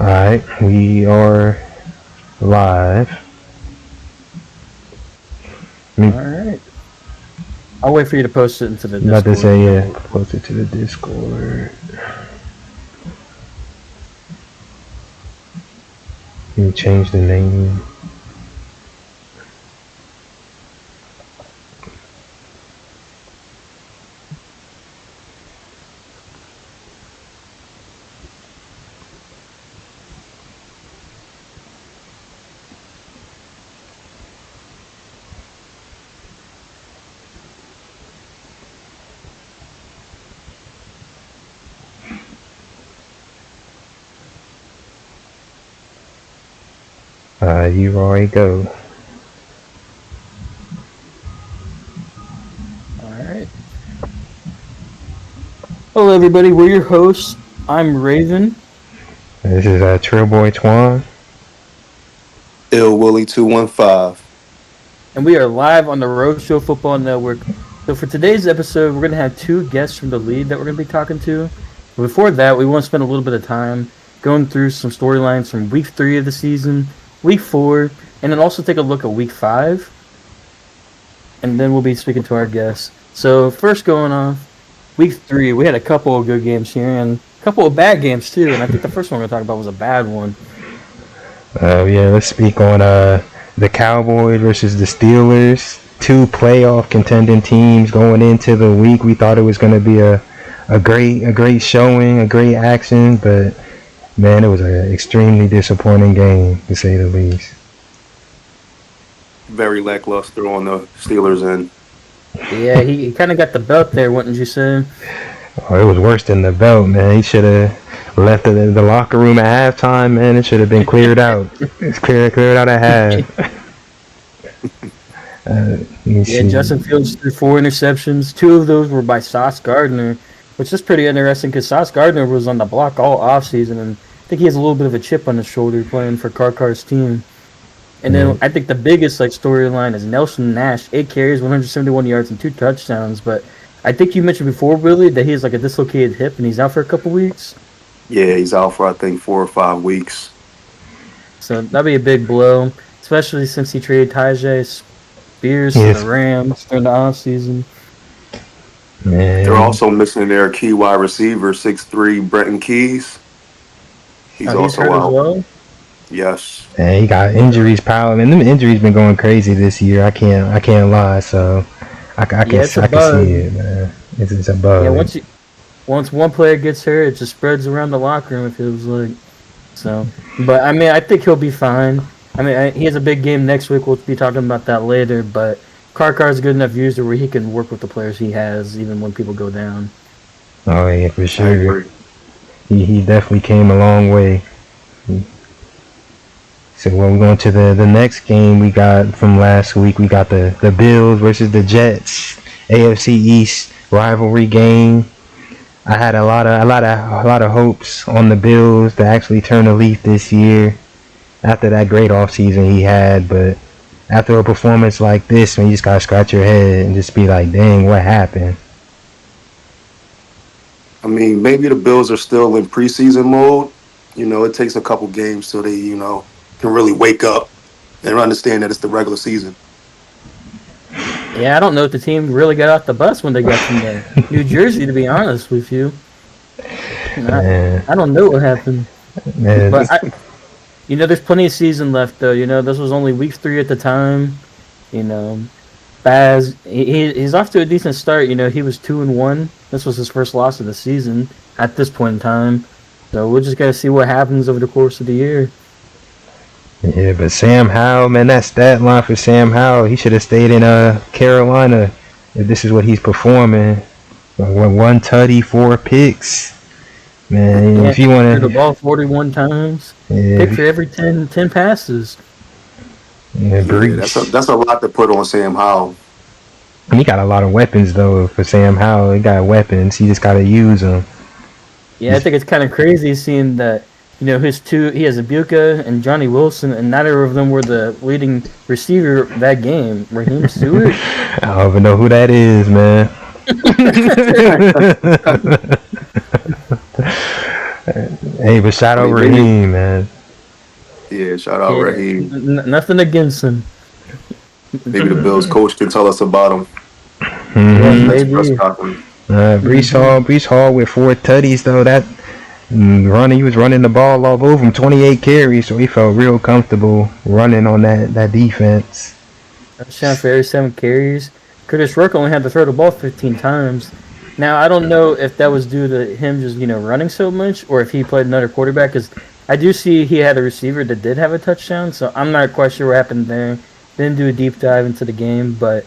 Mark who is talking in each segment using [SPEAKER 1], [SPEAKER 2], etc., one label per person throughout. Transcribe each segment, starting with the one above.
[SPEAKER 1] Alright, we are live.
[SPEAKER 2] All right. I'll wait for you to post it into the
[SPEAKER 1] I'm about to
[SPEAKER 2] Discord.
[SPEAKER 1] say, yeah, post it to the Discord. You change the name. You already go.
[SPEAKER 2] All right. Hello, everybody. We're your hosts. I'm Raven.
[SPEAKER 1] This is Trail Boy Twan.
[SPEAKER 3] Ill Willie 215.
[SPEAKER 2] And we are live on the Roadshow Football Network. So for today's episode, we're going to have two guests from the league that we're going to be talking to. But before that, we want to spend a little bit of time going through some storylines from Week 3 of the season, Week 4, and then also take a look at Week 5. And then we'll be speaking to our guests. So first going off, Week 3, we had a couple of good games here and a couple of bad games too. And I think the first one we're going to talk about was a bad one.
[SPEAKER 1] Yeah, let's speak on the Cowboys versus the Steelers. Two playoff contending teams going into the week. We thought it was going to be a great showing, a great action, but man, it was an extremely disappointing game to say the least.
[SPEAKER 3] Very lackluster on the Steelers end.
[SPEAKER 2] Yeah, he kind of got the belt there, wouldn't you say?
[SPEAKER 1] Oh, it was worse than the belt, man. He should have left the locker room at halftime, man. It should have been cleared out. It's cleared out at half.
[SPEAKER 2] Yeah, Justin Fields threw 4 interceptions. 2 of those were by Sauce Gardner, which is pretty interesting because Sauce Gardner was on the block all offseason, and I think he has a little bit of a chip on his shoulder playing for Carr's team. And then I think the biggest storyline is Nelson Nash, 8 carries, 171 yards, and 2 touchdowns. But I think you mentioned before, Willie, that he has a dislocated hip and he's out for a couple weeks.
[SPEAKER 3] Yeah, he's out for I think 4 or 5 weeks.
[SPEAKER 2] So that'd be a big blow, especially since he traded Tyjae Spears to the Rams during the offseason.
[SPEAKER 1] Man.
[SPEAKER 3] They're also missing their key wide receiver, 6'3", Brenton Keys. He's also
[SPEAKER 2] hurt
[SPEAKER 3] out.
[SPEAKER 2] as well?
[SPEAKER 3] Yes.
[SPEAKER 1] And he got injuries piled. Man, them injuries been going crazy this year. I can't lie. So I can see it, man. It's a bug.
[SPEAKER 2] Yeah, once one player gets hurt, it just spreads around the locker room. It feels like. So, but I mean, I think he'll be fine. I mean, he has a big game next week. We'll be talking about that later. But Carr's a good enough user where he can work with the players he has, even when people go down.
[SPEAKER 1] Oh yeah, for sure. He definitely came a long way. So when we go into the next game we got from last week, we got the Bills versus the Jets, AFC East rivalry game. I had a lot of hopes on the Bills to actually turn a leaf this year after that great offseason he had, but after a performance like this, man, you just gotta scratch your head and just be like, dang, what happened?
[SPEAKER 3] I mean, maybe the Bills are still in preseason mode. You know, it takes a couple games till they, can really wake up and understand that it's the regular season.
[SPEAKER 2] Yeah, I don't know if the team really got off the bus when they got from New Jersey, to be honest with you. I don't know what happened.
[SPEAKER 1] Man,
[SPEAKER 2] but there's plenty of season left, though. This was only week 3 at the time. Baz, he's off to a decent start. He was 2-1. This was his first loss of the season at this point in time. So we're just got to see what happens over the course of the year.
[SPEAKER 1] Yeah, but Sam Howell, man, that stat line for Sam Howell, he should have stayed in Carolina if this is what he's performing. 1 tutty, 4 picks. Man, if you want to...
[SPEAKER 2] the ball 41 times. Pick for every 10 passes.
[SPEAKER 1] Yeah,
[SPEAKER 3] that's a lot to put on Sam Howell.
[SPEAKER 1] He got a lot of weapons, though, for Sam Howell. He got weapons. He just got to use them.
[SPEAKER 2] Yeah, I think it's kind of crazy seeing that, he has Ibuka and Johnny Wilson, and neither of them were the leading receiver that game. Raheem Stewart?
[SPEAKER 1] I don't even know who that is, man. Hey, but shout
[SPEAKER 3] I
[SPEAKER 1] out
[SPEAKER 3] mean, maybe,
[SPEAKER 1] Raheem, man.
[SPEAKER 3] yeah, shout out
[SPEAKER 2] Yeah,
[SPEAKER 3] Raheem.
[SPEAKER 2] nothing against him.
[SPEAKER 3] Maybe the Bills coach can tell us about him
[SPEAKER 2] Yeah,
[SPEAKER 3] in the
[SPEAKER 1] hmm
[SPEAKER 3] next press
[SPEAKER 2] maybe.
[SPEAKER 3] conference.
[SPEAKER 2] Hmm.
[SPEAKER 1] Brees Hall with 4 tutties though. That he was running the ball all over him, 28 carries, so he felt real comfortable running on that defense.
[SPEAKER 2] Touchdown for every 7 carries. Curtis Rourke only had to throw the ball 15 times. Now I don't know if that was due to him just running so much, or if he played another quarterback. Because I do see he had a receiver that did have a touchdown, so I'm not quite sure what happened there. Didn't do a deep dive into the game, but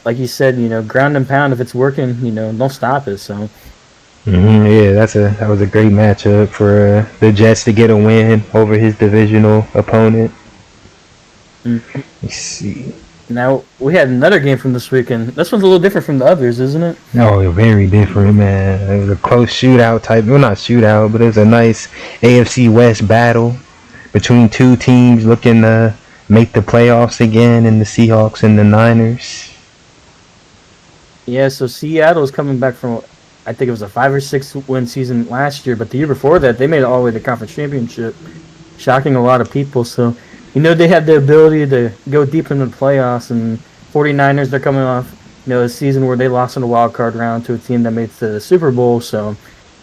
[SPEAKER 2] like you said, ground and pound. If it's working, don't stop it. So
[SPEAKER 1] Yeah, that was a great matchup for the Jets to get a win over his divisional opponent.
[SPEAKER 2] mm.
[SPEAKER 1] Let's see.
[SPEAKER 2] Now we had another game from this weekend. This one's a little different from the others, isn't it?
[SPEAKER 1] Oh, very different, man. It was a close shootout type. Well, not shootout, but it was a nice AFC West battle between two teams looking to make the playoffs again, in the Seahawks and the Niners.
[SPEAKER 2] Yeah, so Seattle's coming back from, I think it was a 5 or 6 win season last year, but the year before that, they made it all the way to the conference championship, shocking a lot of people. So, they have the ability to go deep into the playoffs, and 49ers, they're coming off, a season where they lost in the wild card round to a team that made it to the Super Bowl. So,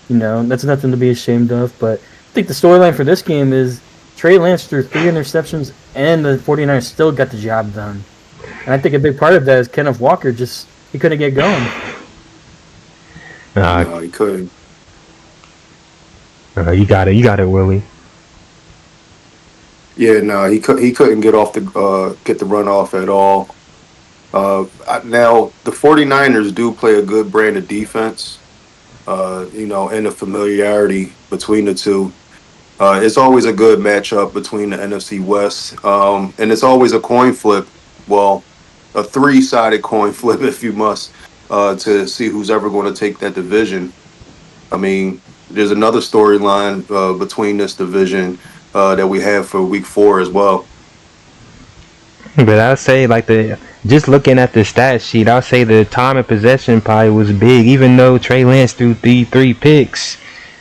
[SPEAKER 2] that's nothing to be ashamed of. But I think the storyline for this game is Trey Lance threw 3 interceptions, and the 49ers still got the job done. And I think a big part of that is Kenneth Walker he couldn't get going.
[SPEAKER 3] No, he couldn't.
[SPEAKER 1] You got it, Willie.
[SPEAKER 3] Yeah, no, he couldn't get the run off at all. Now the 49ers do play a good brand of defense. And the familiarity between the two. It's always a good matchup between the NFC West, and it's always a coin flip. Well, a three-sided coin flip, if you must, to see who's ever going to take that division. I mean, there's another storyline between this division that we have for Week 4 as well.
[SPEAKER 1] But I'll say, just looking at the stat sheet, I'll say the time of possession probably was big. Even though Trey Lance threw three picks,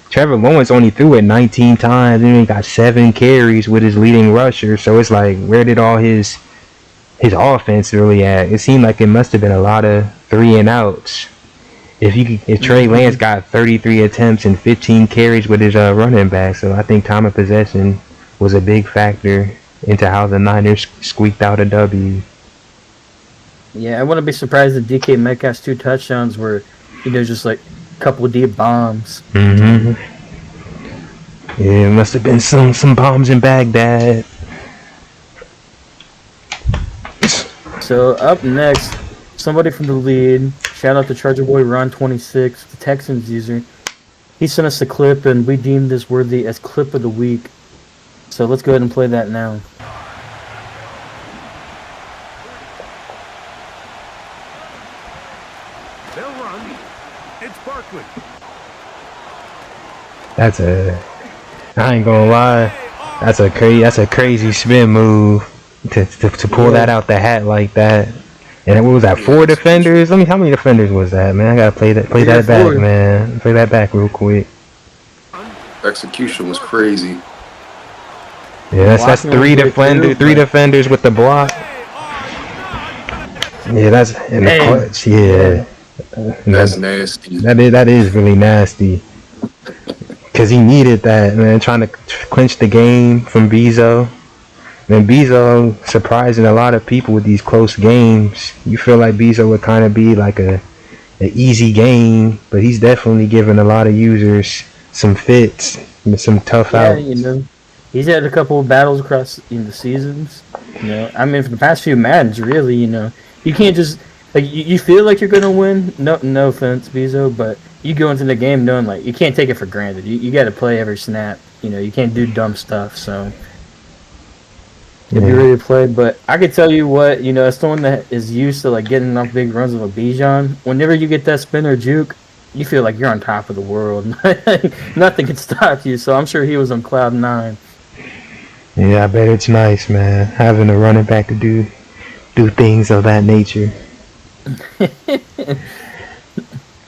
[SPEAKER 1] Trevor Lawrence only threw it 19 times, and he got 7 carries with his leading rusher. So it's like, where did all his offense really at? It seemed like it must have been a lot of 3 and outs. If Trey Lance got 33 attempts and 15 carries with his running back, so I think time of possession was a big factor into how the Niners squeaked out a W.
[SPEAKER 2] Yeah, I wouldn't be surprised if DK Metcalf's 2 touchdowns were, just like a couple of deep bombs.
[SPEAKER 1] Mm-hmm. Yeah, it must have been some bombs in Baghdad.
[SPEAKER 2] So up next, somebody from the lead. Shout out to Charger Boy Ron26, the Texans user. He sent us a clip, and we deemed this worthy as clip of the week. So let's go ahead and play that now.
[SPEAKER 4] They'll run. It's Barkley.
[SPEAKER 1] I ain't gonna lie, that's a crazy spin move to pull that out the hat like that. And what was that? 4 defenders? How many defenders was that, man? I gotta play that back,
[SPEAKER 2] 4.
[SPEAKER 1] man. Play that back real quick.
[SPEAKER 3] Execution was crazy.
[SPEAKER 1] Yeah, that's 3 defenders with the block. Yeah, that's in the clutch. Yeah,
[SPEAKER 3] That's nasty.
[SPEAKER 1] that is really nasty. Cause he needed that, man, trying to clinch the game from Bezo. And Bezo surprising a lot of people with these close games. You feel like Bezo would kind of be like an easy game, but he's definitely giving a lot of users some fits, some tough outs.
[SPEAKER 2] He's had a couple of battles across the seasons. I mean, for the past few Maddens, really, you can't just you feel like you're gonna win. No offense, Bezo, but you go into the game knowing you can't take it for granted. You got to play every snap. You can't do dumb stuff. So. If you really played, but I could tell you what, as someone that is used to getting off big runs of a Bijan, whenever you get that spin or juke, you feel like you're on top of the world. Nothing can stop you. So I'm sure he was on cloud 9.
[SPEAKER 1] Yeah, I bet it's nice, man, having a running back to do things of that nature.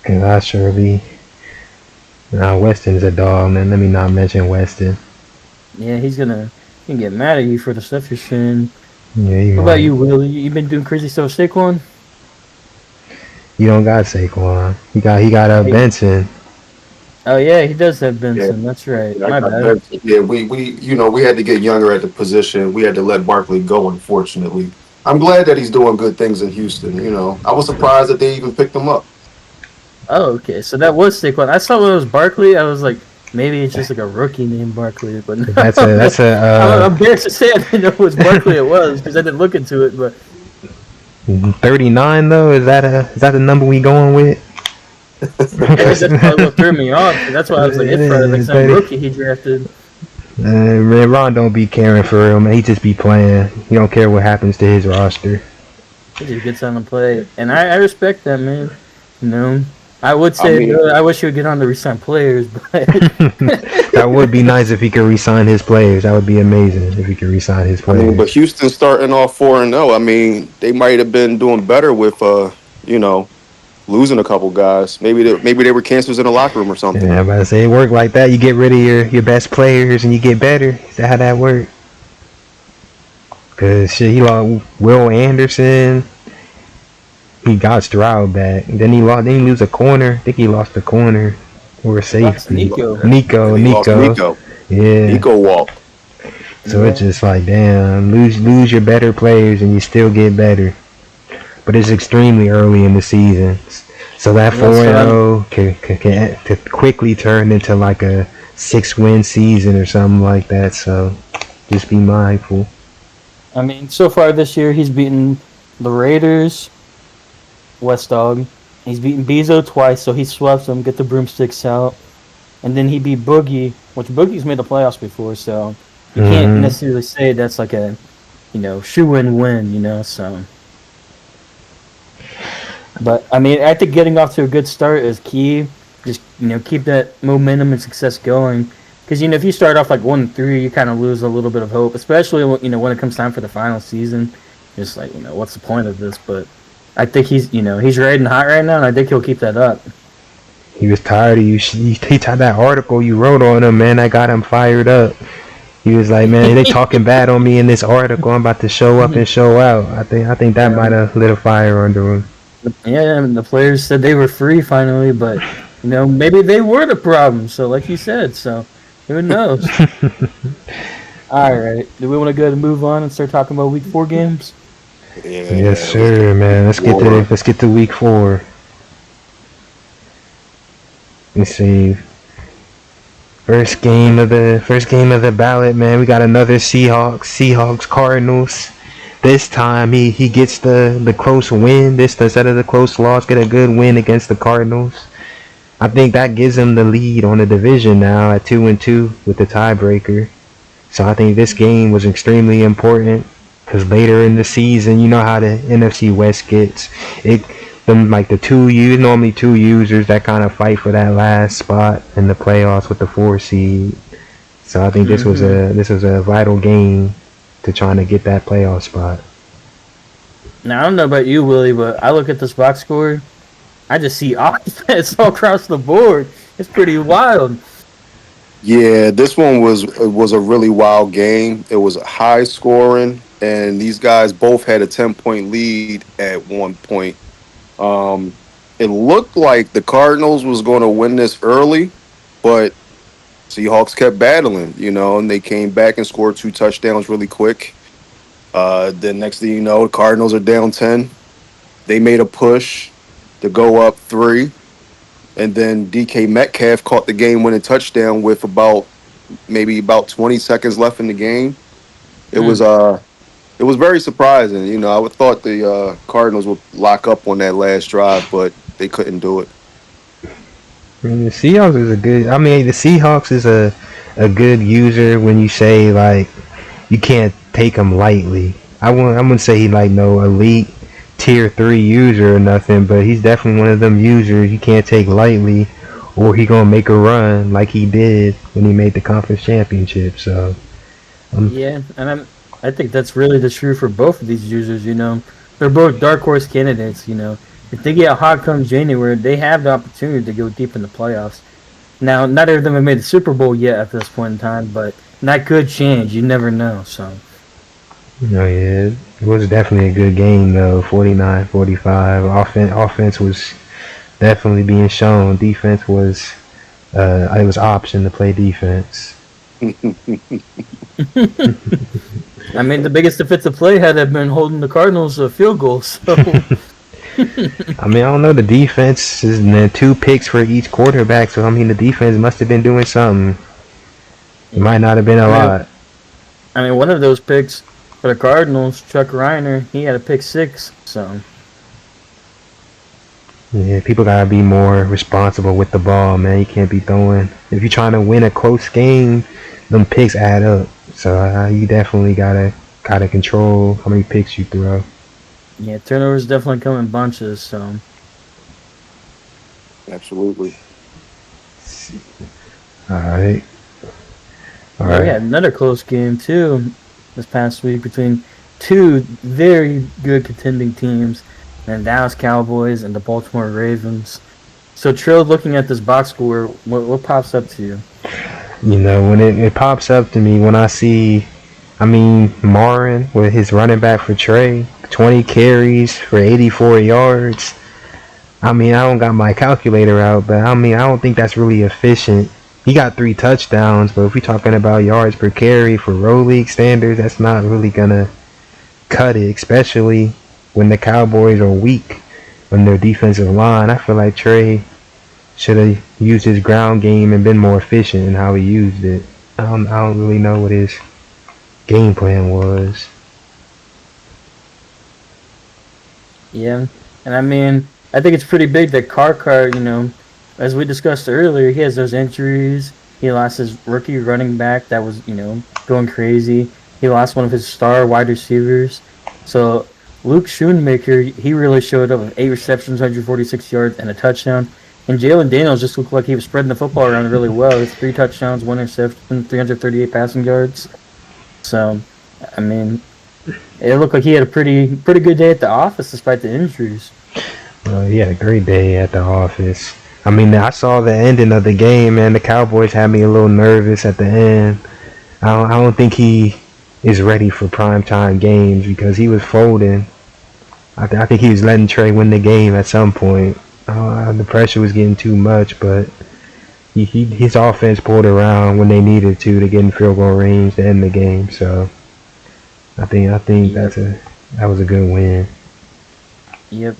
[SPEAKER 1] Cause I surely Weston's a dog, man. Let me not mention Weston.
[SPEAKER 2] Yeah, he can get mad at you for the stuff you're saying.
[SPEAKER 1] Yeah, you
[SPEAKER 2] What about
[SPEAKER 1] right.
[SPEAKER 2] you, Willie? You been doing crazy stuff with Saquon?
[SPEAKER 1] You don't got Saquon. He got
[SPEAKER 2] Hey.
[SPEAKER 1] Benson.
[SPEAKER 2] Oh yeah, he does have Benson. That's right. My bad.
[SPEAKER 3] Yeah, we had to get younger at the position. We had to let Barkley go, unfortunately. I'm glad that he's doing good things in Houston. I was surprised that they even picked him up.
[SPEAKER 2] Oh, okay. So that was Saquon. I saw it was Barkley. I was like, maybe it's just like a rookie named Barkley, but no.
[SPEAKER 1] That's a
[SPEAKER 2] I'm embarrassed to say I didn't know it was Barkley. It was because I didn't look into it. But
[SPEAKER 1] 39 though. Is that the number we going with?
[SPEAKER 2] that's probably what threw me off. That's why I was like, it's probably like some rookie he drafted.
[SPEAKER 1] Man, Ron don't be caring for him. He just be playing. He don't care what happens to his roster.
[SPEAKER 2] He just gets on the play, and I respect that, man. I would say I wish he would get on to resign players, but
[SPEAKER 1] That would be nice if he could re-sign his players. That would be amazing if he could re-sign his players.
[SPEAKER 3] But Houston starting off 4-0. They might have been doing better with losing a couple guys. Maybe they were cancers in the locker room or something.
[SPEAKER 1] Yeah, I'm about to say it work like that. You get rid of your best players and you get better. Is that how that work? Cause shit, he lost Will Anderson. He got Stroud back. Then he lose a corner. I think he lost a corner or a safety. Nico. Yeah.
[SPEAKER 3] Nico walked.
[SPEAKER 1] So it's just like, damn, lose your better players and you still get better. But it's extremely early in the season. So that 4-0 can quickly turn into like a 6-win season or something like that. So just be mindful.
[SPEAKER 2] I mean, so far this year he's beaten the Raiders, West Dog. He's beaten Bezo twice, so he swept them, get the broomsticks out. And then he beat Boogie, which Boogie's made the playoffs before, so you can't necessarily say that's like a, shoe-in win, so. But, I mean, I think getting off to a good start is key. Just, keep that momentum and success going. Because, if you start off like 1-3, you kind of lose a little bit of hope, especially, when it comes time for the final season. Just like, what's the point of this? But I think he's riding hot right now, and I think he'll keep that up.
[SPEAKER 1] He was tired of you. He tied that article you wrote on him, man. That got him fired up. He was like, man, they talking bad on me in this article. I'm about to show up and show out. I think that might have lit a fire under him.
[SPEAKER 2] Yeah, and the players said they were free finally, but maybe they were the problem. So, like you said, so who knows? All right, do we want to go ahead and move on and start talking about Week 4 games?
[SPEAKER 3] Yeah,
[SPEAKER 1] yes, sir, man. Let's get to Week 4. Let's see. First game of the ballot, man. We got another Seahawks Cardinals. This time he gets the close win. Instead of the close loss, get a good win against the Cardinals. I think that gives him the lead on the division now at 2-2 with the tiebreaker. So I think this game was extremely important because later in the season, you know how the NFC West gets. Normally two users that kind of fight for that last spot in the playoffs with the 4 seed. So I think this was a vital game to trying to get that playoff spot.
[SPEAKER 2] Now, I don't know about you, Willie, but I look at this box score, I just see offense all across the board. It's pretty wild.
[SPEAKER 3] Yeah, this one was a really wild game. It was high scoring, and these guys both had a 10-point lead at one point. It looked like the Cardinals was going to win this early, but Seahawks kept battling, and they came back and scored 2 touchdowns really quick. Then next thing you know, the Cardinals are down 10. They made a push to go up 3. And then DK Metcalf caught the game-winning touchdown with about 20 seconds left in the game. It was very surprising. I would thought the Cardinals would lock up on that last drive, but they couldn't do it.
[SPEAKER 1] The Seahawks is a good user when you say like you can't take him lightly. I wouldn't say he like no elite tier 3 user or nothing, but he's definitely one of them users you can't take lightly, or he gonna make a run like he did when he made the conference championship. So
[SPEAKER 2] yeah, and I think that's really the truth for both of these users. They're both dark horse candidates. If they get hot come January, they have the opportunity to go deep in the playoffs. Now, neither of them have made the Super Bowl yet at this point in time, but that could change. You never know. So,
[SPEAKER 1] Yeah, it was definitely a good game though. 49-45. Offense was definitely being shown. Defense was it was option to play defense.
[SPEAKER 2] I mean, the biggest defensive play had been holding the Cardinals a field goal. So,
[SPEAKER 1] I mean, I don't know. The defense is and then 2 picks for each quarterback, so I mean, the defense must have been doing something. It might not have been a lot.
[SPEAKER 2] I mean, one of those picks for the Cardinals, Chuck Reiner, he had a pick 6. So,
[SPEAKER 1] Yeah, people gotta be more responsible with the ball, man. You can't be throwing. If you're trying to win a close game, them picks add up. So you definitely gotta control how many picks you throw.
[SPEAKER 2] yeah, turnovers definitely come in bunches. So,
[SPEAKER 3] Absolutely.
[SPEAKER 1] All right. All
[SPEAKER 2] yeah, we
[SPEAKER 1] right.
[SPEAKER 2] had another close game too this past week between two very good contending teams, the Dallas Cowboys and the Baltimore Ravens. So, Trill, looking at this box score, what pops up to you?
[SPEAKER 1] You know, when it pops up to me when I see, I mean, Marin with his running back for Trey, 20 carries for 84 yards. I mean, I don't got my calculator out, but I mean, I don't think that's really efficient. He got 3 touchdowns, but if we're talking about yards per carry for row league standards, that's not really gonna cut it, especially when the Cowboys are weak on their defensive line. I feel like Trey should have used his ground game and been more efficient in how he used it. I don't really know what his game plan was.
[SPEAKER 2] Yeah, and I mean, I think it's pretty big that Carr, as we discussed earlier, he has those injuries. He lost his rookie running back that was, going crazy. He lost one of his star wide receivers. So Luke Schoonmaker, he really showed up with 8 receptions, 146 yards, and a touchdown. And Jalen Daniels just looked like he was spreading the football around really well. With 3 touchdowns, 1 interception, 338 passing yards. So, I mean, it looked like he had a pretty good day at the office despite the injuries.
[SPEAKER 1] He had a great day at the office. I mean, I saw the ending of the game, man. The Cowboys had me a little nervous at the end. I don't think he is ready for primetime games because he was folding. I think he was letting Trey win the game at some point. The pressure was getting too much, but his offense pulled around when they needed to get in field goal range to end the game. So I think that was a good win.
[SPEAKER 2] Yep.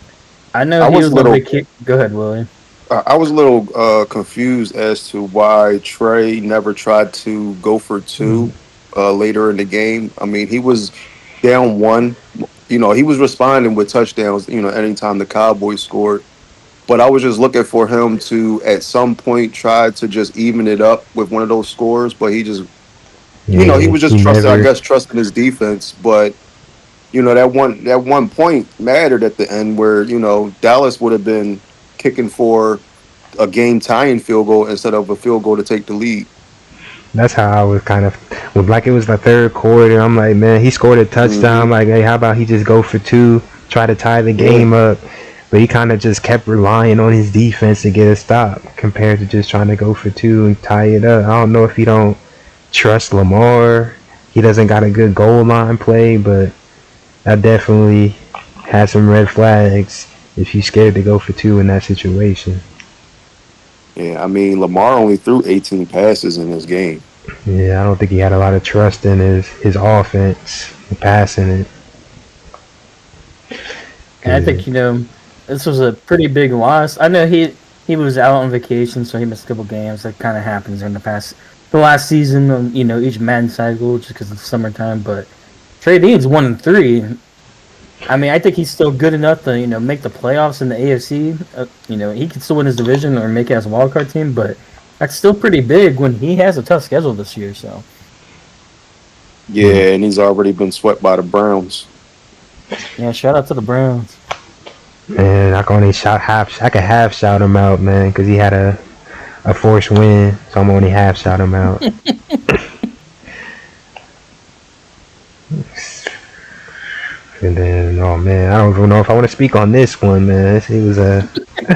[SPEAKER 2] I know
[SPEAKER 3] I
[SPEAKER 2] he
[SPEAKER 3] was
[SPEAKER 2] was a little bit. Go ahead, Willie.
[SPEAKER 3] I was a little confused as to why Trey never tried to go for 2 later in the game. I mean, he was down 1. He was responding with touchdowns, anytime the Cowboys scored. But I was just looking for him to, at some point, try to just even it up with one of those scores. But he just, he was just trusting his defense. But that one point mattered at the end where Dallas would have been kicking for a game tying field goal instead of a field goal to take the lead.
[SPEAKER 1] That's how I was kind of like it was the 3rd quarter. I'm like, man, he scored a touchdown. Like, hey, how about he just go for 2, try to tie the game up? But he kind of just kept relying on his defense to get a stop compared to just trying to go for 2 and tie it up. I don't know if he don't trust Lamar. He doesn't got a good goal line play, but I definitely had some red flags if he's scared to go for 2 in that situation.
[SPEAKER 3] Yeah, I mean, Lamar only threw 18 passes in this game.
[SPEAKER 1] Yeah, I don't think he had a lot of trust in his offense, passing it.
[SPEAKER 2] And I think this was a pretty big loss. I know he was out on vacation, so he missed a couple games. That kind of happens in the last season, each Madden cycle, just because it's summertime. But Trey Dean's 1-3. I mean, I think he's still good enough to make the playoffs in the AFC. He can still win his division or make it as a wildcard team, but that's still pretty big when he has a tough schedule this year. So
[SPEAKER 3] yeah, and he's already been swept by the Browns.
[SPEAKER 2] yeah, shout out to the Browns.
[SPEAKER 1] Man, I can half shout him out, man, because he had a forced win, so I'm only half shout him out. And then, oh man, I don't even know if I want to speak on this one, man. It was I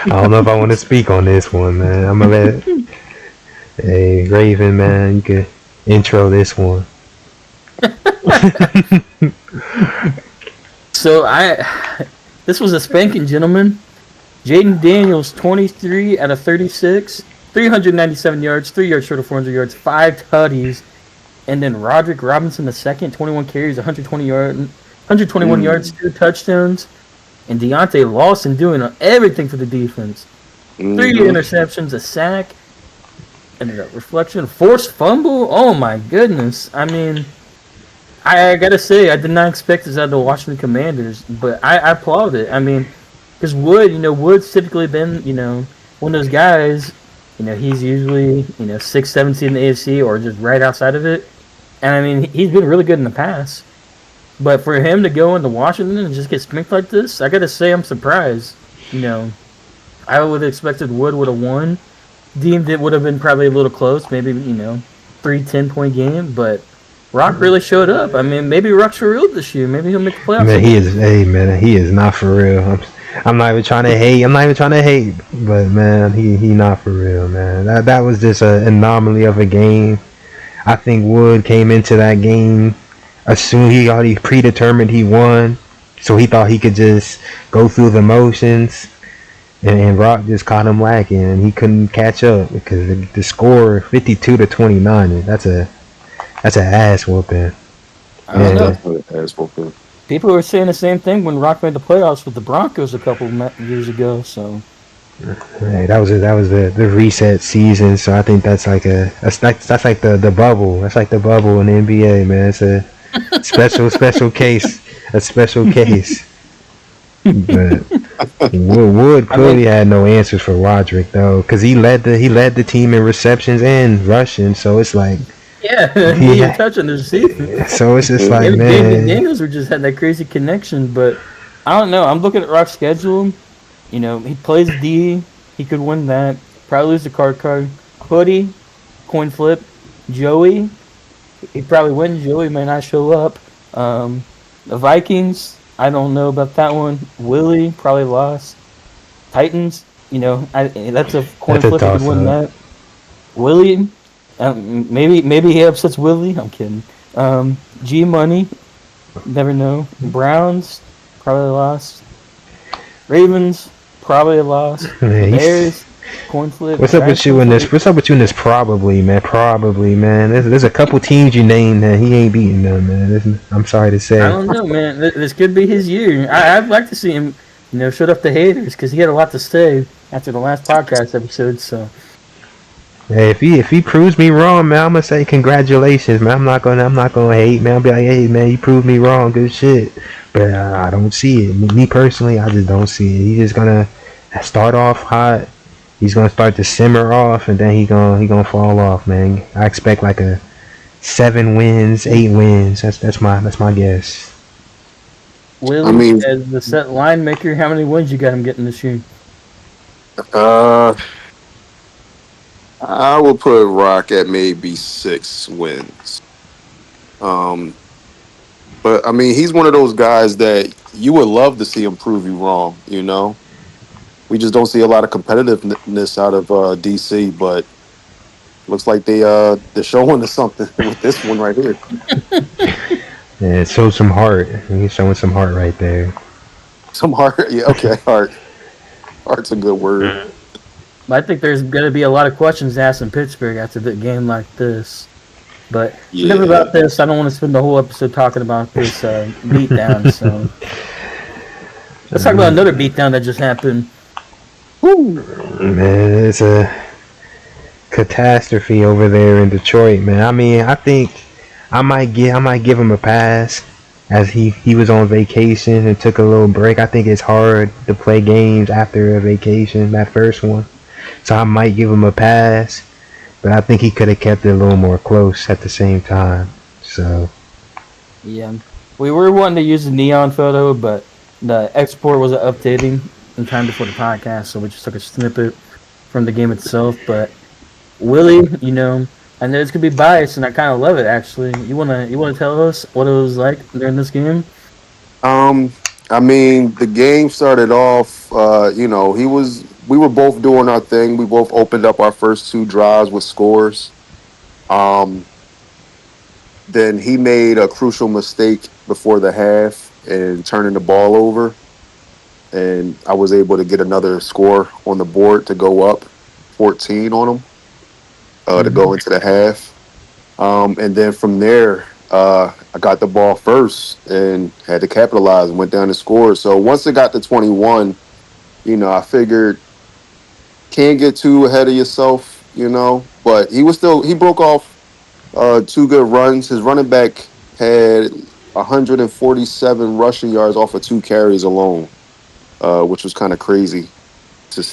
[SPEAKER 1] don't know if I want to speak on this one, man. I'm gonna let hey Raven, man, you could intro this one.
[SPEAKER 2] So this was a spanking, gentlemen. Jaden Daniels, 23 out of 36, 397 yards, 3 yards short of 400 yards, 5 tutties. And then Roderick Robinson II, 21 carries, 121 yards, 2 touchdowns. And Deontay Lawson doing everything for the defense. 3 interceptions, a sack, and a reflection, forced fumble. Oh my goodness! I mean, I gotta say, I did not expect this out of the Washington Commanders, but I applaud it. I mean, because Wood's typically been, one of those guys. He's usually 6th, 7th seed in the AFC or just right outside of it. And I mean, he's been really good in the past. But for him to go into Washington and just get spanked like this, I gotta say I'm surprised. I would have expected Wood would have won. Deemed it would have been probably a little close, maybe 3 10-point game. But Rock really showed up. I mean, maybe Rock's for real this year. Maybe he'll make the playoffs.
[SPEAKER 1] Man, he is not for real. I'm not even trying to hate. But man, he not for real, man. That was just an anomaly of a game. I think Wood came into that game assumed he already predetermined he won, so he thought he could just go through the motions, and Rock just caught him lacking, and he couldn't catch up because the score 52-29. That's an ass whooping.
[SPEAKER 2] I don't know.
[SPEAKER 3] Ass whooping.
[SPEAKER 2] People were saying the same thing when Rock made the playoffs with the Broncos a couple years ago. So,
[SPEAKER 1] right, that was the reset season. So I think that's like that's like the bubble. That's like the bubble in the NBA, man. It's a special case. A special case. But Wood clearly had no answers for Roderick though, because he led the team in receptions and rushing. So it's like.
[SPEAKER 2] Yeah, he had touch on the receiver.
[SPEAKER 1] So it's just like, man.
[SPEAKER 2] Daniels were just had that crazy connection, but I don't know. I'm looking at Rock's schedule. He plays D. He could win that. Probably lose the card. Hoodie, coin flip. Joey, he'd probably win. Joey may not show up. The Vikings, I don't know about that one. Willie, probably lost. Titans, that's a coin flip. He could win that. Willie. Maybe he upsets Willie. I'm kidding. G Money, never know. Browns, probably lost. Ravens, probably lost. Bears, coin flip.
[SPEAKER 1] What's up with you in this? What's up with you in this? Probably, man. There's a couple teams you named that he ain't beating them, man. I'm sorry to say.
[SPEAKER 2] I don't know, man. This could be his year. I'd like to see him, shut up the haters because he had a lot to say after the last podcast episode. So.
[SPEAKER 1] Hey, if he proves me wrong, man, I'm gonna say congratulations, man. I'm not gonna hate, man. I'll be like, hey, man, you proved me wrong, good shit. But I don't see it. Me personally, I just don't see it. He's just gonna start off hot. He's gonna start to simmer off, and then he gonna fall off, man. I expect like a 7 wins, 8 wins. That's my guess.
[SPEAKER 2] Willie, as the set line maker, how many wins you got him getting this year?
[SPEAKER 3] I will put Rock at maybe 6 wins. But I mean, he's one of those guys that you would love to see him prove you wrong. We just don't see a lot of competitiveness out of DC, but looks like they're showing us something with this one right here.
[SPEAKER 1] Yeah, it shows some heart. He's showing some heart right there.
[SPEAKER 3] Some heart, yeah, okay, heart. Heart's a good word.
[SPEAKER 2] I think there's going to be a lot of questions asked in Pittsburgh after the game like this. But enough about this. I don't want to spend the whole episode talking about this beatdown. So let's talk about another beatdown that just happened.
[SPEAKER 1] Woo. Man, it's a catastrophe over there in Detroit, man. I mean, I think I might give him a pass as he was on vacation and took a little break. I think it's hard to play games after a vacation, that first one. So I might give him a pass, but I think he could have kept it a little more close at the same time. So
[SPEAKER 2] yeah, we were wanting to use the neon photo, but the export wasn't updating in time before the podcast, so we just took a snippet from the game itself. But Willie, I know it's gonna be biased, and I kind of love it actually. You wanna tell us what it was like during this game?
[SPEAKER 3] I mean, the game started off. We were both doing our thing. We both opened up our first two drives with scores. Um, then he made a crucial mistake before the half and turning the ball over, and I was able to get another score on the board to go up 14 on him to
[SPEAKER 2] Mhm.
[SPEAKER 3] go into the half. And then from there, I got the ball first and had to capitalize and went down and scored. So once it got to 21, I figured can't get too ahead of yourself, But he broke off two good runs. His running back had 147 rushing yards off of two carries alone, which was kind of crazy.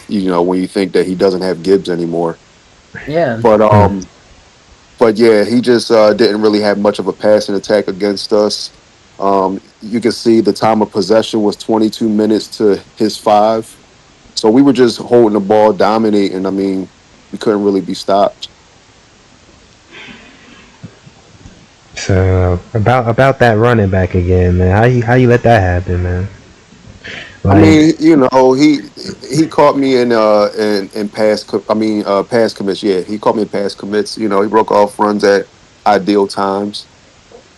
[SPEAKER 3] When you think that he doesn't have Gibbs anymore.
[SPEAKER 2] Yeah.
[SPEAKER 3] But
[SPEAKER 1] Hmm.
[SPEAKER 3] but yeah, he just didn't really have much of a passing attack against us. You can see the time of possession was 22 minutes to his 5. So we were just holding the ball, dominating. I mean, we couldn't really be stopped.
[SPEAKER 1] So about that running back again, man. How you let that happen, man?
[SPEAKER 3] I
[SPEAKER 1] Like,
[SPEAKER 3] mean, he caught me in pass commits. Yeah, he caught me in pass commits. He broke off runs at ideal times.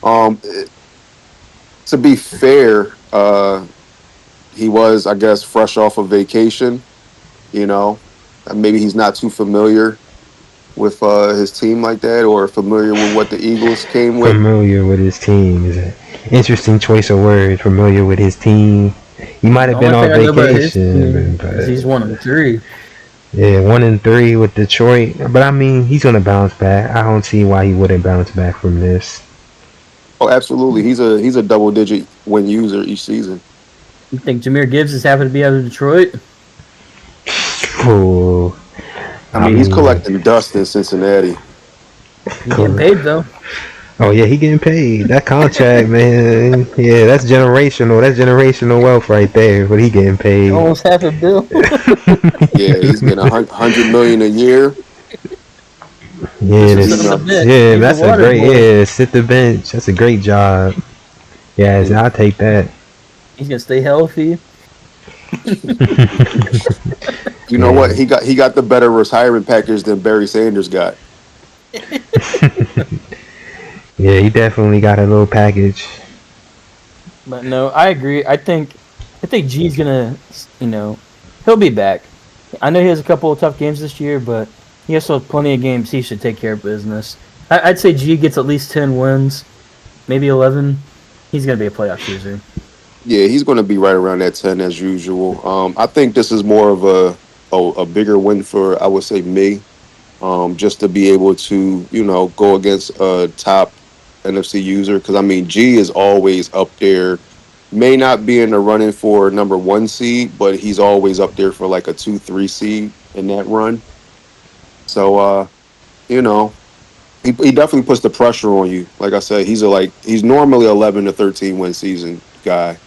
[SPEAKER 3] Um, to be fair, he was, I guess, fresh off of vacation. You know, maybe he's not too familiar with his team like that, or familiar with what the Eagles came with.
[SPEAKER 1] familiar with his team is an interesting choice of words. Familiar with his team. He might
[SPEAKER 2] The
[SPEAKER 1] have been
[SPEAKER 2] only
[SPEAKER 1] on
[SPEAKER 2] thing I know about his
[SPEAKER 1] vacation,
[SPEAKER 2] team is
[SPEAKER 1] but
[SPEAKER 2] he's 1-3.
[SPEAKER 1] yeah, 1-3 with Detroit. But I mean, he's gonna bounce back. I don't see why he wouldn't bounce back from this.
[SPEAKER 3] Oh, absolutely, he's a double digit win user each season.
[SPEAKER 2] You think Jameer Gibbs is happy to be out of Detroit?
[SPEAKER 1] Oh,
[SPEAKER 3] I
[SPEAKER 1] I
[SPEAKER 3] mean, he's
[SPEAKER 1] mean,
[SPEAKER 3] collecting dust in Cincinnati.
[SPEAKER 2] He getting paid though.
[SPEAKER 1] oh yeah, he getting paid. That contract, man. Yeah, that's generational. That's generational wealth right there. But he getting paid.
[SPEAKER 2] Almost half a bill.
[SPEAKER 3] Yeah, he's getting 100 million a year.
[SPEAKER 2] Just
[SPEAKER 1] Yeah,
[SPEAKER 2] to
[SPEAKER 3] You
[SPEAKER 2] sit on
[SPEAKER 1] this,
[SPEAKER 2] the
[SPEAKER 3] know,
[SPEAKER 2] bench.
[SPEAKER 1] yeah,
[SPEAKER 2] He's the
[SPEAKER 1] that's a
[SPEAKER 2] water
[SPEAKER 1] great.
[SPEAKER 2] boy.
[SPEAKER 1] Yeah, sit the bench. That's a great job. Yes,
[SPEAKER 3] you
[SPEAKER 1] I'll take that.
[SPEAKER 2] He's gonna stay healthy.
[SPEAKER 3] know what?
[SPEAKER 1] Yeah.
[SPEAKER 3] He got the better retirement package than Barry Sanders got.
[SPEAKER 1] Yeah, he definitely got a little package.
[SPEAKER 2] But no, I agree. I think G's gonna, you know, he'll be back. I know he has a couple of tough games this year, but he also has plenty of games he should take care of business. I'd say G gets at least 10 wins, maybe 11. He's gonna be a playoff user.
[SPEAKER 3] Yeah, he's going to be right around that 10 as usual. I think this is more of a bigger win for, I would say, me. Just to be able to, go against a top NFC user. Because, I mean, G is always up there. May not be in the running for number 1 seed, but he's always up there for like a 2, 3 seed in that run. So, you know, he definitely puts the pressure on you. Like I said, he's normally 11 to 13 win season guy.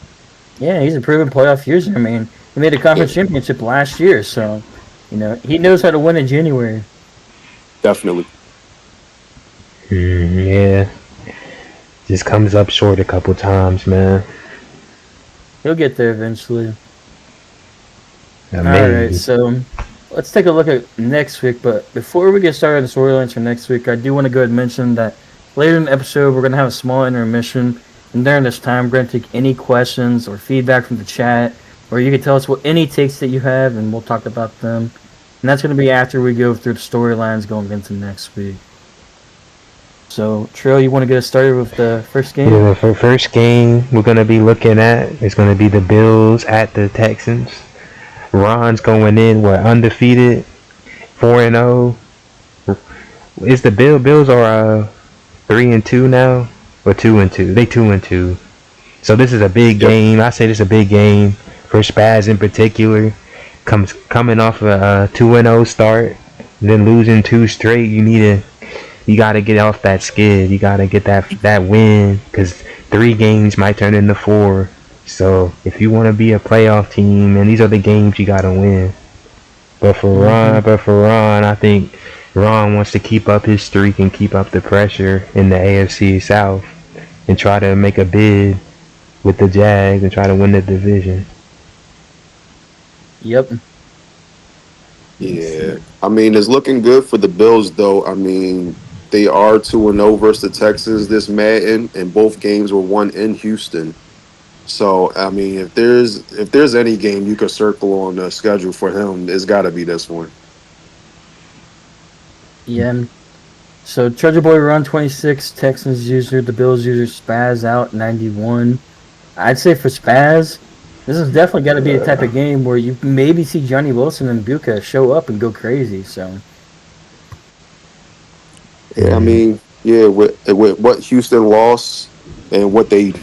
[SPEAKER 2] Yeah, he's a proven playoff user. I mean, he made a
[SPEAKER 3] Yeah,
[SPEAKER 2] conference championship last year, so he knows how to win in January.
[SPEAKER 3] definitely.
[SPEAKER 1] Yeah, just comes up short a couple times, man.
[SPEAKER 2] He'll get there eventually. All right,
[SPEAKER 1] Maybe.
[SPEAKER 2] so let's take a look at next week. But before we get started on the storylines for next week, I do want to go ahead and mention that later in the episode, we're going to have a small intermission. And during this time, we're going to take any questions or feedback from the chat, or you can tell us what any takes that you have, and we'll talk about them. And that's going to be after we go through the storylines going into next week. So, Trill, you want to get us started with the first game?
[SPEAKER 1] Yeah, for first game we're gonna be looking at is gonna be the Bills at the Texans. Ron's going in, what, undefeated, 4-0. Is the Bills are 3-2 now, or 2-2? They 2-2. So this is a big
[SPEAKER 3] Yep.
[SPEAKER 1] game. I say this is a big game for Spaz in particular. Coming off a 2-0 start, then losing two straight. You gotta get off that skid. You gotta get that win, because 3 games might turn into 4. So if you want to be a playoff team, and these are the games you gotta win.
[SPEAKER 2] Mm-hmm.
[SPEAKER 1] But for Ron, I think Ron wants to keep up his streak and keep up the pressure in the AFC South and try to make a bid with the Jags and try to win the division.
[SPEAKER 2] Yep.
[SPEAKER 3] Yeah, I mean, it's looking good for the Bills, though. I mean, they are 2-0 versus the Texans this Madden, and both games were won in Houston. So, I mean, if there's any game you could circle on the schedule for him, it's got to be this one.
[SPEAKER 2] Yeah. So Treasure Boy Run 26, Texans user, the Bills user Spaz out 91. I'd say for Spaz, this has definitely got to be a type of game where you maybe see Johnny Wilson and Buka show up and go crazy. So
[SPEAKER 3] Yeah, I mean, yeah, with what Houston lost and what they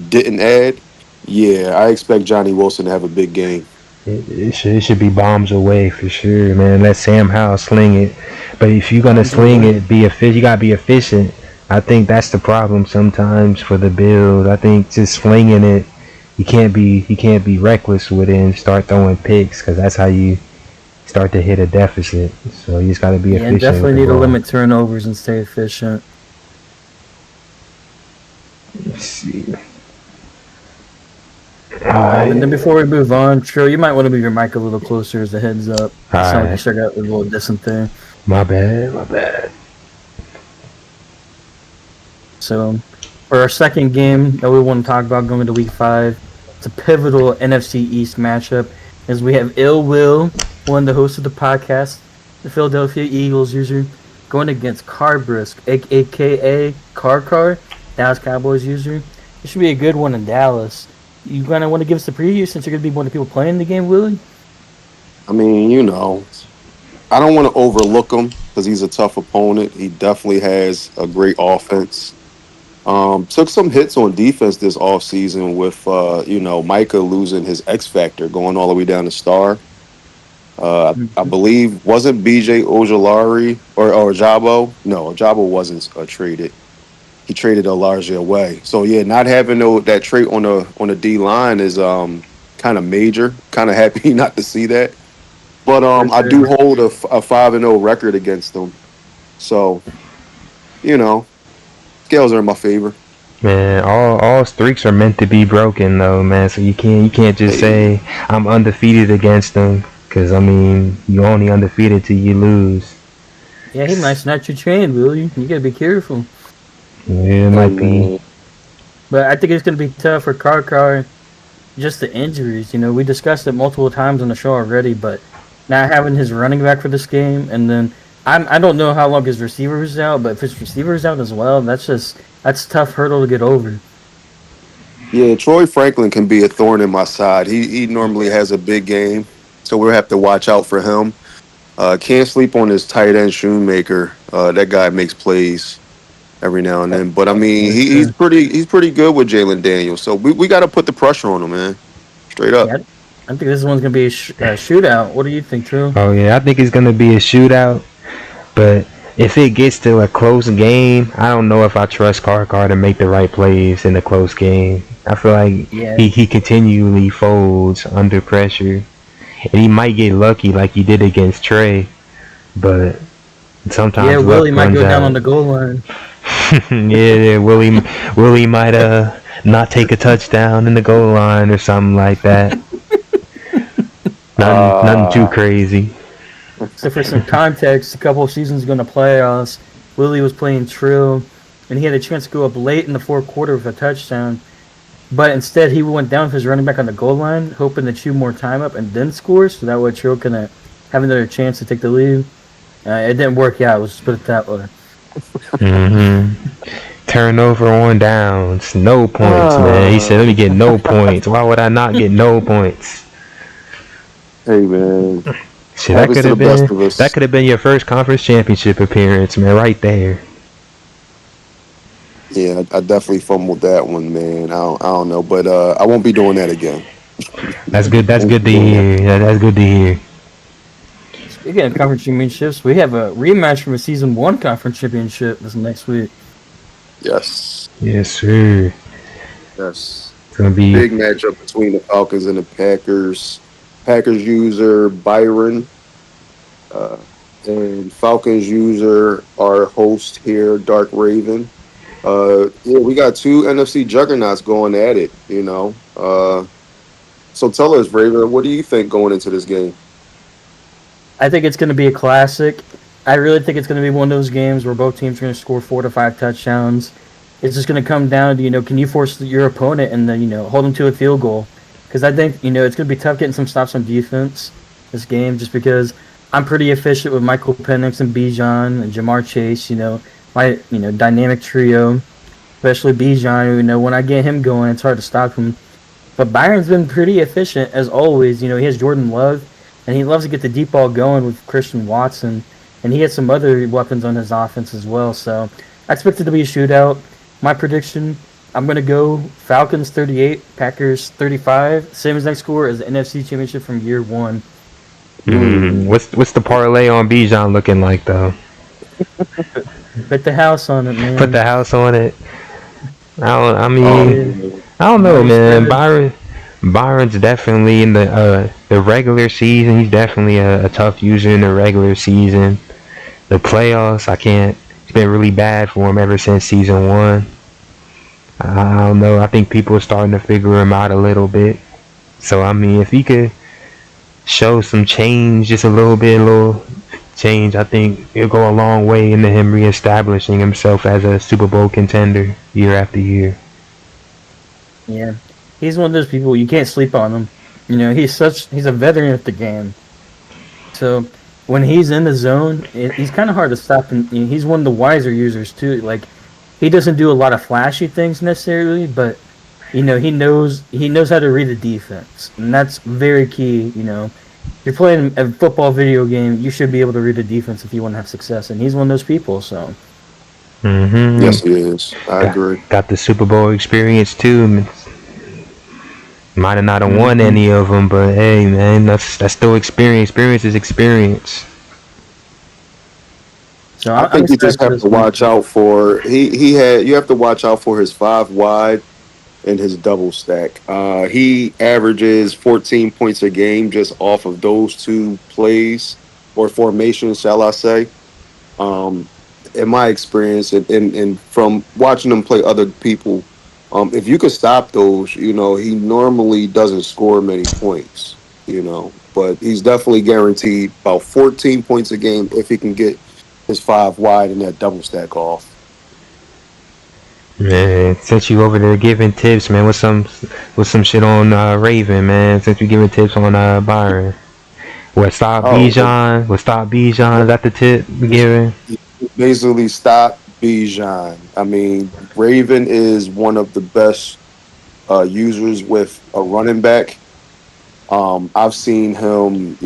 [SPEAKER 3] didn't add, yeah, I expect Johnny Wilson to have a big game.
[SPEAKER 1] It should be bombs away for sure, man. Let Sam Howell sling it. But if you're gonna
[SPEAKER 2] Bombs
[SPEAKER 1] sling
[SPEAKER 2] away.
[SPEAKER 1] it, you gotta be efficient. I think that's the problem sometimes for the Bills. I think just slinging it, you can't be reckless with it and start throwing picks because that's how you start to hit a deficit. So you just gotta be
[SPEAKER 2] yeah, and
[SPEAKER 1] efficient
[SPEAKER 2] definitely
[SPEAKER 1] with the
[SPEAKER 2] need to
[SPEAKER 1] ball.
[SPEAKER 2] limit turnovers and stay efficient.
[SPEAKER 1] Let's see.
[SPEAKER 2] And then before we move on, Tro, you might want to move your mic a little closer as a heads up. It sounds like you
[SPEAKER 1] Alright.
[SPEAKER 2] still got a little distant there.
[SPEAKER 1] My bad.
[SPEAKER 2] So, for our second game that we want to talk about going into Week 5, it's a pivotal NFC East matchup as we have Ill Will, one of the hosts of the podcast, the Philadelphia Eagles user, going against Carbrisk, aka Car, Dallas Cowboys user. It should be a good one in Dallas. You gonna want to give us a preview since you're gonna be one of the people playing the game, Willie?
[SPEAKER 3] I mean, I don't want to overlook him because he's a tough opponent. He definitely has a great offense. Took some hits on defense this offseason with, Micah losing his X Factor, going all the way down to star. I believe, wasn't BJ Ojolari or Jabo? No, Jabo wasn't traded. He traded Elijah away. So, yeah, not having that trait on the D line is kind of major. Kind of happy not to see that. But
[SPEAKER 2] For
[SPEAKER 3] I do
[SPEAKER 2] sure.
[SPEAKER 3] hold a 5-0 record against them. So, you know, scales are in my favor.
[SPEAKER 1] Man, all streaks are meant to be broken though, man. So you can't just
[SPEAKER 3] Hey,
[SPEAKER 1] say I'm undefeated against them, because I mean you only undefeated till you lose.
[SPEAKER 2] Yeah, he might snatch your chain, Willie. You gotta be careful.
[SPEAKER 1] Yeah, it
[SPEAKER 3] hey,
[SPEAKER 1] might be.
[SPEAKER 3] man.
[SPEAKER 2] But I think it's going to be tough for Car. Just the injuries. You know, we discussed it multiple times on the show already, but not having his running back for this game, and then I don't know how long his receiver is out, but if his receiver is out as well, that's a tough hurdle to get over.
[SPEAKER 3] Yeah, Troy Franklin can be a thorn in my side. He normally has a big game, so we'll have to watch out for him. Can't sleep on his tight end Shoemaker. That guy makes plays every now and then. But I mean,
[SPEAKER 2] For
[SPEAKER 3] he's
[SPEAKER 2] sure.
[SPEAKER 3] pretty good with Jalen Daniels. So we got to put the pressure on him, man. Straight up.
[SPEAKER 2] Yeah, I think this one's going to be a shootout. What do you think, True?
[SPEAKER 1] Oh yeah, I think it's gonna be a shootout. But if it gets to a close game, I don't know if I trust Car to make the right plays in a close game. I feel like
[SPEAKER 2] Yeah,
[SPEAKER 1] he continually folds under pressure, and he might get lucky like he did against Trey. But
[SPEAKER 2] yeah.
[SPEAKER 1] sometimes luck
[SPEAKER 2] Willie might
[SPEAKER 1] runs
[SPEAKER 2] go down on
[SPEAKER 1] out.
[SPEAKER 2] the goal line.
[SPEAKER 1] Yeah, Willie might not take a touchdown in the goal line or something like that. Nothing too
[SPEAKER 3] Uh,
[SPEAKER 1] crazy.
[SPEAKER 2] So for some context, a couple of seasons ago in the playoffs, Willie was playing Trill, and he had a chance to go up late in the fourth quarter with a touchdown. But instead, he went down with his running back on the goal line, hoping to chew more time up and then score, so that way Trill can have another chance to take the lead. It didn't work out. Let's put it that way.
[SPEAKER 1] hmm Turnover on downs, no points, man. He said, "Let me get no points. Why would I not get no points?"
[SPEAKER 3] hey, man.
[SPEAKER 1] Shit,
[SPEAKER 3] Happens to the best of
[SPEAKER 1] that
[SPEAKER 3] us.
[SPEAKER 1] could have been your first conference championship appearance, man, right there.
[SPEAKER 3] Yeah, I definitely fumbled that one, man. I don't know, but I won't be doing that again.
[SPEAKER 1] That's good. That's
[SPEAKER 3] Won't
[SPEAKER 1] good
[SPEAKER 3] be
[SPEAKER 1] to
[SPEAKER 3] doing that.
[SPEAKER 1] hear. That's good to hear.
[SPEAKER 2] Speaking of conference championships, we have a rematch from a season one conference championship this next week.
[SPEAKER 3] Yes,
[SPEAKER 1] Yes, sir.
[SPEAKER 3] yes.
[SPEAKER 1] It's gonna be.
[SPEAKER 3] Big matchup between the Falcons and the Packers. Packers user Byron and Falcons user our host here, Dark Raven. Yeah, we got two NFC juggernauts going at it. So tell us, Raven, what do you think going into this game?
[SPEAKER 2] I think it's going to be a classic. I really think it's going to be one of those games where both teams are going to score 4 to 5 touchdowns. It's just going to come down to can you force your opponent and then hold them to a field goal? Because I think it's going to be tough getting some stops on defense this game, just because I'm pretty efficient with Michael Penix and Bijan and Jamar Chase. My dynamic trio, especially Bijan. When I get him going, it's hard to stop him. But Byron's been pretty efficient as always. He has Jordan Love, and he loves to get the deep ball going with Christian Watson, and he has some other weapons on his offense as well. So I expect it to be a shootout. My prediction: I'm gonna go Falcons 38, Packers 35. Same exact score as the NFC Championship from year one.
[SPEAKER 1] What's the parlay on Bijan looking like though?
[SPEAKER 2] Bet the house on it, man.
[SPEAKER 1] Put the house on it. I mean,
[SPEAKER 3] Oh,
[SPEAKER 1] I don't know,
[SPEAKER 2] Nice,
[SPEAKER 1] man.
[SPEAKER 2] good.
[SPEAKER 1] Byron's definitely in the regular season. He's definitely a tough user in the regular season. The playoffs, I can't. It's been really bad for him ever since season one. I don't know. I think people are starting to figure him out a little bit. So I mean, if he could show some change, just a little change, I think it'll go a long way into him reestablishing himself as a Super Bowl contender year after year.
[SPEAKER 2] Yeah, he's one of those people you can't sleep on him. He's a veteran at the game. So when he's in the zone, he's kind of hard to stop, and he's one of the wiser users too. Like he doesn't do a lot of flashy things necessarily, but he knows how to read the defense, and that's very key. If you're playing a football video game, you should be able to read the defense if you want to have success, and he's one of those people. So
[SPEAKER 3] yes, he is. I agree.
[SPEAKER 1] Got the Super Bowl experience too. Might have not have won
[SPEAKER 2] Mhm.
[SPEAKER 1] any of them, but hey, man, that's still experience. Experience is experience.
[SPEAKER 2] so
[SPEAKER 3] I
[SPEAKER 2] I'm
[SPEAKER 3] think you
[SPEAKER 2] excited
[SPEAKER 3] just
[SPEAKER 2] for
[SPEAKER 3] have
[SPEAKER 2] this
[SPEAKER 3] to
[SPEAKER 2] one.
[SPEAKER 3] watch out for he had you have to watch out for his five wide and his double stack. He averages 14 points a game just off of those two plays or formations, shall I say. Um, in my experience and from watching him play other people, if you could stop those, he normally doesn't score many points. But he's definitely guaranteed about 14 points a game if he can get his five wide and that double stack off.
[SPEAKER 1] Man, since you over there giving tips, man, what's some shit on Raven, man? Since you giving tips on Byron, what stop
[SPEAKER 3] Oh,
[SPEAKER 1] Bijan? What stop Bijan? Is that the tip we giving?
[SPEAKER 3] basically stop Bijan. I mean, Raven is one of the best users with a running back. I've seen him,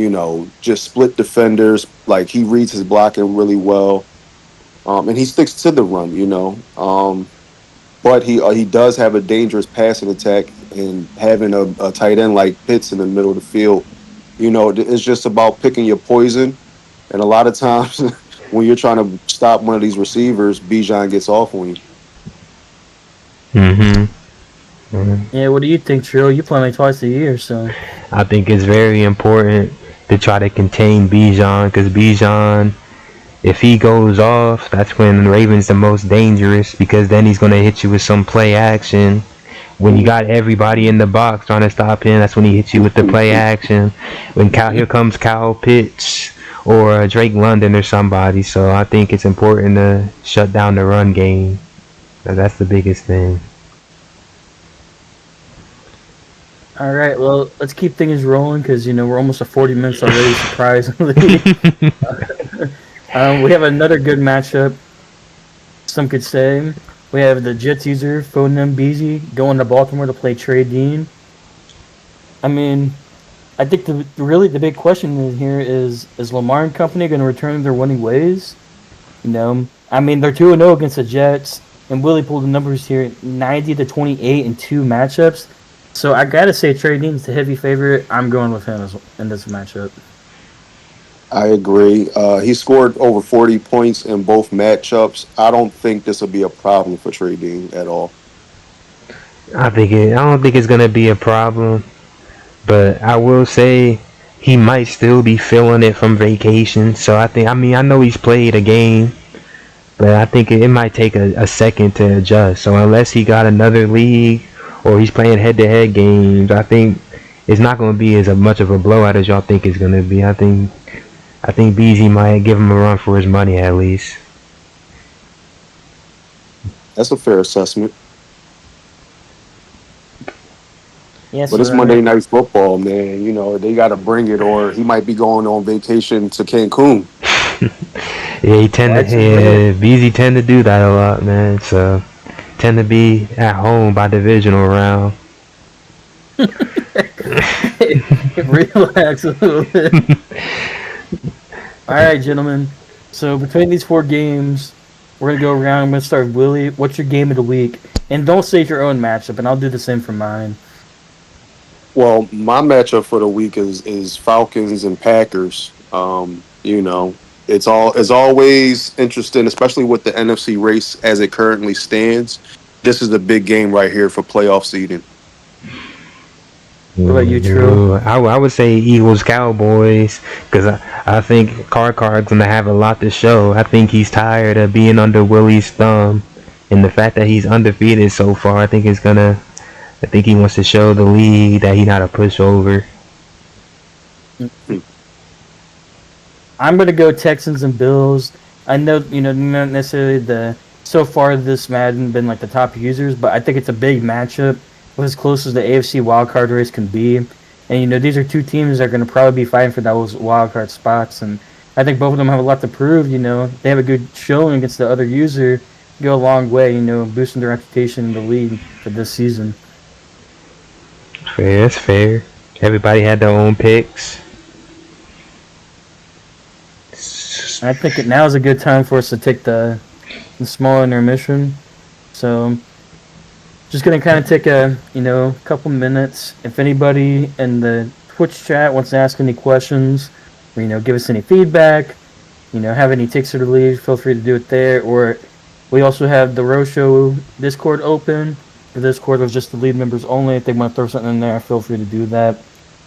[SPEAKER 3] just split defenders. Like he reads his blocking really well, and he sticks to the run. But he does have a dangerous passing attack, and having a tight end like Pitts in the middle of the field. It's just about picking your poison. And a lot of times, when you're trying to stop one of these receivers, Bijan gets off on you.
[SPEAKER 1] Mm-hmm.
[SPEAKER 2] Yeah, what do you think, Trill? You play like twice a year, so
[SPEAKER 1] I think it's very important to try to contain Bijan because Bijan, if he goes off, that's when Raven's the most dangerous because then he's gonna hit you with some play action. When you got everybody in the box trying to stop him, that's when he hits you with the play action. Here comes Kyle Pitts or Drake London or somebody. So I think it's important to shut down the run game. That's the biggest thing.
[SPEAKER 2] all right. Well, let's keep things rolling because we're almost at 40 minutes already. Surprisingly, we have another good matchup. Some could say we have the Jets user Foden Mbz going to Baltimore to play Trey Dean. I mean, I think the big question here is Lamar and company going to return to their winning ways? I mean they're 2-0 against the Jets, and Willie pulled the numbers here: 90-28 in two matchups. So I gotta say Trey Dean's the heavy favorite. I'm going with him in this matchup.
[SPEAKER 3] I agree. He scored over 40 points in both matchups. I don't think this will be a problem for Trey Dean at all.
[SPEAKER 1] I don't think it's gonna be a problem, but I will say he might still be feeling it from vacation. So I know he's played a game, but I think it might take a second to adjust. So unless he got another league or he's playing head-to-head games, I think it's not going to be as much of a blowout as y'all think it's going to be. I think BZ might give him a run for his money at least.
[SPEAKER 3] That's a fair assessment.
[SPEAKER 2] Yes,
[SPEAKER 3] But it's Monday Night Football, man. You know, they got to bring it, or he might be going on vacation to Cancun.
[SPEAKER 1] Yeah, BZ tend to do that a lot, man. So tend to be at home by divisional round.
[SPEAKER 2] Relax a little bit. All right, gentlemen. So between these 4 games, we're gonna go around. I'm gonna start with Willie. What's your game of the week? And don't say your own matchup, and I'll do the same for mine.
[SPEAKER 3] Well, my matchup for the week is Falcons and Packers. You know, it's always interesting, especially with the NFC race as it currently stands. This is the big game right here for playoff seeding.
[SPEAKER 2] What about you, True?
[SPEAKER 1] I would say Eagles Cowboys because I think Card's gonna have a lot to show. I think he's tired of being under Willie's thumb, and the fact that he's undefeated so far, I think he wants to show the league that he's not a pushover.
[SPEAKER 2] I'm gonna go Texans and Bills. I know not necessarily so far this Madden been like the top users, but I think it's a big matchup. As close as the AFC wildcard race can be. And, these are 2 teams that are going to probably be fighting for those wildcard spots. And I think both of them have a lot to prove. They have a good showing against the other user. Go a long way, boosting their reputation in the league for this season.
[SPEAKER 1] Fair, that's fair. Everybody had their own picks.
[SPEAKER 2] I think now is a good time for us to take the small intermission. So... just going to kind of take a couple minutes. If anybody in the Twitch chat wants to ask any questions or, give us any feedback, have any takes or the lead, feel free to do it there. Or we also have the Row Show Discord open. The Discord was just the lead members only. If they want to throw something in there, feel free to do that.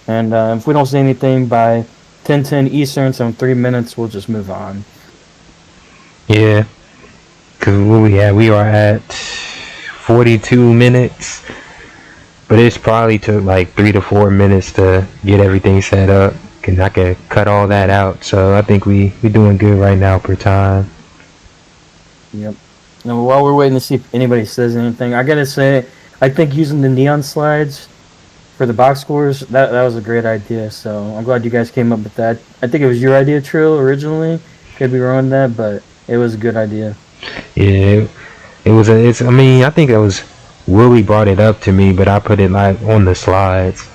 [SPEAKER 2] And if we don't say anything by 10:10 Eastern, so in 3 minutes, we'll just move on.
[SPEAKER 1] Yeah. Because we are at 42 minutes, but it's probably took like 3 to 4 minutes to get everything set up, and I could cut all that out. So I think we doing good right now per time.
[SPEAKER 2] Yep. Now while we're waiting to see if anybody says anything, I gotta say I think using the neon slides for the box scores that was a great idea. So I'm glad you guys came up with that. I think it was your idea, Trill, originally. Could be wrong on that, but it was a good idea.
[SPEAKER 1] Yeah. I think it was Willie brought it up to me, but I put it like on the slides.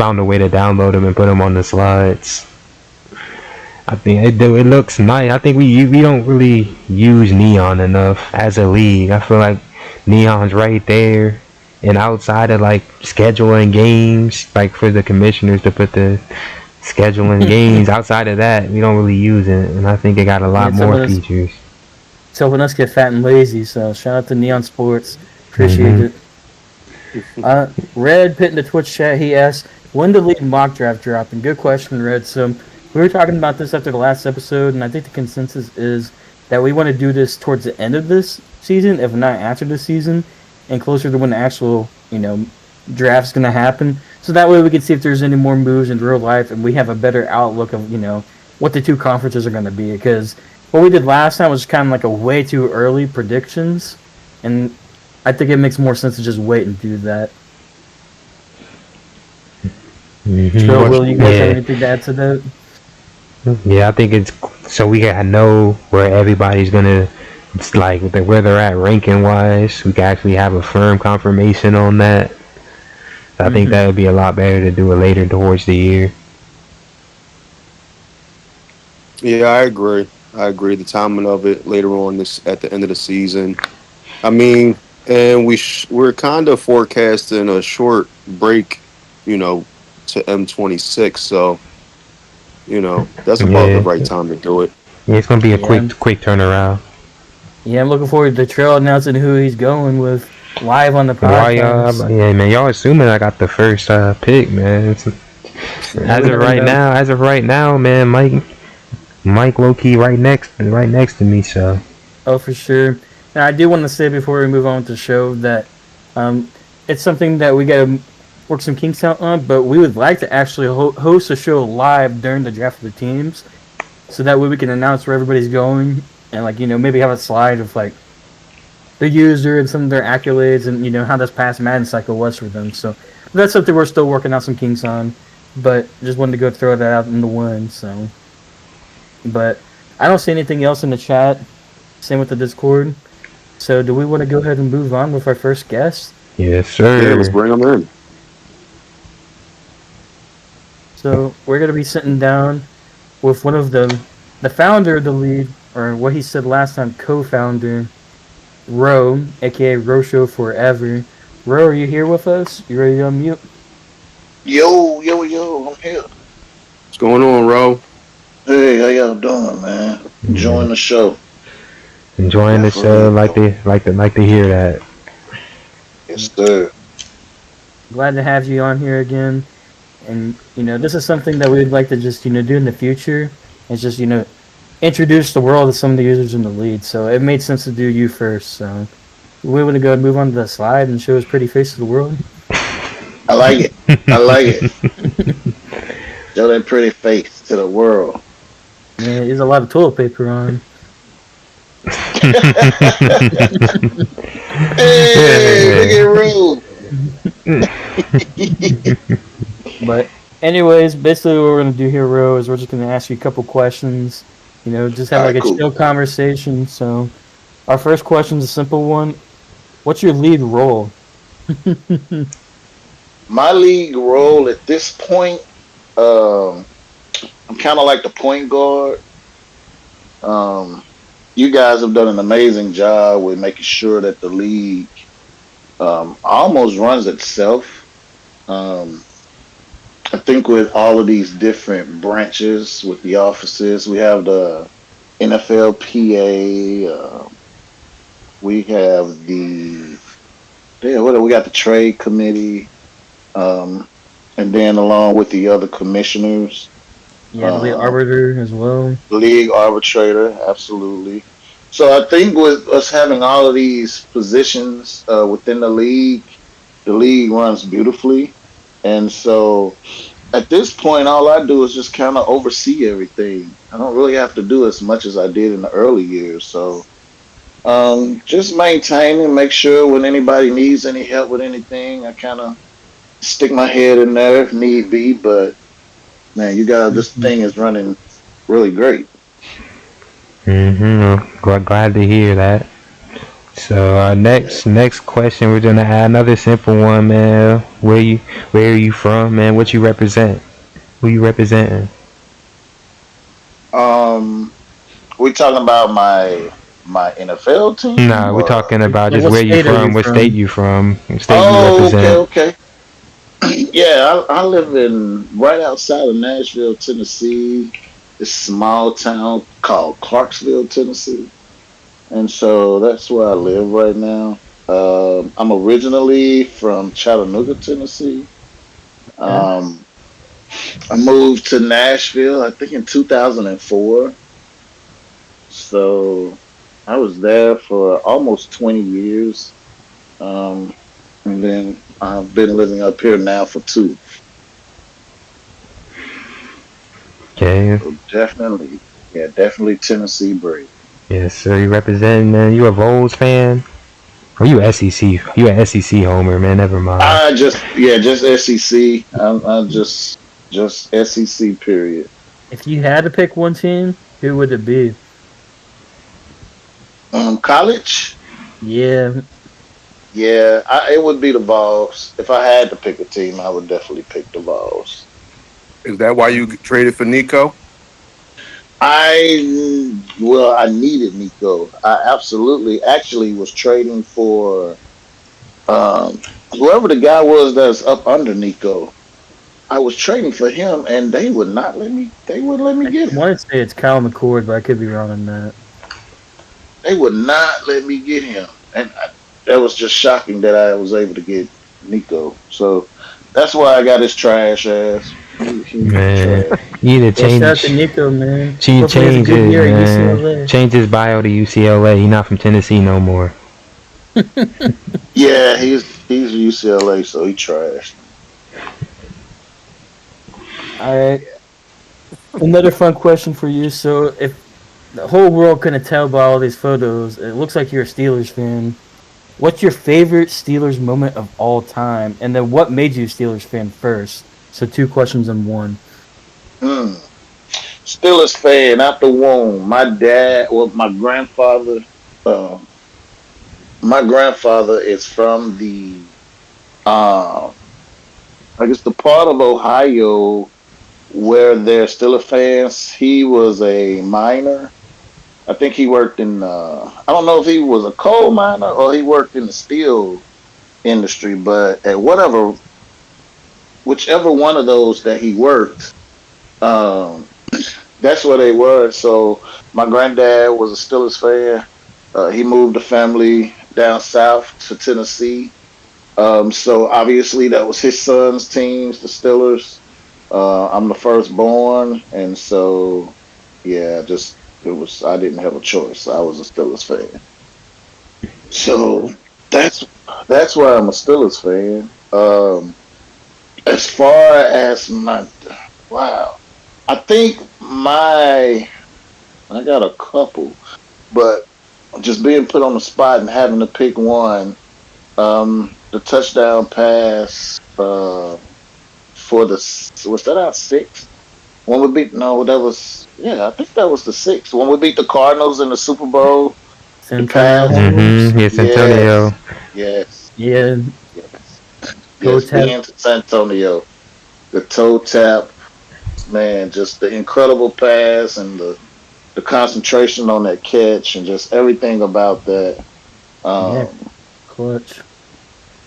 [SPEAKER 1] Found a way to download them and put them on the slides. I think it looks nice. I think we don't really use neon enough as a league. I feel like neon's right there, and outside of like scheduling games, like for the commissioners to put the scheduling games, outside of that, we don't really use it, and I think it got a lot more features.
[SPEAKER 2] It's helping us get fat and lazy, so shout out to Neon Sports. Appreciate it. Red Pitt in the Twitch chat, he asked, when the league mock draft drop? And good question, Red. So we were talking about this after the last episode, and I think the consensus is that we want to do this towards the end of this season, if not after the season, and closer to when the actual, draft's going to happen. So that way we can see if there's any more moves in real life, and we have a better outlook of, what the 2 conferences are going to be. Because what we did last time was kind of like a way too early predictions, and I think it makes more sense to just wait and do that.
[SPEAKER 1] Mm-hmm.
[SPEAKER 2] So, Will, you guys have anything to add to that?
[SPEAKER 1] Yeah, I think it's so we gotta know where everybody's gonna, it's like where they're at ranking wise. We can actually have a firm confirmation on that. So I think that would be a lot better to do it later towards the year.
[SPEAKER 3] Yeah, I agree. The timing of it later on at the end of the season. I mean, and we're kind of forecasting a short break, to M26. So, that's about the right time to do it.
[SPEAKER 1] Yeah, it's gonna be a quick turnaround.
[SPEAKER 2] Yeah, I'm looking forward to Trail announcing who he's going with live on the podcast.
[SPEAKER 1] Yeah, man, y'all assuming I got the first pick, man. As of right now, man, Mike low key right next to me. So
[SPEAKER 2] Oh, for sure. And I do want to say before we move on with the show that um, it's something that we got to work some kinks out on, but we would like to actually host a show live during the draft of the teams, so that way we can announce where everybody's going and maybe have a slide of like the user and some of their accolades and how this past Madden cycle was for them. So that's something we're still working out some kinks on, but just wanted to go throw that out in the wind. So, but I don't see anything else in the chat. Same with the Discord. So do we want to go ahead and move on with our first guest?
[SPEAKER 1] Yes, sir.
[SPEAKER 3] Yeah, let's bring them in.
[SPEAKER 2] So we're gonna be sitting down with one of the founder of the league, or what he said last time, co-founder, Ro, aka Rosho Forever. Ro, are you here with us? You ready to unmute?
[SPEAKER 5] Yo, I'm here.
[SPEAKER 3] What's going on, Ro?
[SPEAKER 5] Hey, how y'all doing, man? Enjoying the show.
[SPEAKER 1] Enjoying the show, like to hear that.
[SPEAKER 5] Yes, sir.
[SPEAKER 2] Glad to have you on here again. And this is something that we'd like to just do in the future. It's just introduce the world to some of the users in the lead. So it made sense to do you first. So we want to go and move on to the slide and show his pretty face to the world.
[SPEAKER 5] I like it. I like it. Show that pretty face to the world.
[SPEAKER 2] Yeah, there's a lot of toilet paper on.
[SPEAKER 5] Hey, look at Rue.
[SPEAKER 2] But anyways, basically what we're gonna do here, Ro, is we're just gonna ask you a couple questions. Just have like a chill conversation. So our first question is a simple one. What's your lead role?
[SPEAKER 5] My league role at this point, I'm kind of like the point guard. You guys have done an amazing job with making sure that the league almost runs itself. I think with all of these different branches with the offices, we have the NFLPA, we have we got the trade committee, and then along with the other commissioners.
[SPEAKER 2] Yeah, the lead arbiter as well.
[SPEAKER 5] League arbitrator, absolutely. So I think with us having all of these positions within the league runs beautifully. And so at this point, all I do is just kind of oversee everything. I don't really have to do as much as I did in the early years. So just maintain and make sure when anybody needs any help with anything, I kind of stick my head in there if need be. But man, this thing is running really great.
[SPEAKER 1] Glad to hear that. So next question, we're gonna add another simple one, man. Where are you from, man? What you represent? Who you representing?
[SPEAKER 5] We talking about my NFL team?
[SPEAKER 1] Nah, we're talking about just where you from, what state you from, what state you represent.
[SPEAKER 5] Okay. Yeah, I live right outside of Nashville, Tennessee. This small town called Clarksville, Tennessee. And so that's where I live right now. I'm originally from Chattanooga, Tennessee. I moved to Nashville, I think in 2004. So I was there for almost 20 years. And then I've been living up here now for 2.
[SPEAKER 1] Okay.
[SPEAKER 5] So definitely Tennessee Brave.
[SPEAKER 1] Yes, sir. You representing, man. You a Vols fan? Or you SEC? You an SEC homer, man. Never mind.
[SPEAKER 5] Just SEC. I'm just SEC. Period.
[SPEAKER 2] If you had to pick one team, who would it be?
[SPEAKER 5] College.
[SPEAKER 2] Yeah.
[SPEAKER 5] Yeah, it would be the Vols. If I had to pick a team, I would definitely pick the Vols.
[SPEAKER 3] Is that why you traded for Nico?
[SPEAKER 5] I needed Nico. I absolutely actually was trading for whoever the guy was that's up under Nico. I was trading for him, and they would not let me. They wouldn't let me get him.
[SPEAKER 2] I want to say it's Kyle McCord, but I could be wrong on that.
[SPEAKER 5] They would not let me get him, and that was just shocking that I was able to get Nico. So that's why I got his trash ass.
[SPEAKER 1] Man, He need to
[SPEAKER 2] Yeah, shout out
[SPEAKER 1] change.
[SPEAKER 2] to Nico, man.
[SPEAKER 1] She
[SPEAKER 2] Hopefully he has a good
[SPEAKER 1] changes,
[SPEAKER 2] year at
[SPEAKER 1] man.
[SPEAKER 2] UCLA.
[SPEAKER 1] Change his bio to UCLA. He not from Tennessee no more.
[SPEAKER 5] Yeah, he's UCLA, so he trash.
[SPEAKER 2] All right. Another fun question for you. So, if the whole world couldn't tell by all these photos, it looks like you're a Steelers fan. What's your favorite Steelers moment of all time? And then what made you a Steelers fan first? So, two questions in one.
[SPEAKER 5] Hmm. Steelers fan out the womb. My grandfather. Uh, my grandfather is from uh, I guess the part of Ohio where they're Steelers fans. He was a miner. I think he worked in. I don't know if he was a coal miner or he worked in the steel industry, but at whichever one of those that he worked, um, that's where they were. So my granddad was a Steelers fan. He moved the family down south to Tennessee. So obviously that was his son's teams, the Steelers. I'm the firstborn, and so yeah, just it was. I didn't have a choice. I was a Steelers fan. So that's that's why I'm a Steelers fan. As far as my wow, I think I got a couple, but just being put on the spot and having to pick one, the touchdown pass for was that our sixth? When we beat no, that was I think that was the sixth. When we beat the Cardinals in the Super Bowl, the
[SPEAKER 2] Santonio
[SPEAKER 5] pass,
[SPEAKER 2] Holmes.
[SPEAKER 1] Mm-hmm. Yes, Antonio.
[SPEAKER 5] yes, yes,
[SPEAKER 2] Yeah,
[SPEAKER 5] yes,
[SPEAKER 2] toe
[SPEAKER 5] yes,
[SPEAKER 2] tap.
[SPEAKER 5] being to San Antonio, the toe tap, man, just the incredible pass and the concentration on that catch and just everything about that.
[SPEAKER 2] Yeah,
[SPEAKER 5] Um,
[SPEAKER 2] clutch.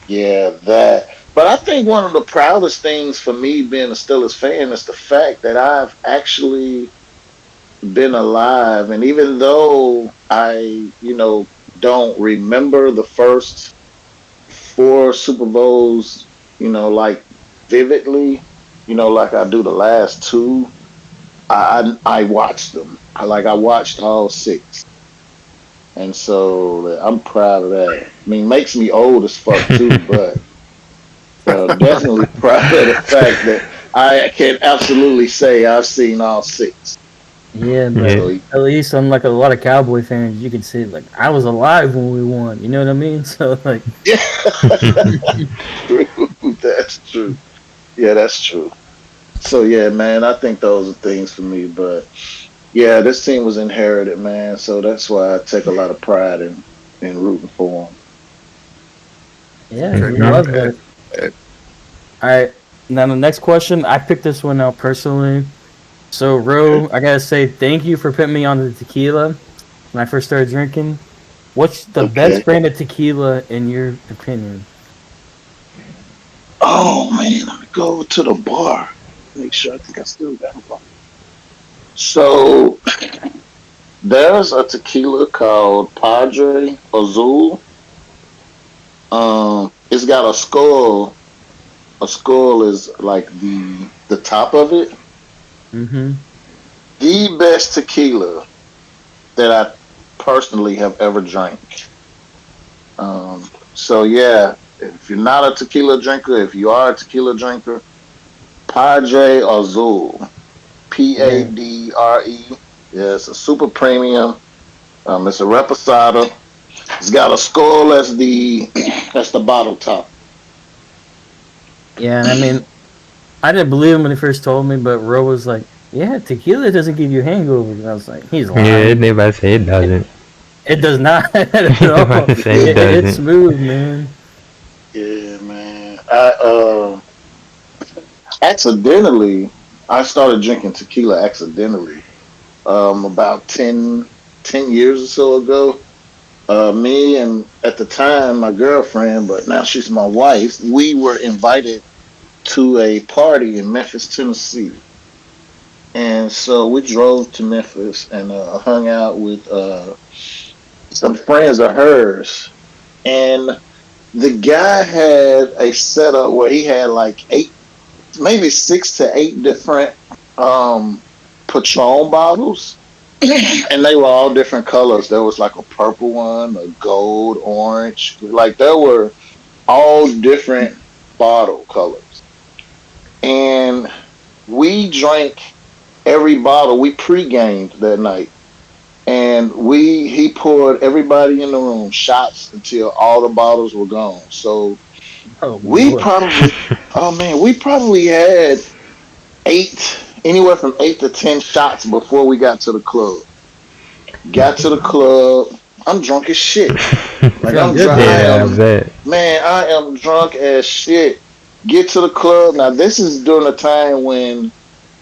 [SPEAKER 5] yeah, that. But I think one of the proudest things for me being a Steelers fan is the fact that I've actually been alive. And even though I don't remember the first four Super Bowls, like vividly, like I do the last two, I watched them. I watched all six. And so I'm proud of that. I mean, makes me old as fuck too, but definitely proud of the fact that I can absolutely say I've seen all six.
[SPEAKER 2] Yeah, but
[SPEAKER 1] Yeah.
[SPEAKER 5] So
[SPEAKER 2] at least unlike a lot of Cowboy fans, you can say like I was alive when we won. You know what I mean? So like,
[SPEAKER 5] yeah, true. That's true. Yeah, that's true. So yeah, man, I think those are things for me. But yeah, this team was inherited, man. So that's why I take a lot of pride in rooting for them.
[SPEAKER 2] yeah, we
[SPEAKER 3] Okay.
[SPEAKER 2] love
[SPEAKER 1] Mhm.
[SPEAKER 2] that. All right. Now the next question, I picked this one out personally. So
[SPEAKER 5] Okay.
[SPEAKER 2] Ro, I gotta say thank you for putting me on the tequila when I first started drinking. What's the best
[SPEAKER 5] Okay.
[SPEAKER 2] brand of tequila in your opinion?
[SPEAKER 5] Oh man, let me go over to the bar. Make sure I think I still got a bar. So there's a tequila called Padre Azul. It's got a skull. A skull is like the top of it.
[SPEAKER 2] Mm-hmm.
[SPEAKER 5] The best tequila that I personally have ever drank. So yeah, if you're not a tequila drinker, if you are a tequila drinker, Padre Azul,
[SPEAKER 2] Yeah.
[SPEAKER 5] Padre. Yeah, it's a super premium. It's a reposado. It's got a skull as the that's the bottle top.
[SPEAKER 2] Yeah, and I mean, I didn't believe him when he first told me, but Ro was like, "Yeah, tequila doesn't give you hangovers." And I was like, "He's
[SPEAKER 1] Yeah,
[SPEAKER 2] lying.
[SPEAKER 1] they about to say it doesn't.
[SPEAKER 2] It does not at
[SPEAKER 1] They about
[SPEAKER 2] all.
[SPEAKER 1] to say it
[SPEAKER 2] It's
[SPEAKER 1] doesn't.
[SPEAKER 2] smooth, man."
[SPEAKER 5] Yeah, man. Accidentally I started drinking tequila accidentally. About 10 years or so ago. Me and at the time my girlfriend, but now she's my wife, we were invited to a party in Memphis, Tennessee. And so we drove to Memphis and hung out with some friends of hers. And the guy had a setup where he had like eight, maybe 6 to 8 different um, Patron bottles, and they were all different colors. There was like a purple one, a gold, orange. Like there were all different bottle colors, and we drank every bottle. We pre-gamed that night, and he poured everybody in the room shots until all the bottles were gone. So
[SPEAKER 2] Oh
[SPEAKER 5] we
[SPEAKER 2] boy.
[SPEAKER 5] probably, oh man, we probably had anywhere from 8 to 10 shots before we got to the club. Got to the club, I'm drunk as shit. Like
[SPEAKER 2] Feeling
[SPEAKER 5] I'm
[SPEAKER 2] good
[SPEAKER 5] drunk. I
[SPEAKER 2] there.
[SPEAKER 1] Yeah, I
[SPEAKER 5] am,
[SPEAKER 1] bet.
[SPEAKER 5] man. I am drunk as shit. Get to the club. Now this is during the time when,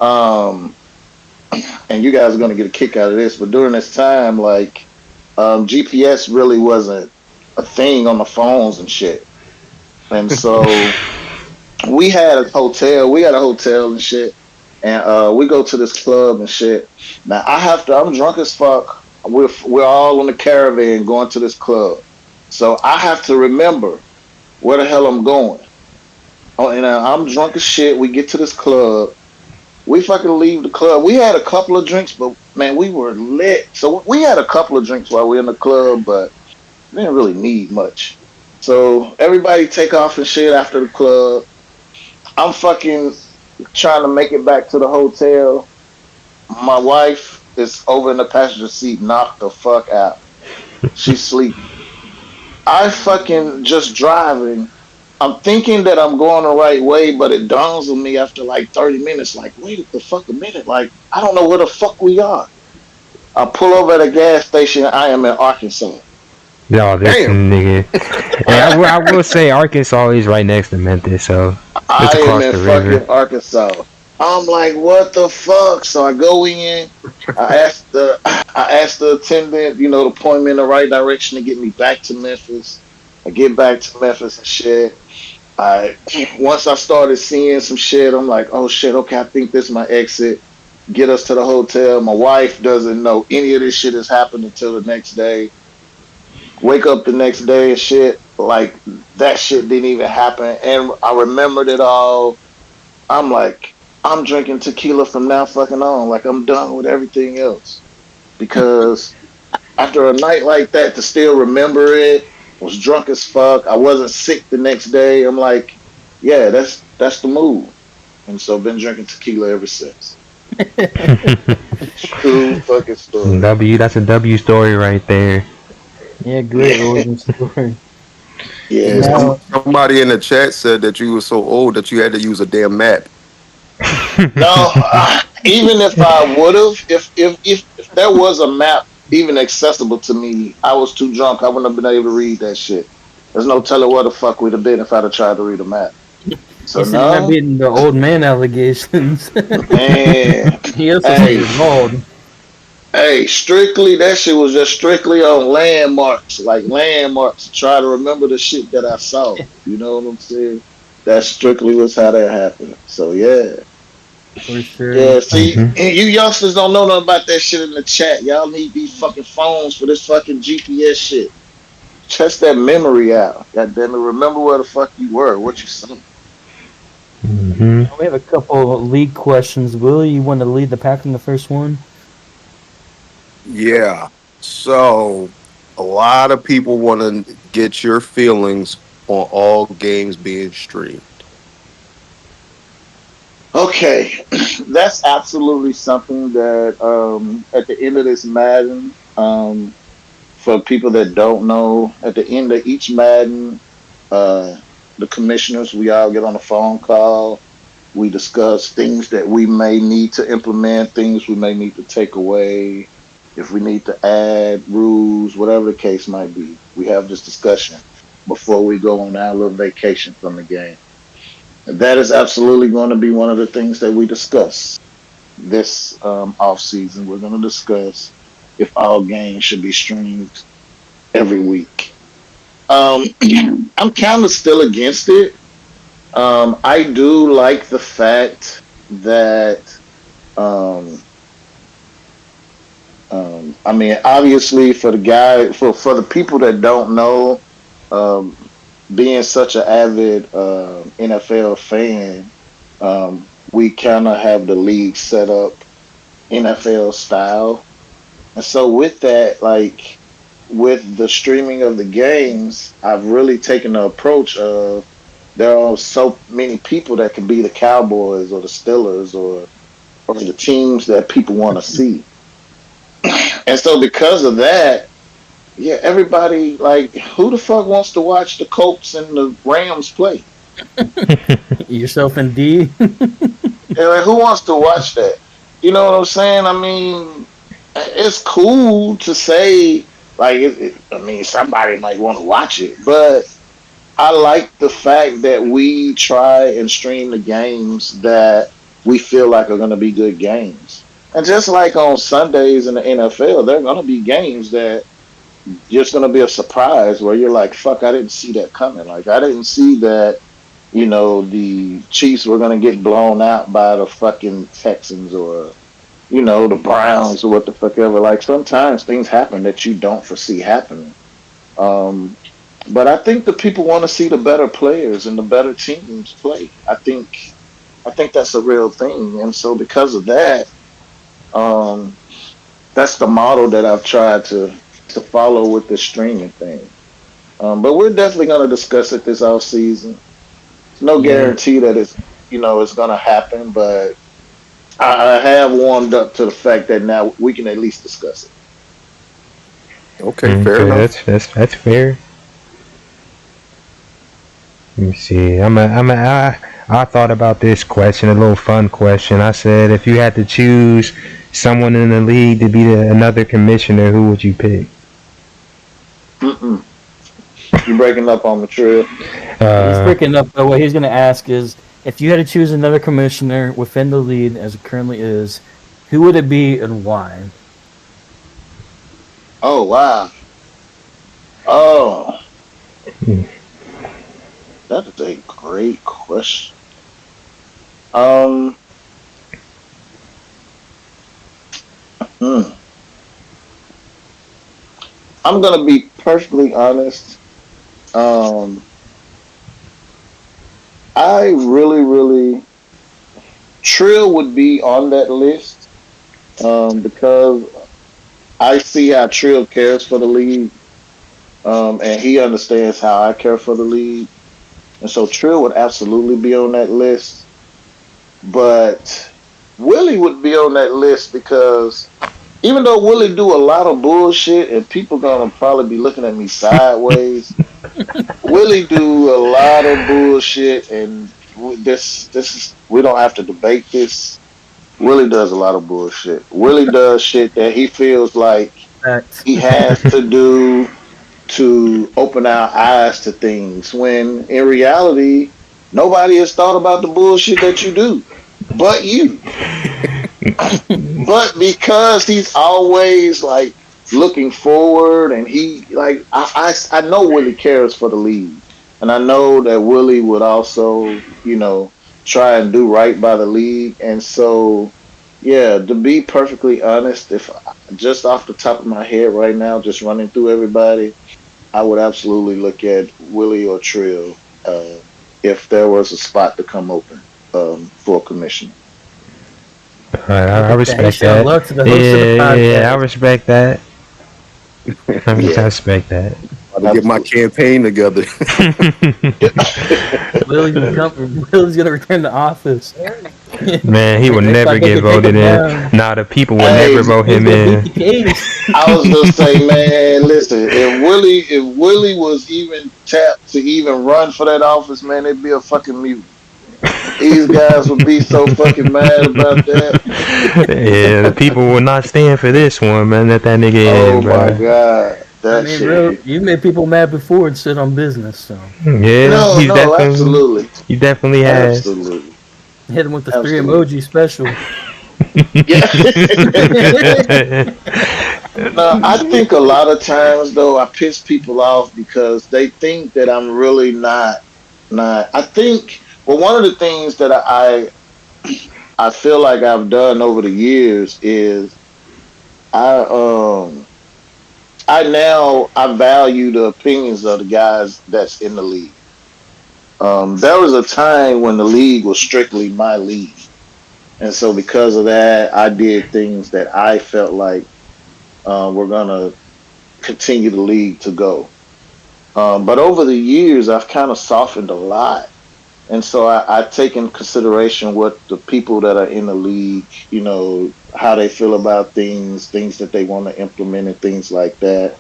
[SPEAKER 5] um, and you guys are gonna get a kick out of this, but during this time, like, GPS really wasn't a thing on the phones and shit. And so we had a hotel. We had a hotel and shit. And we go to this club and shit. Now I have to. I'm drunk as fuck. We're all on the caravan going to this club. So I have to remember where the hell I'm going. Oh, and I'm drunk as shit. We get to this club. We fucking leave the club. We had a couple of drinks, but man, we were lit. So we had a couple of drinks while we were in the club, but we didn't really need much. So everybody take off and shit after the club. I'm fucking trying to make it back to the hotel. My wife is over in the passenger seat, knocked the fuck out. She's sleeping. I fucking just driving. I'm thinking that I'm going the right way, but it dawns on me after like 30 minutes, like, wait the fuck a minute. Like, I don't know where the fuck we are. I pull over at a gas station. I am in Arkansas.
[SPEAKER 1] Yo, this
[SPEAKER 3] Damn.
[SPEAKER 1] nigga. Hey, I will say Arkansas is right next to Memphis, so it's
[SPEAKER 5] I am
[SPEAKER 1] across
[SPEAKER 5] in
[SPEAKER 1] the
[SPEAKER 5] fucking
[SPEAKER 1] river.
[SPEAKER 5] Arkansas. I'm like, what the fuck? So I go in. I asked the attendant, to point me in the right direction to get me back to Memphis. I get back to Memphis and shit. I Once I started seeing some shit, I'm like, oh shit, okay, I think this is my exit. Get us to the hotel. My wife doesn't know any of this shit has happened until the next day. Wake up the next day and shit, like that shit didn't even happen. And I remembered it all. I'm like, I'm drinking tequila from now fucking on. Like I'm done with everything else. Because after a night like that, to still remember it, was drunk as fuck. I wasn't sick the next day. I'm like, yeah, that's the move. And so been drinking tequila ever since. True fucking story.
[SPEAKER 1] That's a W story right there.
[SPEAKER 2] Yeah, great origin story.
[SPEAKER 5] Yeah.
[SPEAKER 2] Now,
[SPEAKER 3] Somebody in the chat said that you were so old that you had to use a damn map.
[SPEAKER 5] No, even if I would have, if there was a map even accessible to me, I was too drunk. I wouldn't have been able to read that shit. There's no telling where the fuck we'd have been if I'd have tried to read a map.
[SPEAKER 2] he
[SPEAKER 5] So
[SPEAKER 2] said you're not
[SPEAKER 5] no,
[SPEAKER 2] beating the old man allegations.
[SPEAKER 5] man.
[SPEAKER 2] He also said
[SPEAKER 5] Hey,
[SPEAKER 2] you're bald.
[SPEAKER 5] hey, strictly that shit was just strictly on landmarks, like landmarks. To try to remember the shit that I saw. You know what I'm saying? That strictly was how that happened. So yeah.
[SPEAKER 2] For sure.
[SPEAKER 5] Yeah, see,
[SPEAKER 1] Hmm.
[SPEAKER 5] and you youngsters don't know nothing about that shit in the chat. Y'all need these fucking phones for this fucking GPS shit. Test that memory out. God damn it, remember where the fuck you were, what you saw.
[SPEAKER 1] Hmm.
[SPEAKER 2] Now we have a couple of league questions. Will you want to lead the pack in the first one?
[SPEAKER 3] Yeah. So a lot of people want to get your feelings on all games being streamed.
[SPEAKER 5] Okay, that's absolutely something that at the end of this Madden, for people that don't know, at the end of each Madden, uh, the commissioners, we all get on a phone call. We discuss things that we may need to implement, things we may need to take away, if we need to add rules, whatever the case might be. We have this discussion before we go on our little vacation from the game. And that is absolutely going to be one of the things that we discuss this off season. We're going to discuss if all games should be streamed every week. Um, I'm kind of still against it. I do like the fact that, um, I mean, obviously, for the people that don't know, being such an avid NFL fan, we kind of have the league set up NFL style. And so with that, like with the streaming of the games, I've really taken the approach of there are so many people that can be the Cowboys or the Steelers or the teams that people want to see. And so because of that, yeah, everybody like who the fuck wants to watch the Colts and the Rams play?
[SPEAKER 2] Yourself and D.
[SPEAKER 5] Yeah, like, who wants to watch that? You know what I'm saying? I mean, it's cool to say like I mean, somebody might want to watch it, but I like the fact that we try and stream the games that we feel like are going to be good games. And just like on Sundays in the NFL, there are going to be games that just going to be a surprise where you're like, fuck, I didn't see that coming. Like, I didn't see that, the Chiefs were going to get blown out by the fucking Texans or, the Browns or what the fuck ever. Like, sometimes things happen that you don't foresee happening. Um, but I think the people want to see the better players and the better teams play. I think that's a real thing. And so because of that, um, that's the model that I've tried to follow with the streaming thing. But we're definitely going to discuss it this off season. There's no
[SPEAKER 2] Yeah.
[SPEAKER 5] guarantee that it's going to happen, but I have warmed up to the fact that now we can at least discuss it.
[SPEAKER 3] Okay, fair
[SPEAKER 1] Okay,
[SPEAKER 3] enough.
[SPEAKER 1] that's fair. Let me see. I thought about this question, a little fun question. I said, if you had to choose someone in the league to be another commissioner, who would you pick?
[SPEAKER 5] Mm-mm. You breaking up on the trail?
[SPEAKER 2] He's
[SPEAKER 1] Uh,
[SPEAKER 2] breaking up. But what he's going to ask is, if you had to choose another commissioner within the league as it currently is, who would it be and why?
[SPEAKER 5] Oh wow. Oh,
[SPEAKER 1] hmm,
[SPEAKER 5] that is a great question. Um, hmm. I'm gonna be perfectly honest. Um, I really, really Trill would be on that list. Because I see how Trill cares for the league. And he understands how I care for the league. And so Trill would absolutely be on that list. But Willie would be on that list because even though Willie do a lot of bullshit and people gonna probably be looking at me sideways, Willie do a lot of bullshit and this is we don't have to debate this. Willie does a lot of bullshit. Willie does shit that he feels like
[SPEAKER 2] Facts.
[SPEAKER 5] he has to do to open our eyes to things when in reality nobody has thought about the bullshit that you do but you. But because he's always like looking forward and he like I know Willie cares for the league and I know that Willie would also try and do right by the league. And so yeah, to be perfectly honest, if just off the top of my head right now just running through everybody, I would absolutely look at Willie or Trill if there was a spot to come open for commissioner.
[SPEAKER 1] alright,
[SPEAKER 2] Look
[SPEAKER 1] I
[SPEAKER 2] at that. He's
[SPEAKER 1] respect
[SPEAKER 2] showing
[SPEAKER 1] that.
[SPEAKER 2] love to the host of the
[SPEAKER 1] Yeah, I
[SPEAKER 2] podcast.
[SPEAKER 1] respect that. I
[SPEAKER 5] Yeah,
[SPEAKER 1] respect that.
[SPEAKER 3] About to get my
[SPEAKER 5] absolutely.
[SPEAKER 3] campaign together.
[SPEAKER 2] Willie's gonna return to office.
[SPEAKER 1] Man, he will
[SPEAKER 2] Next
[SPEAKER 1] never
[SPEAKER 2] time they
[SPEAKER 1] get
[SPEAKER 2] can take
[SPEAKER 1] voted
[SPEAKER 2] him
[SPEAKER 1] in.
[SPEAKER 2] down.
[SPEAKER 1] Nah, the people will never
[SPEAKER 5] Hey,
[SPEAKER 1] vote
[SPEAKER 2] He's
[SPEAKER 1] him
[SPEAKER 2] gonna beat
[SPEAKER 1] in.
[SPEAKER 2] the case.
[SPEAKER 5] I was gonna say, man, listen, if Willie was even tapped to even run for that office, man, it'd be a fucking mute. These guys would be so fucking mad about that.
[SPEAKER 1] Yeah, the people will not stand for this one, man. Let that nigga
[SPEAKER 5] Oh
[SPEAKER 1] in,
[SPEAKER 5] my
[SPEAKER 1] bro.
[SPEAKER 5] god,
[SPEAKER 2] I
[SPEAKER 5] that
[SPEAKER 2] mean,
[SPEAKER 5] shit would
[SPEAKER 2] bro,
[SPEAKER 5] be.
[SPEAKER 2] you made people mad before and sit on business, so
[SPEAKER 1] Yeah,
[SPEAKER 5] No, no, absolutely,
[SPEAKER 1] he definitely has.
[SPEAKER 5] absolutely,
[SPEAKER 2] hit him with the three
[SPEAKER 5] absolutely.
[SPEAKER 2] emoji special.
[SPEAKER 5] Yeah. No, I think a lot of times though I piss people off because they think that I'm really not. I think well, one of the things that I feel like I've done over the years is I I value the opinions of the guys that's in the league. There was a time when the league was strictly my league. And so because of that, I did things that I felt like were gonna continue the league to go. But over the years, I've kind of softened a lot. And so I take in consideration what the people that are in the league, how they feel about things that they want to implement and things like that.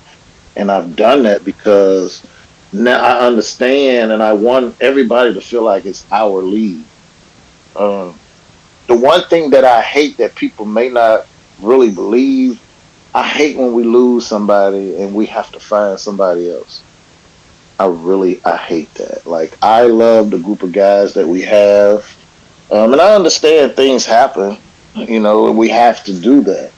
[SPEAKER 5] And I've done that because now I understand and I want everybody to feel like it's our league. Um, the one thing that I hate that people may not really believe, I hate when we lose somebody and we have to find somebody else. I hate that. Like I love the group of guys that we have, and I understand things happen, and we have to do that.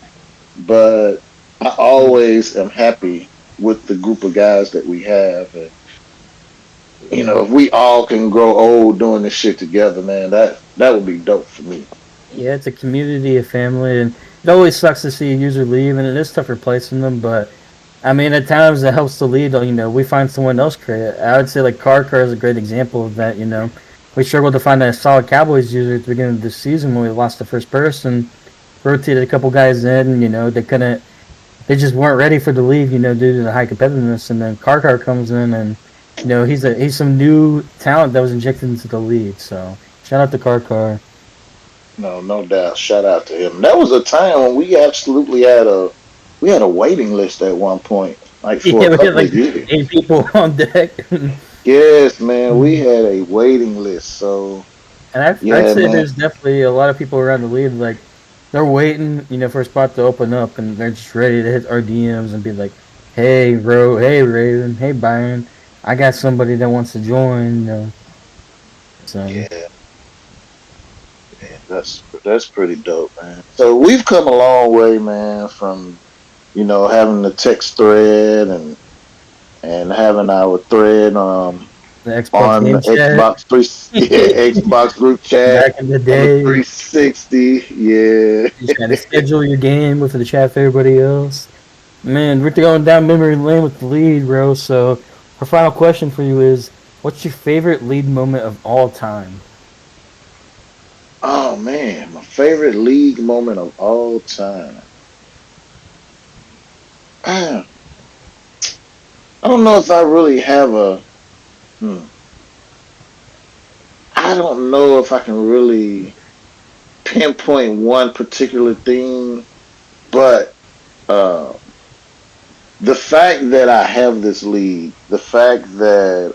[SPEAKER 5] But I always am happy with the group of guys that we have, and
[SPEAKER 2] Yeah.
[SPEAKER 5] if we all can grow old doing this shit together, man, that would be dope for me.
[SPEAKER 2] Yeah, it's a community, a family, and it always sucks to see a user leave, and it is tough replacing them. But I mean, at times it helps to lead. We find someone else create. I would say like Car is a great example of that. We struggled to find a solid Cowboys user at the beginning of the season when we lost the first person. Rotated a couple guys in. They couldn't. They just weren't ready for the league. Due to the high competitiveness. And then Car comes in, and he's some new talent that was injected into the league. So shout out to Car.
[SPEAKER 5] No, no doubt. Shout out to him. That was a time when we absolutely had a waiting list at one point, like for
[SPEAKER 2] Yeah,
[SPEAKER 5] a
[SPEAKER 2] we had
[SPEAKER 5] couple
[SPEAKER 2] like
[SPEAKER 5] of years.
[SPEAKER 2] 8 people on deck.
[SPEAKER 5] Yes, man, we had a waiting list. So
[SPEAKER 2] And I'd
[SPEAKER 5] yeah,
[SPEAKER 2] say
[SPEAKER 5] man.
[SPEAKER 2] there's definitely a lot of people around the league like they're waiting, for a spot to open up, and they're just ready to hit our DMs and be like, "Hey, bro, hey, Raven, hey, Byron, I got somebody that wants to join." So
[SPEAKER 5] Yeah, man, that's pretty dope, man. So we've come a long way, man, from having the text thread and having our thread
[SPEAKER 2] the Xbox
[SPEAKER 5] on
[SPEAKER 2] game
[SPEAKER 5] the
[SPEAKER 2] chat
[SPEAKER 5] Xbox Xbox group chat
[SPEAKER 2] back in the
[SPEAKER 5] on the
[SPEAKER 2] day,
[SPEAKER 5] 360. Yeah.
[SPEAKER 2] you just had to schedule your game with the chat for everybody else. Man, we're going down memory lane with the lead, bro. So our final question for you is, what's your favorite lead moment of all time?
[SPEAKER 5] Oh man, my favorite league moment of all time. Ah, I don't know if I really have a. Hmm, I don't know if I can really pinpoint one particular thing, but uh, the fact that I have this league, the fact that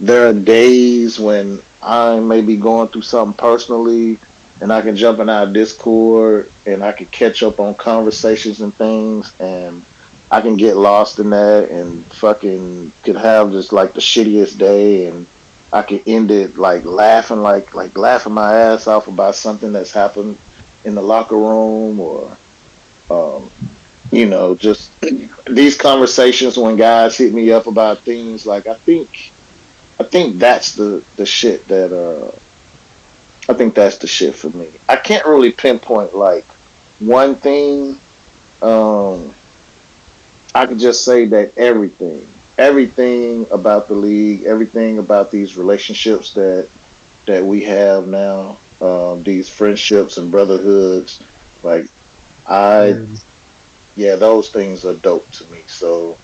[SPEAKER 5] there are days when I may be going through something personally, and I can jump in our Discord and I can catch up on conversations and things, and I can get lost in that and fucking could have just like the shittiest day, and I can end it like laughing my ass off about something that's happened in the locker room or um, just these conversations when guys hit me up about things like I think that's the shit that I think that's the shit for me. I can't really pinpoint like one thing. Um I could just say that everything about the league, everything about these relationships that we have now, these friendships and brotherhoods, like I
[SPEAKER 2] Word.
[SPEAKER 5] yeah, those things are dope to me. So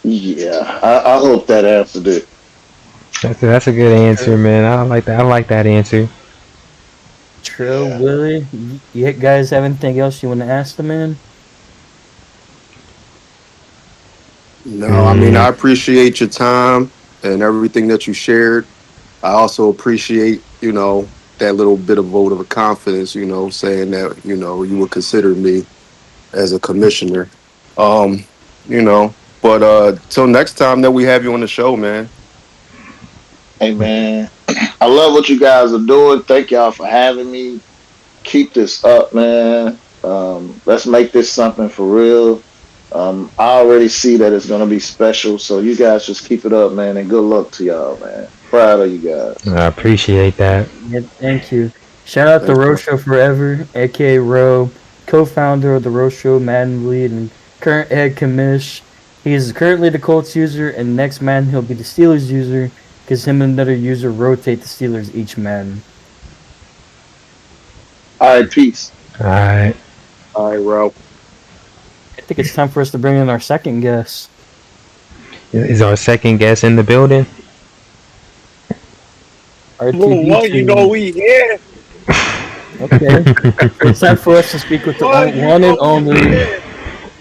[SPEAKER 5] yeah, I hope that answered it.
[SPEAKER 1] That's a good answer, man. I like that. I like that answer.
[SPEAKER 2] True,
[SPEAKER 5] Yeah.
[SPEAKER 2] Willie. You guys have anything else you want to ask the man?
[SPEAKER 3] No, I mean, I
[SPEAKER 1] Mm,
[SPEAKER 3] appreciate your time and everything that you shared. I also appreciate, that little bit of vote of confidence, saying that, you would consider me as a commissioner. Um, you know, but till next time that we have you on the show, man.
[SPEAKER 5] Hey man, I love what you guys are doing. Thank y'all for having me. Keep this up, man. Let's make this something for real. I already see that it's gonna be special. So you guys just keep it up, man, and good luck to y'all, man. Proud of you guys.
[SPEAKER 1] I appreciate that.
[SPEAKER 2] Yeah, thank you. Shout out to
[SPEAKER 3] Thanks,
[SPEAKER 2] Rose
[SPEAKER 3] bro.
[SPEAKER 2] Show Forever, aka Ro, co-founder of the Rose Show, Madden lead, and current head commish. He is currently the Colts user, and next Madden he'll be the Steelers user, because him and another user rotate the Steelers each Madden.
[SPEAKER 5] All right, peace.
[SPEAKER 1] All right.
[SPEAKER 3] All right, Ralph.
[SPEAKER 2] I think it's time for us to bring in our second guest.
[SPEAKER 1] Is our second guest in the building?
[SPEAKER 6] Well, you know
[SPEAKER 2] R2D2.
[SPEAKER 6] we here.
[SPEAKER 2] Okay. It's time for us to speak with the
[SPEAKER 6] Well, you
[SPEAKER 2] one and
[SPEAKER 6] know we
[SPEAKER 2] only
[SPEAKER 6] here.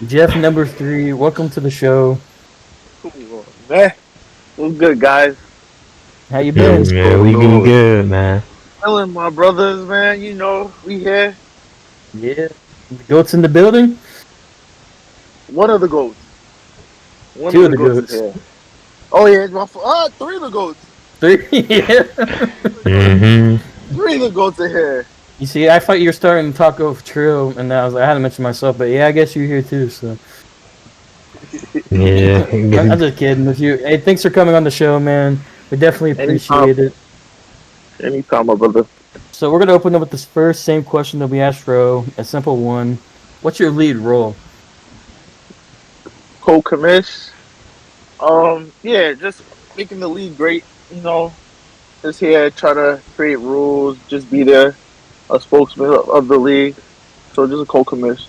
[SPEAKER 2] Jeff number 3. Welcome to the show.
[SPEAKER 6] Come on, man. What's good, guys?
[SPEAKER 2] How you
[SPEAKER 1] Yeah,
[SPEAKER 2] been?
[SPEAKER 1] man, we been good, man.
[SPEAKER 6] Telling my brothers, man. You know we here.
[SPEAKER 2] Yeah. The goats in the building?
[SPEAKER 6] One of the goats. One
[SPEAKER 2] Two
[SPEAKER 6] of the goats is here. Oh yeah, three of the goats.
[SPEAKER 2] 3? Yeah.
[SPEAKER 1] Mm-hmm.
[SPEAKER 6] Three of the goats are here.
[SPEAKER 2] You see, I thought you were starting to talk over Trill, and I was like, I had to mention myself, but yeah, I guess you're here too, so.
[SPEAKER 1] Yeah.
[SPEAKER 2] I'm just kidding with you. Hey, thanks for coming on the show, man. We definitely appreciate it.
[SPEAKER 6] Anytime, my brother.
[SPEAKER 2] So we're gonna open up with this same question that we asked Ro, a simple one. What's your lead role?
[SPEAKER 6] Co-commish. Yeah, just making the league great. You know, just here try to create rules. Just be there, a spokesman of the league. So just a co-commish.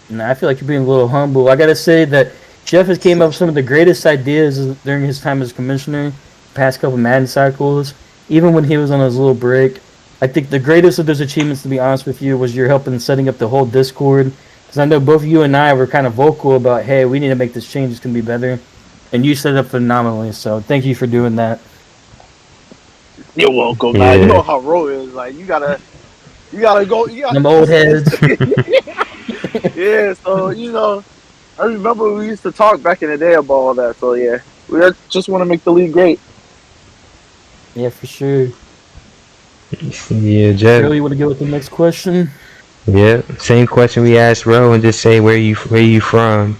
[SPEAKER 2] Nah, I feel like you're being a little humble. I gotta say that Jeff has came up with some of the greatest ideas during his time as commissioner, past couple Madden cycles. Even when he was on his little break, I think the greatest of those achievements, to be honest with you, was your help in setting up the whole Discord. Because I know both you and I were kind of vocal about, hey, we need to make this change. It's gonna be better, and you set it up phenomenally. So thank you for doing that.
[SPEAKER 6] You're welcome,
[SPEAKER 1] Yeah.
[SPEAKER 6] man. You know how Ro is. Like you gotta go. You gotta,
[SPEAKER 2] Them old heads.
[SPEAKER 6] Yeah, so you know, I remember we used to talk back in the day about all that. So yeah, we just want to make the league great.
[SPEAKER 2] Yeah, for sure.
[SPEAKER 1] Yeah, Jeff.
[SPEAKER 2] Really, want to go with the next question?
[SPEAKER 1] Yeah. Same question we asked Ro, and just say where you from.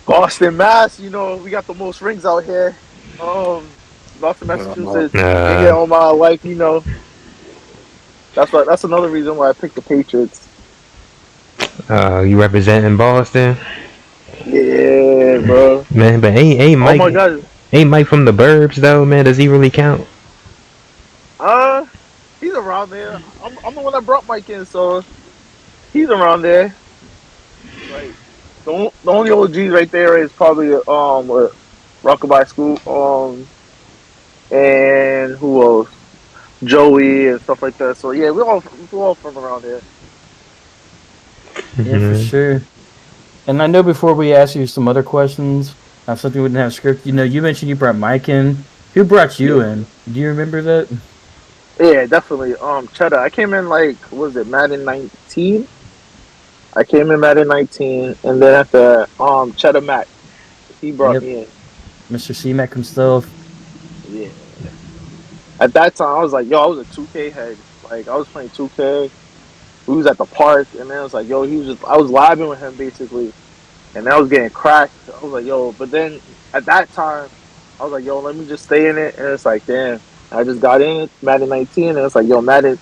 [SPEAKER 6] Boston, Mass. You know, we got the most rings out here. Boston, Massachusetts. Been here all my life. You know, that's another reason why I picked the Patriots.
[SPEAKER 1] You representing Boston?
[SPEAKER 6] Yeah, bro.
[SPEAKER 1] Man, but ain't
[SPEAKER 6] Oh
[SPEAKER 1] Mike
[SPEAKER 6] my God.
[SPEAKER 1] ain't Mike from the Burbs though, man? Does he really count?
[SPEAKER 6] He's around there. I'm the one that brought Mike in, so he's around there. Like the only OGs right there is probably Rockabye School, and who else? Joey and stuff like that. So yeah, we're all from around there.
[SPEAKER 2] Yeah, for
[SPEAKER 1] Mhm.
[SPEAKER 2] sure. And I know before we ask you some other questions, something we didn't have script. You know, you mentioned you brought Mike in. Who brought you in? Do you remember that?
[SPEAKER 6] Yeah, definitely. Cheddar. I came in like, what was it, Madden 19? I came in Madden 19, and then after Cheddar Mac, he brought
[SPEAKER 2] Yep.
[SPEAKER 6] me in.
[SPEAKER 2] Mr. C-Mac himself.
[SPEAKER 6] Yeah. At that time, I was like, yo, I was a 2K head. Like, I was playing 2K. We was at the park, and then I was like, yo, I was live with him basically, and I was getting cracked. I was like, yo, but then at that time, I was like, yo, let me just stay in it, and it's like, damn, I just got in Madden 19, and it's like, yo, Madden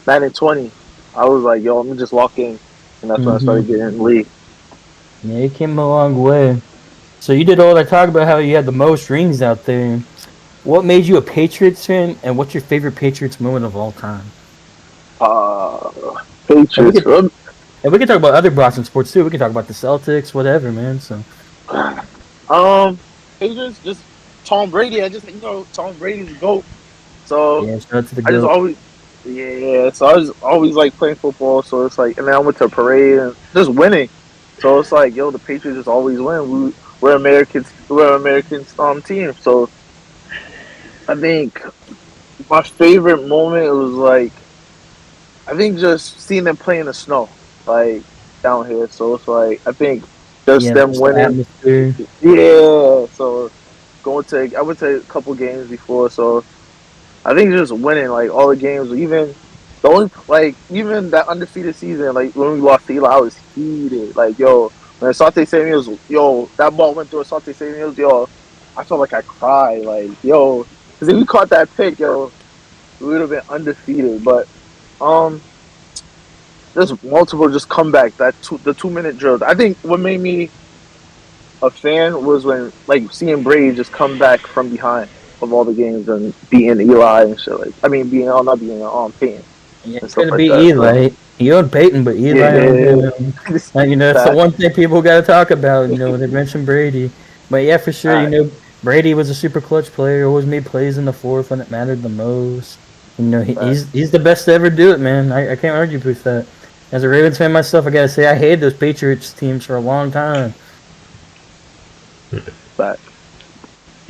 [SPEAKER 6] 20. I was like, yo, let me just walk in, and that's when I started getting in the league.
[SPEAKER 2] Yeah, he came a long way. So you did all that talk about how you had the most rings out there. What made you a Patriots fan, and what's your favorite Patriots moment of all time?
[SPEAKER 6] Patriots.
[SPEAKER 2] And we can talk about other Boston sports too. We can talk about the Celtics, whatever, man. So
[SPEAKER 6] Patriots, just Tom Brady. Tom Brady's the GOAT. So
[SPEAKER 2] yeah, shout out to the
[SPEAKER 6] I just
[SPEAKER 2] GOAT.
[SPEAKER 6] always, yeah. So I was always like playing football. So it's like, and then I went to a parade and just winning. So it's like, yo, the Patriots just always win. We're Americans. We're Americans team. So I think my favorite moment was like, I think just seeing them play in the snow, like down here. So it's like, I think just them
[SPEAKER 2] just the
[SPEAKER 6] winning.
[SPEAKER 2] atmosphere.
[SPEAKER 6] Yeah. So I went to a couple games before. So I think just winning like all the games, even even that undefeated season, like when we lost to Eli, I was heated. Like, yo, when Asante Samuels, that ball went through Asante Samuels, yo, I felt like I cried. Like, yo, because if we caught that pick, yo, we would have been undefeated. But there's multiple just comeback the 2-minute drills. I think what made me a fan was when like seeing Brady just come back from behind of all the games and beating Eli and shit. Like, I mean, not beating Peyton.
[SPEAKER 2] Yeah,
[SPEAKER 6] and
[SPEAKER 2] it's
[SPEAKER 6] stuff
[SPEAKER 2] gonna
[SPEAKER 6] like
[SPEAKER 2] be
[SPEAKER 6] that.
[SPEAKER 2] Eli. He owed Peyton, but Eli owed him. That's the
[SPEAKER 6] Fact.
[SPEAKER 2] one thing people got to talk about. When they mention Brady. But yeah, for sure. Brady was a super clutch player. Always made plays in the fourth when it mattered the most. He's the best to ever do it, man. I can't argue with that. As a Ravens fan myself, I gotta say I hated those Patriots teams for a long time.
[SPEAKER 6] Fact.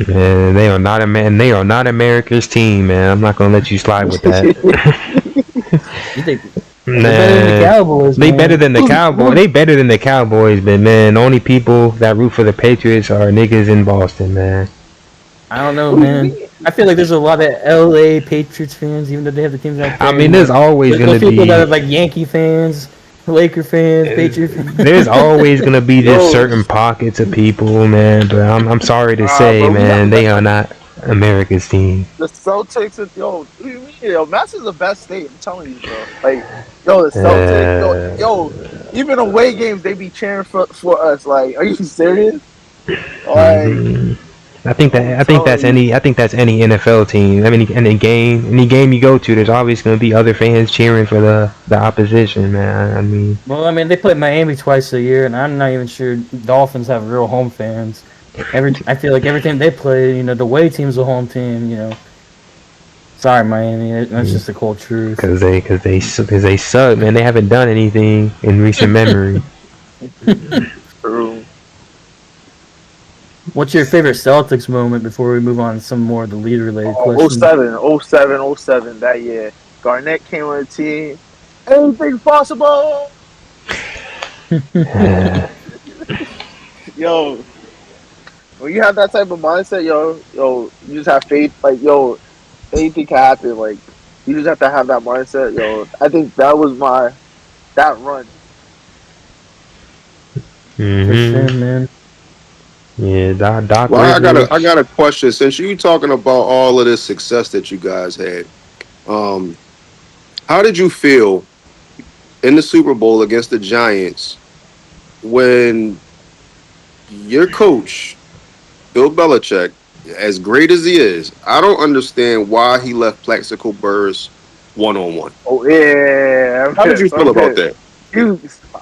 [SPEAKER 1] Man, they are not They are not America's team, man. I'm not gonna let you slide with that.
[SPEAKER 2] You think they're better than the
[SPEAKER 1] Nah,
[SPEAKER 2] Cowboys?
[SPEAKER 1] they
[SPEAKER 2] Man.
[SPEAKER 1] better than the Cowboys. They better than the Cowboys, but man, the only people that root for the Patriots are niggas in Boston, man.
[SPEAKER 2] I don't know, man. I feel like there's a lot of LA Patriots fans, even though they have the teams out there.
[SPEAKER 1] I mean, there's always
[SPEAKER 2] Those
[SPEAKER 1] gonna
[SPEAKER 2] people that
[SPEAKER 1] be.
[SPEAKER 2] are like Yankee fans, Laker fans, Patriot fans.
[SPEAKER 1] There's always gonna be just
[SPEAKER 6] Yo.
[SPEAKER 1] certain pockets of people, man. But I'm sorry to say,
[SPEAKER 6] Bro, we
[SPEAKER 1] man,
[SPEAKER 6] got
[SPEAKER 1] they are not America's team.
[SPEAKER 6] the Celtics. What do you mean? Yo, Mass is the best state. I'm telling you, bro. Like, yo, the Celtics. Yo, even away games they be cheering for us. Like, are you serious? Like,
[SPEAKER 1] Mhm. I think that's
[SPEAKER 6] telling you.
[SPEAKER 1] any NFL team. I mean, any game you go to, there's always gonna be other fans cheering for the opposition, man. I mean,
[SPEAKER 2] Well, I mean, they play Miami twice a year, and I'm not even sure Dolphins have real home fans. I feel like every time they play, the away team's a home team. Sorry, Miami. That's just the cold truth.
[SPEAKER 1] because they suck, man. They haven't done anything in recent memory.
[SPEAKER 6] True.
[SPEAKER 2] What's your favorite Celtics moment before we move on to some more of the lead-related questions?
[SPEAKER 6] 07, that year. Garnett came on the team. Anything possible? Yo, when you have that type of mindset, yo, you just have faith. Like, yo, anything can happen. Like, you just have to have that mindset, yo. I think that was that run.
[SPEAKER 2] For sure, man.
[SPEAKER 1] Yeah, Doc.
[SPEAKER 3] Well,
[SPEAKER 1] Rivers.
[SPEAKER 3] I got a question. Since you talking about all of this success that you guys had, how did you feel in the Super Bowl against the Giants when your coach, Bill Belichick, as great as he is, I don't understand why he left Plaxico Burress 1-on-1.
[SPEAKER 6] Oh yeah.
[SPEAKER 3] How did you feel about that?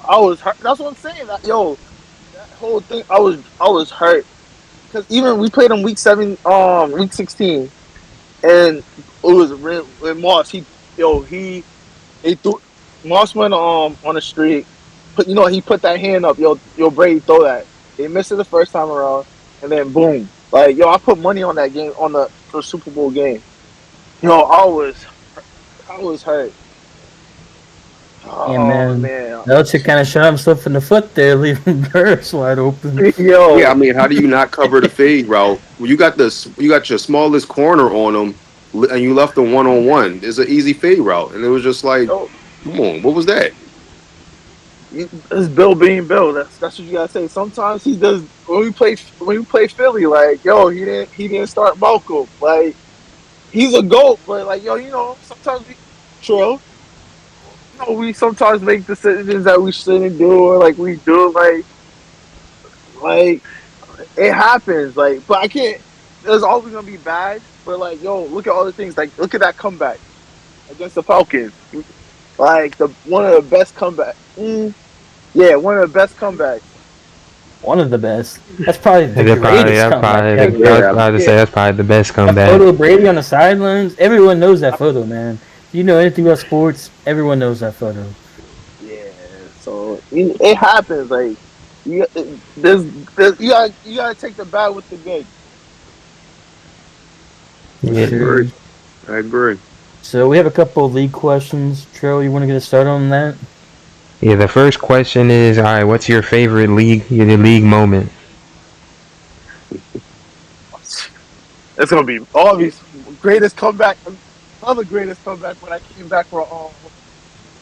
[SPEAKER 6] I was hurt. That's what I'm saying. That whole thing, I was hurt because even we played him week 16, and it was with Moss. He threw. Moss went on a streak, but he put that hand up. Yo, Brady throw that. They missed it the first time around, and then boom. Like, I put money on that game on the Super Bowl game. I was hurt.
[SPEAKER 2] Yeah, man. Belichick kind of shot himself in the foot there, leaving Burris wide open.
[SPEAKER 6] Yo.
[SPEAKER 3] Yeah, I mean, how do you not cover the fade route? Well, you got your smallest corner on him, and you left the 1-on-1. It's an easy fade route, and it was just like, come on, what was that?
[SPEAKER 6] It's Bill being Bill. That's what you gotta say. Sometimes he does when we play Philly. Like, he didn't start Malcolm. Like, he's a GOAT, but like, sometimes we sometimes make decisions that we shouldn't do, or like we do. Like it happens. Like, but I can't. There's always gonna be bad. But like, look at all the things. Like, look at that comeback against the Falcons. Like one of the best comebacks. Yeah, one of the best comebacks.
[SPEAKER 2] One of the best. That's probably the greatest comeback.
[SPEAKER 1] I was about to say that's probably the best comeback.
[SPEAKER 2] That photo of Brady on the sidelines. Everyone knows that photo, man. If you know anything about sports, everyone knows that photo.
[SPEAKER 6] Yeah, so it happens. Like, you gotta take the bad with the good.
[SPEAKER 1] Yeah.
[SPEAKER 3] I agree.
[SPEAKER 2] So we have a couple of league questions. Trell, you want to get us started on that?
[SPEAKER 1] Yeah, the first question is, all right, what's your favorite league moment?
[SPEAKER 6] It's gonna be obvious. Greatest comeback. Another greatest comeback when I came back with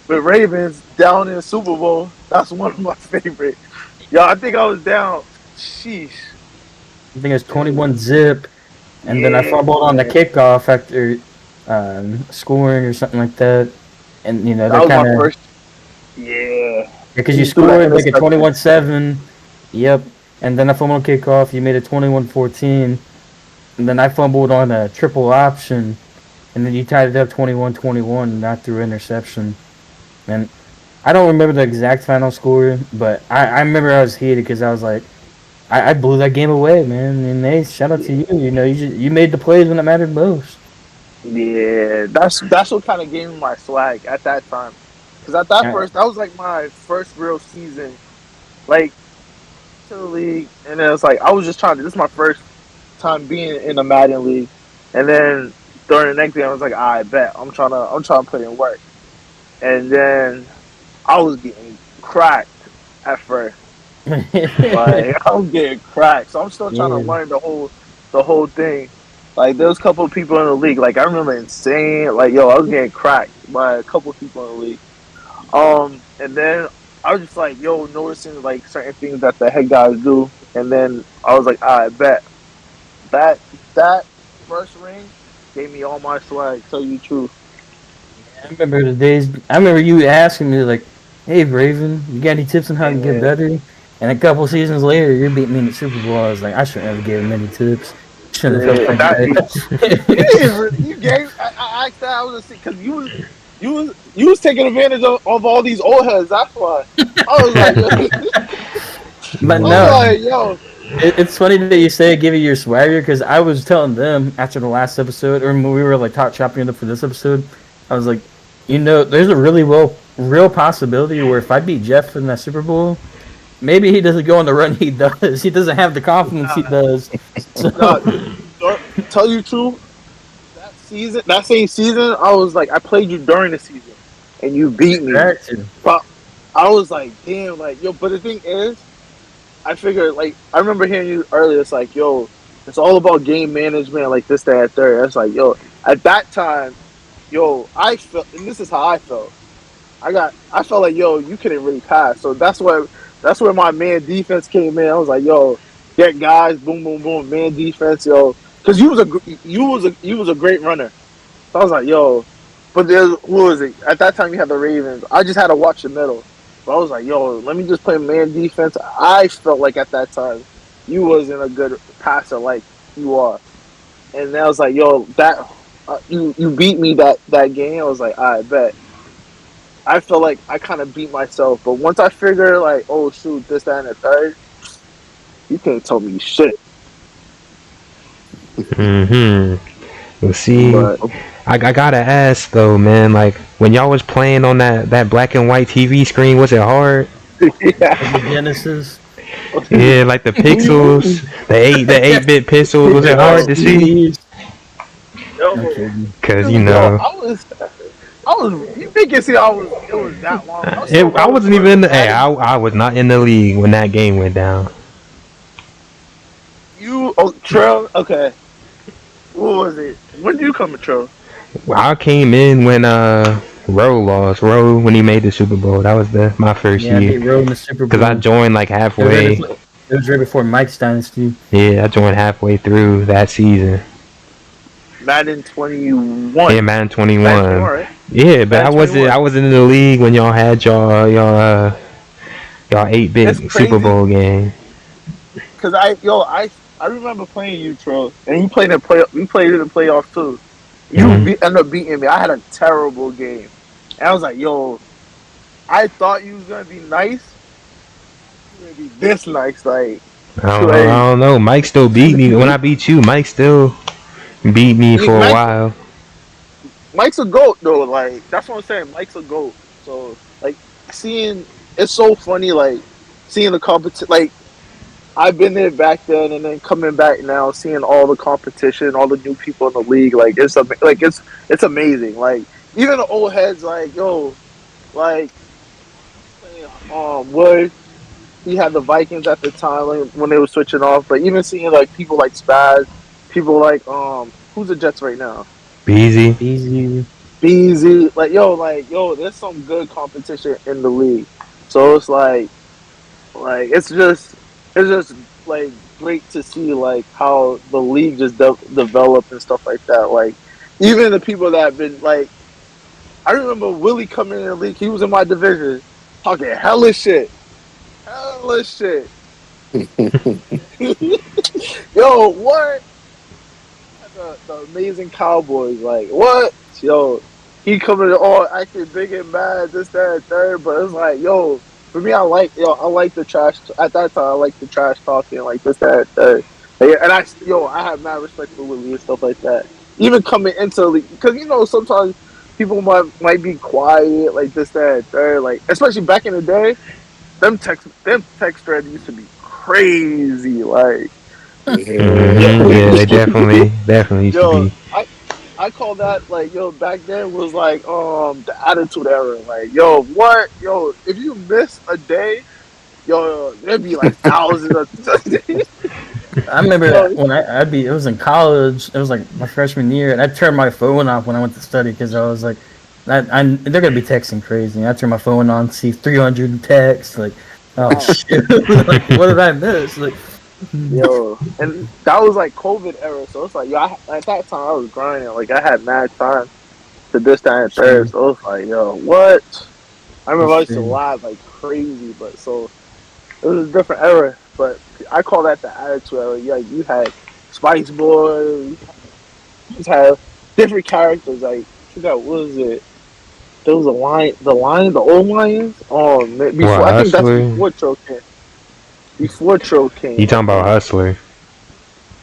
[SPEAKER 6] Ravens down in the Super Bowl. That's one of my favorite. I think I was down. Sheesh.
[SPEAKER 2] I think it was 21-zip, and then I fumbled on the kickoff after scoring or something like that. And
[SPEAKER 6] that was my first.
[SPEAKER 2] Yeah. Because you scored like a 21-7. Yep. And then I fumbled on kickoff. You made it 21-14. And then I fumbled on a triple option. and then you tied it up 21-21, and that threw interception. And I don't remember the exact final score, but I remember I was heated because I was like, I blew that game away, man. And hey, shout out to you. You made the plays when it mattered most.
[SPEAKER 6] Yeah, that's what kind of gave me my swag at that time. Because at that that was like my first real season, like to the league, and then it's like I was just trying to. This is my first time being in a Madden league, and then during the next game, I was like, I bet I'm trying to put in work, and then I was getting cracked at first. Like I'm getting cracked, so I'm still trying to learn the whole thing. Like there was a couple of people in the league. Like I remember insane. Like I was getting cracked by a couple of people in the league. And then I was just like, noticing like certain things that the head guys do, and then I was like, I bet that first ring gave me all my swag. Tell you the truth.
[SPEAKER 2] I remember the days. I remember you asking me like, "Hey, Raven, you got any tips on how to get better?" And a couple seasons later, you're beating me in the Super Bowl. I was like, I shouldn't have given him any tips. Shouldn't have felt like
[SPEAKER 6] that. You gave. I asked that. I was because you was taking advantage of all these old heads. That's why. I was like,
[SPEAKER 2] but no, it's funny that you say give you your swagger because I was telling them after the last episode, or when we were like chopping it up for this episode, I was like, there's a really real possibility where if I beat Jeff in that Super Bowl, maybe he doesn't go on the run he does. He doesn't have the confidence he does. So.
[SPEAKER 6] Tell you the truth. That same season, I was like, I played you during the season, and you beat me. But I was like, damn, like, but the thing is, I figured, like, I remember hearing you earlier, it's like, it's all about game management, like this, that, third. It's like, at that time, I felt, and this is how I felt. I felt like, you couldn't really pass. So that's where my man defense came in. I was like, get guys, boom, boom, boom, man defense, because you was a great runner. So I was like, but who was it? At that time, you had the Ravens. I just had to watch the middle. But I was like, let me just play man defense. I felt like at that time, you wasn't a good passer like you are. And then I was like, you beat me that game. I was like, I bet. I felt like I kind of beat myself. But once I figured, like, oh, shoot, this, that, and the third, you can't tell me shit.
[SPEAKER 1] Well, see, I gotta ask though, man. Like when y'all was playing on that black and white TV screen, was it hard?
[SPEAKER 2] The Genesis.
[SPEAKER 1] Yeah, like the pixels, the 8-bit pixels. Was it hard to see? Cause
[SPEAKER 6] I was. You think it was that long?
[SPEAKER 1] I wasn't even in the. Hey, I was not in the league when that game went down.
[SPEAKER 6] Trail, okay. What was it? When did you come to Trail?
[SPEAKER 1] Well, I came in when Rowe lost. Rowe when he made the Super Bowl. That was my first year.
[SPEAKER 2] I beat Rowe in the Super Bowl.
[SPEAKER 1] Because I joined like halfway.
[SPEAKER 2] It was right before Mike's dynasty.
[SPEAKER 1] Yeah, I joined halfway through that season.
[SPEAKER 6] Madden 21.
[SPEAKER 1] Yeah, Madden 21.
[SPEAKER 6] Right?
[SPEAKER 1] Yeah, but I wasn't in the league when y'all had y'all 8-bit Super Bowl game.
[SPEAKER 6] Cause I remember playing you, Troll, and you played in the playoffs too. You ended up beating me. I had a terrible game, and I was like, I thought you was gonna be nice. You were gonna be this nice, like.
[SPEAKER 1] I don't know. Mike still beat me when I beat you. Mike still beat me for a while.
[SPEAKER 6] Mike's a GOAT though. Like that's what I'm saying. Mike's a GOAT. So like it's so funny. Like seeing the competition. Like I've been there back then, and then coming back now, seeing all the competition, all the new people in the league. Like it's amazing. Like even the old heads, like Wood. He had the Vikings at the time when they were switching off. But even seeing like people like Spaz, people like who's the Jets right now?
[SPEAKER 2] Beasley.
[SPEAKER 6] Like there's some good competition in the league. So it's like it's just like great to see like how the league just developed and stuff like that. Like even the people that have been like, I remember Willie coming in the league. He was in my division, talking hella shit. Yo, what? the amazing Cowboys. Like what? Yo, he coming all acting big and mad, this, that, and third. But it's like, yo, for me, I like the trash. At that time, I like the trash talking, like this, that, and third. Like, and I have mad respect for Willie and stuff like that. Even coming into the league, because sometimes people might be quiet, like this, that, and third. Like especially back in the day, them text threads used to be crazy. Like.
[SPEAKER 1] Yeah, they definitely used
[SPEAKER 6] Yo,
[SPEAKER 1] to be.
[SPEAKER 6] I call that like back then was like the attitude era. Like what if you miss a day, there'd be like thousands of
[SPEAKER 2] I remember
[SPEAKER 6] Yo.
[SPEAKER 2] when it was in college. It was like my freshman year, and I turned my phone off when I went to study because I was like, they're gonna be texting crazy. And I turned my phone on, see 300 texts, like, oh shit, like what did I miss? Like,
[SPEAKER 6] And that was like COVID era, so it's like at that time I was grinding. Like I had mad time to this, that, and third. So it's like what? I remember I used to laugh like crazy, but so it was a different era. But I call that the attitude era. Yeah, you had Spice Boy, you just had different characters. Like I forgot what was it? There was the old Lions. Oh, man, before I think that's before Tro came. Before Tro came.
[SPEAKER 1] You talking about Hustler?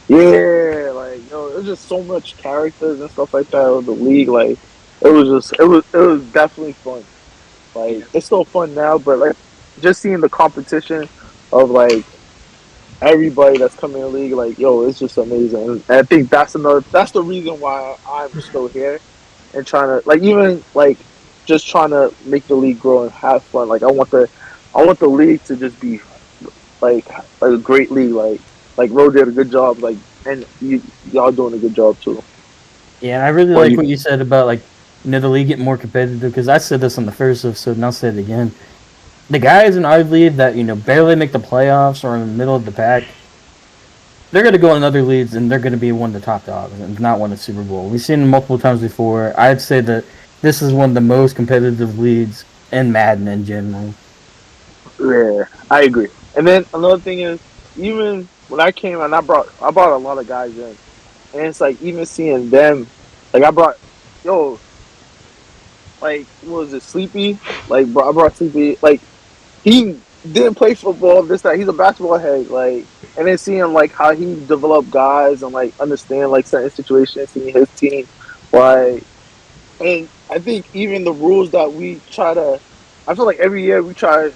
[SPEAKER 6] Yeah, like it was just so much characters and stuff like that of the league. Like it was definitely fun. Like it's still fun now, but like just seeing the competition of like everybody that's coming in the league, like it's just amazing. And I think that's the reason why I'm still here and trying to just trying to make the league grow and have fun. Like I want the league to just be like a great league. Like Ro did a good job, like, and y'all doing a good job too.
[SPEAKER 2] Yeah, I really like what you said about like the league getting more competitive, because I said this on the first episode and I'll say it again. The guys in our league that barely make the playoffs or in the middle of the pack, they're going to go in other leagues and they're going to be one of the top dogs and not win a Super Bowl. We've seen it multiple times before. I'd say that this is one of the most competitive leagues in Madden in general.
[SPEAKER 6] Yeah, I agree. And then another thing is, even when I came and I brought a lot of guys in, and it's like even seeing them, like I brought, like what was it, Sleepy? Like I brought Sleepy. Like he didn't play football. This that he's a basketball head. Like and then seeing like how he developed guys and like understand like certain situations, seeing his team, like, and I think even the rules that we try to, I feel like every year we try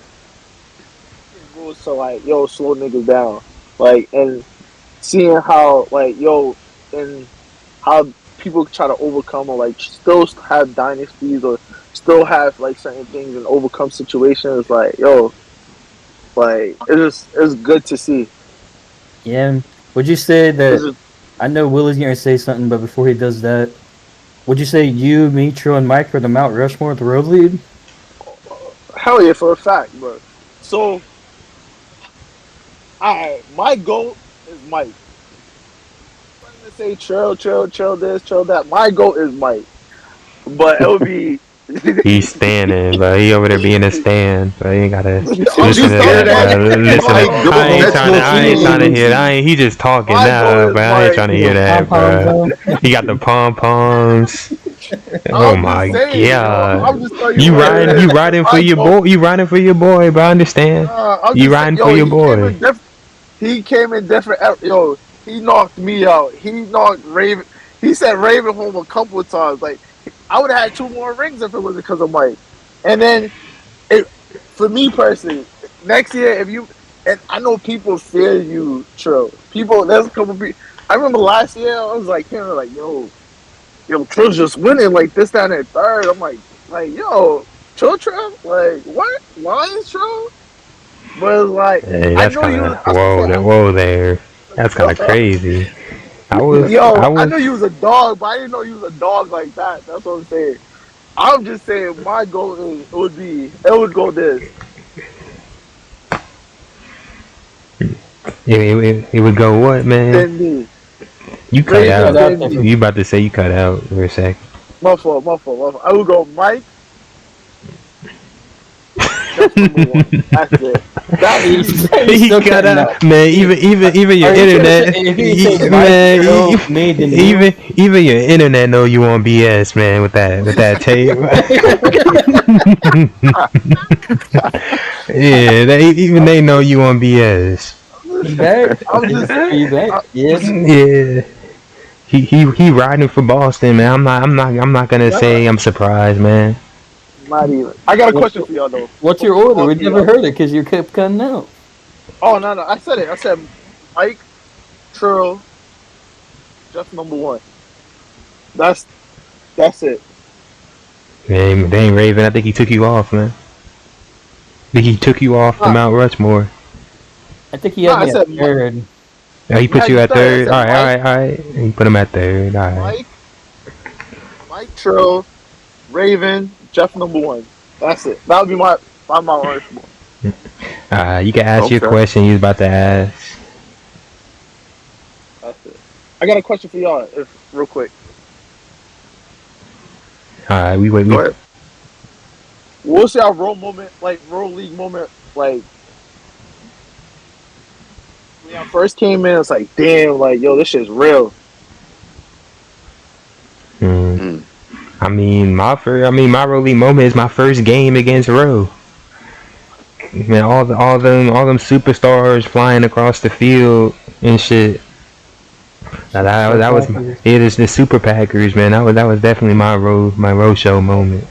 [SPEAKER 6] rules to like slow niggas down, like, and seeing how like and how people try to overcome or like still have dynasties or still have like certain things and overcome situations, like like it's good to see.
[SPEAKER 2] Yeah, would you say that? I know Willie's gonna say something, but before he does that, would you say you, me, Tro, and Mike are the Mount Rushmore of the road league?
[SPEAKER 6] Hell yeah, for a fact, bro. So, my goal is Mike. I'm gonna say chill this, chill that. My goal is Mike, but it would be.
[SPEAKER 1] He's standing, but he over there being a stand, but he ain't gotta listen to
[SPEAKER 3] that,
[SPEAKER 1] that.
[SPEAKER 3] bro.
[SPEAKER 1] Listen, I ain't trying to hear that. He just talking
[SPEAKER 6] My
[SPEAKER 1] now,
[SPEAKER 6] goal is
[SPEAKER 1] but I ain't trying to hear that, bro.
[SPEAKER 2] Pom-poms,
[SPEAKER 1] He got the pom poms. Oh my god! You riding for your boy? You riding for your boy? But I understand. You riding for your boy?
[SPEAKER 6] He came in different. He knocked me out. He knocked Raven. He said Raven home a couple of times. Like I would have had 2 more rings if it was because of Mike. And then, for me personally, next year if you, and I know people fear you, Tro. There's a couple people. I remember last year I was like, yo, Tro's just winning like this, that, and third. I'm like, yo, Tro, like what? Lions Tro? But it's like,
[SPEAKER 1] Hey, that's kind of whoa there. That's kind of crazy. I
[SPEAKER 6] knew you was a dog, but I didn't know you was a dog like that. That's what I'm saying. I'm just saying my goal is it would go this.
[SPEAKER 1] It would go what, man?
[SPEAKER 6] Me.
[SPEAKER 1] You cut out. You about to say you cut out for a sec.
[SPEAKER 6] My fault. I would go Mike. Just number one. That's it. That's
[SPEAKER 2] He's
[SPEAKER 1] He
[SPEAKER 2] still
[SPEAKER 1] cut
[SPEAKER 2] cutting
[SPEAKER 1] out,
[SPEAKER 2] out.
[SPEAKER 1] man. Even your
[SPEAKER 2] Are you
[SPEAKER 1] internet,
[SPEAKER 2] if you say
[SPEAKER 1] man.
[SPEAKER 2] Mike Trill made the new
[SPEAKER 1] Even your internet know you on BS, man. With that tape. Yeah, even they know you on BS.
[SPEAKER 2] you back?
[SPEAKER 6] I'm just
[SPEAKER 2] Are you back? Yes.
[SPEAKER 1] Yeah. He riding for Boston, man. I'm not gonna say I'm surprised, man.
[SPEAKER 6] not even. I got a
[SPEAKER 2] What's,
[SPEAKER 6] question for y'all though.
[SPEAKER 2] what's your
[SPEAKER 6] For
[SPEAKER 2] order?
[SPEAKER 6] all
[SPEAKER 2] We
[SPEAKER 6] three of
[SPEAKER 2] never
[SPEAKER 6] y'all.
[SPEAKER 2] heard it because you kept cutting out.
[SPEAKER 6] Oh no, I said it. I said Mike, Trill, Jeff number one. That's it.
[SPEAKER 1] They ain't Raven. I think he took you off, man. I think he took you off the
[SPEAKER 6] Nah,
[SPEAKER 1] Mount Rushmore.
[SPEAKER 2] I think he
[SPEAKER 6] nah,
[SPEAKER 2] had
[SPEAKER 6] I
[SPEAKER 2] me at
[SPEAKER 6] said
[SPEAKER 2] third.
[SPEAKER 1] Oh, he
[SPEAKER 6] you
[SPEAKER 1] put
[SPEAKER 6] had
[SPEAKER 1] you
[SPEAKER 6] me
[SPEAKER 1] at
[SPEAKER 6] third. I
[SPEAKER 1] third.
[SPEAKER 6] said
[SPEAKER 1] All right, all right, all right. He put him at third. All right.
[SPEAKER 6] Mike, Mike Trill, Raven, Jeff number one. That's it. That would be my Mount Rushmore.
[SPEAKER 1] You can ask your
[SPEAKER 3] Okay.
[SPEAKER 1] question you was about to ask.
[SPEAKER 6] That's it. I got a question for y'all, if real quick.
[SPEAKER 1] All right, we wait.
[SPEAKER 3] Go
[SPEAKER 1] We
[SPEAKER 3] ahead.
[SPEAKER 6] What's y'all role league moment, like when y'all first came in? It's like, damn, like yo, this shit's real.
[SPEAKER 1] mm,
[SPEAKER 3] Mm.
[SPEAKER 1] my Roly moment is my first game against Roe. Man, all them superstars flying across the field and shit. That was it is the Super Packers, man. That was definitely my road show moment.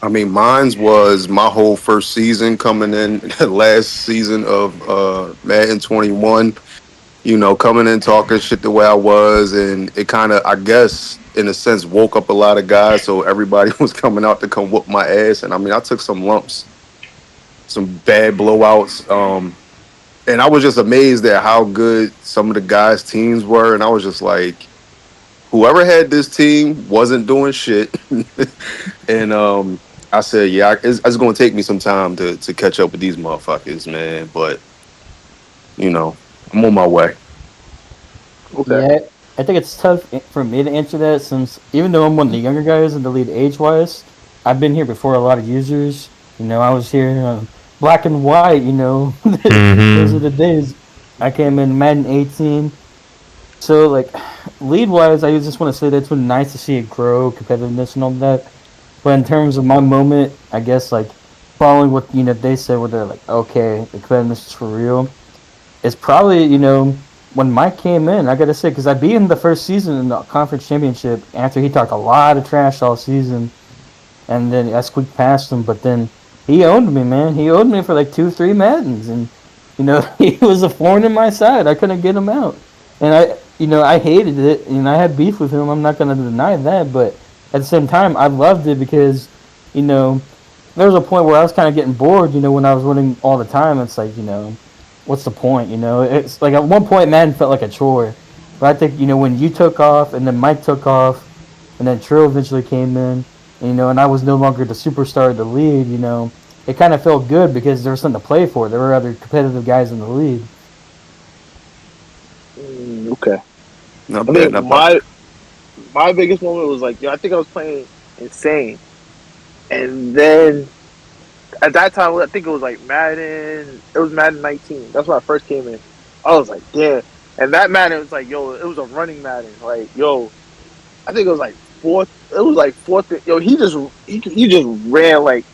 [SPEAKER 3] I mean, mine's was my whole first season coming in last season of Madden 21. You know, coming in talking shit the way I was, and it kind of, I guess, in a sense, woke up a lot of guys. So everybody was coming out to come whoop my ass, and I mean, I took some lumps, some bad blowouts. And I was just amazed at how good some of the guys' teams were, and I was just like, whoever had this team wasn't doing shit. And I said, yeah, it's going to take me some time to catch up with these motherfuckers, man. But you know, I'm on my way.
[SPEAKER 6] Okay.
[SPEAKER 2] Yeah, I think it's tough for me to answer that since even though I'm one of the younger guys in the league age-wise, I've been here before a lot of users. I was here black and white. Those are
[SPEAKER 1] Mm-hmm.
[SPEAKER 2] the days. I came in Madden 18. So like lead-wise, I just want to say that it's been nice to see it grow, competitiveness and all that. But in terms of my moment, I guess like following what they said, where they're like, okay, the competitiveness is for real. It's probably when Mike came in. I gotta say because I beat him the first season in the conference championship after he talked a lot of trash all season, and then I squeaked past him. But then he owned me, man. He owned me for like 2, 3 Maddens, and he was a thorn in my side. I couldn't get him out, and I hated it, and I had beef with him. I'm not gonna deny that, but at the same time, I loved it because you know there was a point where I was kind of getting bored. When I was winning all the time, it's like what's the point? It's like at one point, Madden felt like a chore. But I think when you took off, and then Mike took off, and then Trill eventually came in, and I was no longer the superstar of the league. It kind of felt good because there was something to play for. There were other competitive guys in the league.
[SPEAKER 6] Okay.
[SPEAKER 3] Not
[SPEAKER 6] I
[SPEAKER 3] bad,
[SPEAKER 6] think
[SPEAKER 3] not bad.
[SPEAKER 6] my biggest moment was like, I think I was playing insane, and then at that time, I think it was like Madden. It was Madden 19. That's when I first came in. I was like, damn. And that Madden was like, yo, it was a running Madden. Like, yo, I think it was like fourth. It was like fourth. Yo, he just ran like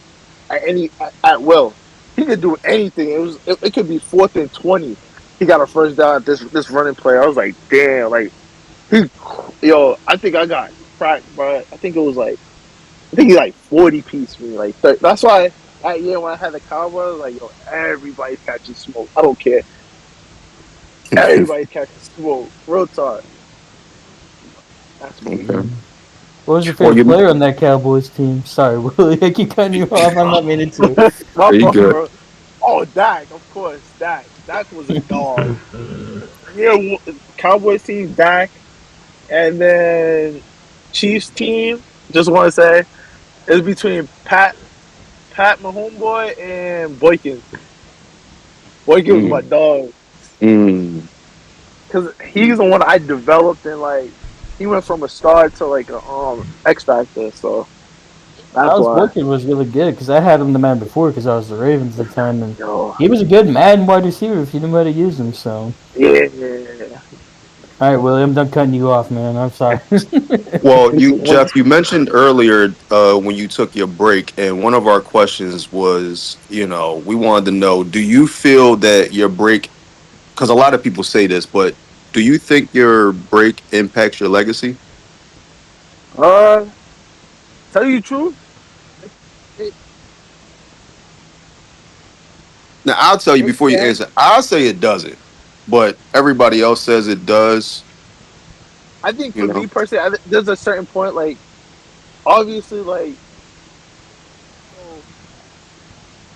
[SPEAKER 6] at will. He could do anything. It could be 4th and 20. He got a first down at this running play. I was like, damn. Like I think I got cracked, bro. I think he like 40 piece me. Like that's why that year when I had the Cowboys, I was like, yo, everybody's catching smoke. I don't care. Everybody's catching smoke. Real talk. That's me.
[SPEAKER 3] Okay.
[SPEAKER 2] What was your
[SPEAKER 3] Well,
[SPEAKER 2] favorite player on that Cowboys team? Sorry, Willie, I keep cutting you off. I'm not meaning to.
[SPEAKER 6] My
[SPEAKER 3] you
[SPEAKER 6] fault,
[SPEAKER 3] good.
[SPEAKER 6] bro. Oh, Dak, of course. Dak was a dog. Yeah, Cowboys team, Dak. And then Chiefs team, just want to say, it's between Pat, my homeboy, and Boykins. Boykins was my
[SPEAKER 3] Mm,
[SPEAKER 6] dog.
[SPEAKER 3] mm.
[SPEAKER 6] Because he's the one I developed and, like, he went from a star to, like, a X Factor. So, That's
[SPEAKER 2] Miles
[SPEAKER 6] why.
[SPEAKER 2] Boykin was really good because I had him the man before because I was the Ravens at the time, and
[SPEAKER 6] Yo,
[SPEAKER 2] he was a good Madden wide receiver if you knew how to use him. So,
[SPEAKER 6] yeah.
[SPEAKER 2] all right, Willie, I'm done cutting you off, man. I'm sorry.
[SPEAKER 3] Well, Jeff, you mentioned earlier when you took your break, and one of our questions was, we wanted to know, do you feel that your break? Because a lot of people say this, but do you think your break impacts your legacy?
[SPEAKER 6] Uh, tell you the truth. It,
[SPEAKER 3] Now, I'll tell you
[SPEAKER 6] it
[SPEAKER 3] before you
[SPEAKER 6] can.
[SPEAKER 3] answer. I'll say it doesn't, but everybody else says it does.
[SPEAKER 6] I think
[SPEAKER 3] You
[SPEAKER 6] for
[SPEAKER 3] know.
[SPEAKER 6] me personally, there's a certain point, like obviously, like yo,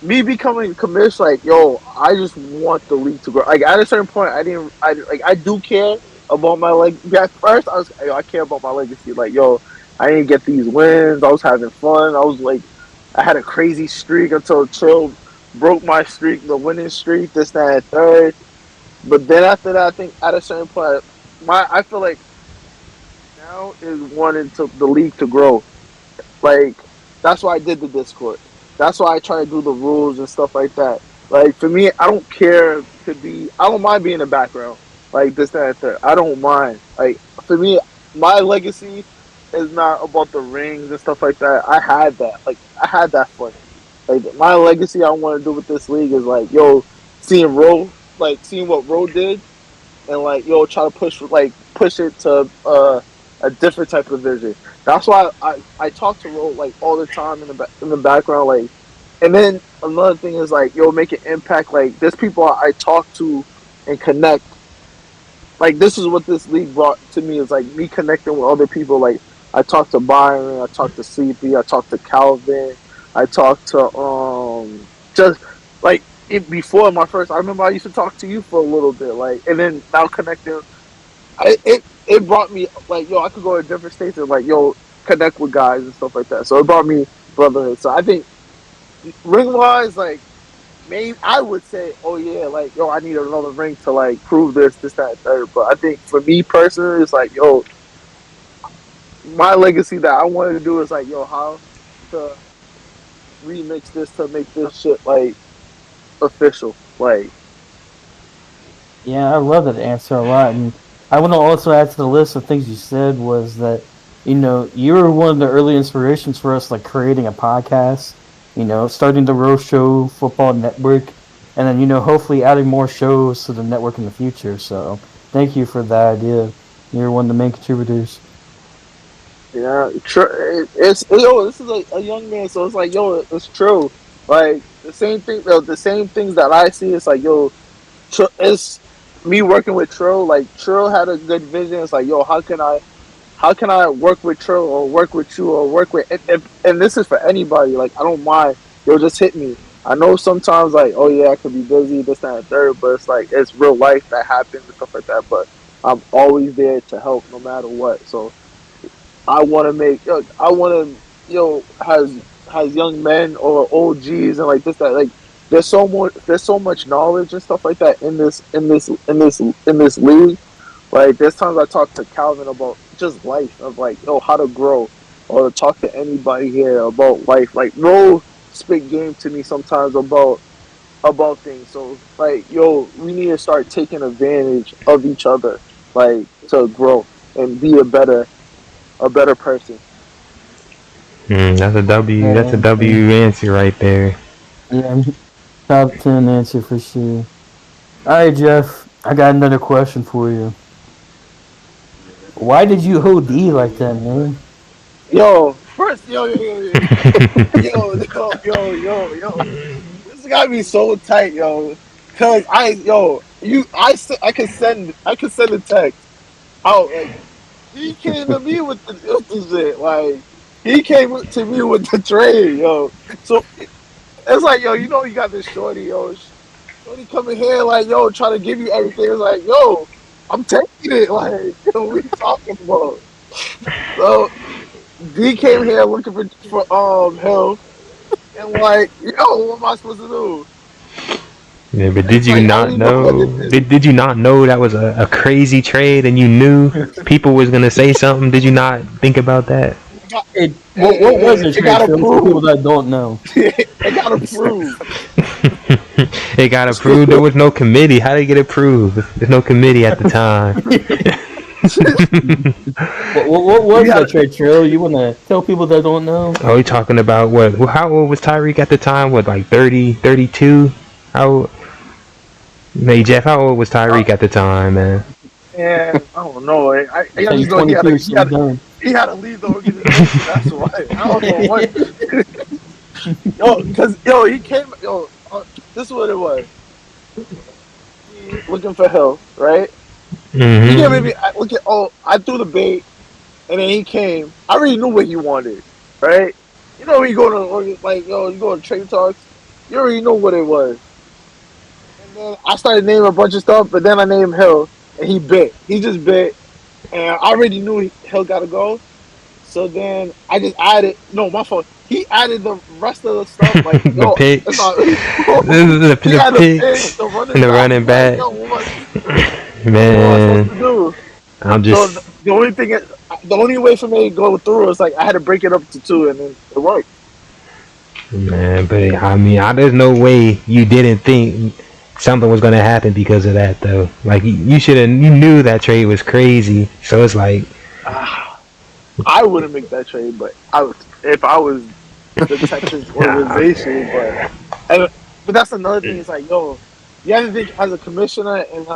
[SPEAKER 6] me becoming a commissioner, like yo, I just want the league to grow. Like at a certain point, I do care about my At first, I care about my legacy. Like yo, I didn't get these wins. I was having fun. I was like, I had a crazy streak until Trill broke my streak, the winning streak. This, that, and third. But then after that, I think at a certain point, I feel like now is wanting to the league to grow. Like that's why I did the Discord. That's why I try to do the rules and stuff like that. Like for me, I don't care to be. I don't mind being in the background. Like this, that, and third. I don't mind. Like for me, my legacy is not about the rings and stuff like that. I had that. Like I had that fun. Like my legacy, I want to do with this league is like, yo, seeing seeing what Ro did, and like yo try to push it to a different type of vision. That's why I talk to Ro like all the time in the background, like. And then another thing is like yo make an impact. Like there's people I talk to and connect. Like this is what this league brought to me is like me connecting with other people. Like I talked to Byron, I talked to CP, I talked to Calvin, I talked to just like before my first. I remember I used to talk to you for a little bit, like, and then now connecting. It brought me like yo, I could go to different states and like yo connect with guys and stuff like that. So it brought me brotherhood. So I think ring wise, like maybe I would say, oh yeah, like yo, I need another ring to like prove this, that, and third. But I think for me personally, it's like yo, my legacy that I wanted to do is like yo, how to remix this to make this shit like official. Like
[SPEAKER 2] Yeah, I love that answer a lot, and I want to also add to the list of things you said was that you were one of the early inspirations for us, like creating a podcast, starting the Rose Show Football Network, and then hopefully adding more shows to the network in the future. So thank you for that idea. You're one of the main contributors.
[SPEAKER 6] yeah, it's yo, this is a young man, so it's like yo, it's true. Like the same thing, the same things that I see. It's like yo, it's me working with Trill. Like Trill had a good vision. It's like yo, how can I work with Trill or work with you or work with and this is for anybody. Like I don't mind. Yo, just hit me. I know sometimes like oh yeah, I could be busy, this, that, and third, but it's like it's real life that happens and stuff like that. But I'm always there to help no matter what. So I want to I want to has young men or OGs and like this that like there's so much knowledge and stuff like that in this league. Like there's times I talk to Calvin about just life of like how to grow or to talk to anybody here about life. Like no spit game to me sometimes about things. So like we need to start taking advantage of each other like to grow and be a better person.
[SPEAKER 1] That's a W. That's a
[SPEAKER 2] Yeah,
[SPEAKER 1] W answer right there.
[SPEAKER 2] yeah, top 10 answer for sure. All right, Jeff, I got another question for you. Why did you OD like that, man?
[SPEAKER 6] Yo, first, yo. This got me so tight, yo. Cause I could send a text out like he came to me with the shit, like he came to me with the trade, yo. So it's like, yo, you got this shorty, yo. Shorty coming here, like, yo, trying to give you everything. It's like, yo, I'm taking it, like, what are you talking about? So D came here looking for him, and like, yo, what am I supposed to do?
[SPEAKER 1] Yeah, but did
[SPEAKER 6] It's
[SPEAKER 1] you
[SPEAKER 6] like I
[SPEAKER 1] not
[SPEAKER 6] don't even know what
[SPEAKER 1] know?
[SPEAKER 6] it is.
[SPEAKER 1] Did you not know that was a crazy trade, and you knew people was gonna say something? Did you not think about that?
[SPEAKER 2] Hey, what was the
[SPEAKER 6] It
[SPEAKER 2] trade
[SPEAKER 6] got
[SPEAKER 2] for people
[SPEAKER 6] approved.
[SPEAKER 2] that don't know?
[SPEAKER 6] It got approved.
[SPEAKER 1] It got approved. There was no committee. How did it get approved? There's no committee at the time.
[SPEAKER 2] What was
[SPEAKER 6] We had
[SPEAKER 2] that trade, Trill? You want to tell people that don't know?
[SPEAKER 1] Are we talking about what? How old was Tyreek at the time? What, like 30, 32? How? Hey Jeff, how old was Tyreek at the time, man?
[SPEAKER 6] And I don't know. I
[SPEAKER 2] He's
[SPEAKER 6] just know
[SPEAKER 2] 22, so he's done.
[SPEAKER 6] he had to leave the organization. That's why. I don't know what. Because he came. This is what it was. He looking for Hill, right? He
[SPEAKER 1] Mm-hmm.
[SPEAKER 6] gave me. I threw the bait, and then he came. I already knew what he wanted, right? You know, when you go to you go to trade talks, you already know what it was. And then I started naming a bunch of stuff, but then I named Hill, and he bit. He just bit, and I already knew Hill got to go. So then I just added. No, my fault. He added the rest of the stuff. Like,
[SPEAKER 1] The
[SPEAKER 6] yo,
[SPEAKER 1] picks.
[SPEAKER 6] it's not.
[SPEAKER 1] The
[SPEAKER 6] He had the
[SPEAKER 1] picks.
[SPEAKER 6] picks, the
[SPEAKER 1] And the running back.
[SPEAKER 6] Like, yo, what am I
[SPEAKER 1] Man,
[SPEAKER 6] supposed to do?
[SPEAKER 1] I'm
[SPEAKER 6] So
[SPEAKER 1] just.
[SPEAKER 6] the only way for me to go through was like I had to break it up to 2, and then it worked.
[SPEAKER 1] Man, but I mean, there's no way you didn't think something was gonna happen because of that, though. Like you should have, you knew that trade was crazy. So it's like,
[SPEAKER 6] I wouldn't make that trade, but if I was the Texans organization. But that's another thing. It's like, yo, you have to think as a commissioner and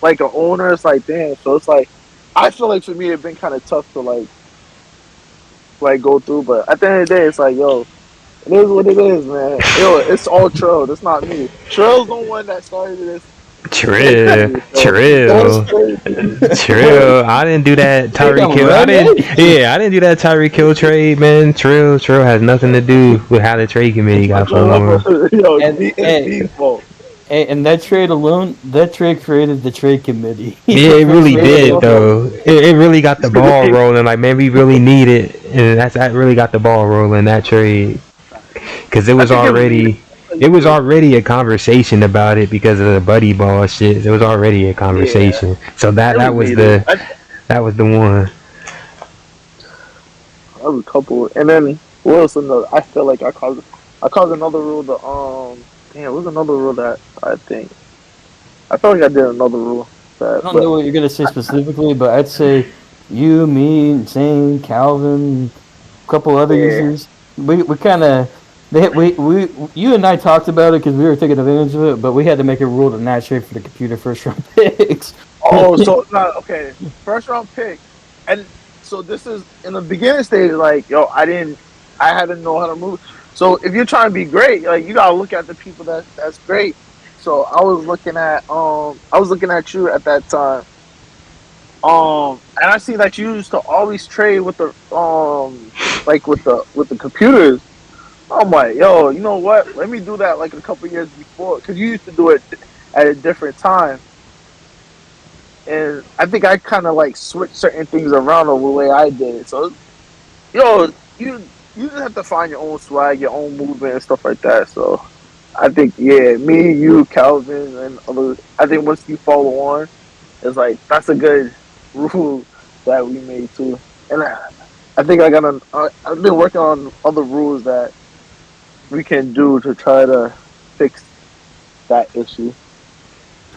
[SPEAKER 6] like an owner. It's like, damn. So it's like, I feel like for me, it's been kind of tough to like go through. But at the end of the day, it's like, yo, it is what it is, man. Yo, it's all Trill. It's not me. Trill's the one that started this.
[SPEAKER 1] Trill. I didn't do that Tyreek Hill. I didn't do that Tyreek Hill trade, man. Trill has nothing to do with how the trade committee got formed.
[SPEAKER 6] Yo,
[SPEAKER 2] And-
[SPEAKER 6] it's fault.
[SPEAKER 2] And that trade alone, that trade created the trade committee.
[SPEAKER 1] Yeah, it really did, though. It really got the ball rolling. Like, man, we really need it, and that really got the ball rolling, that trade, because it was already a conversation about it because of the buddy ball shit. It was already a conversation. So that was the one.
[SPEAKER 6] That was a couple, and then what else? I feel like I caused another rule. What was another rule that I felt like I did another rule.
[SPEAKER 2] I don't know what you're gonna say specifically, but I'd say you, me, Zane, Calvin, a couple other users. We kind of you and I talked about it because we were taking advantage of it, but we had to make a rule to not trade for the computer first round picks.
[SPEAKER 6] Oh, so okay, first round pick, and so this is in the beginning stage. Like, yo, I had to know how to move. So if you're trying to be great, like you gotta look at the people that's great. So I was looking at you at that time. And I see that you used to always trade with the with the computers. I'm like, yo, you know what? Let me do that like a couple years before, because you used to do it at a different time. And I think I kind of like switched certain things around the way I did it. So, yo, you just have to find your own swag, your own movement, and stuff like that. So, I think, me, you, Calvin, and others, I think once you follow on, it's like, that's a good rule that we made too. And I think I've been working on other rules that we can do to try to fix that issue.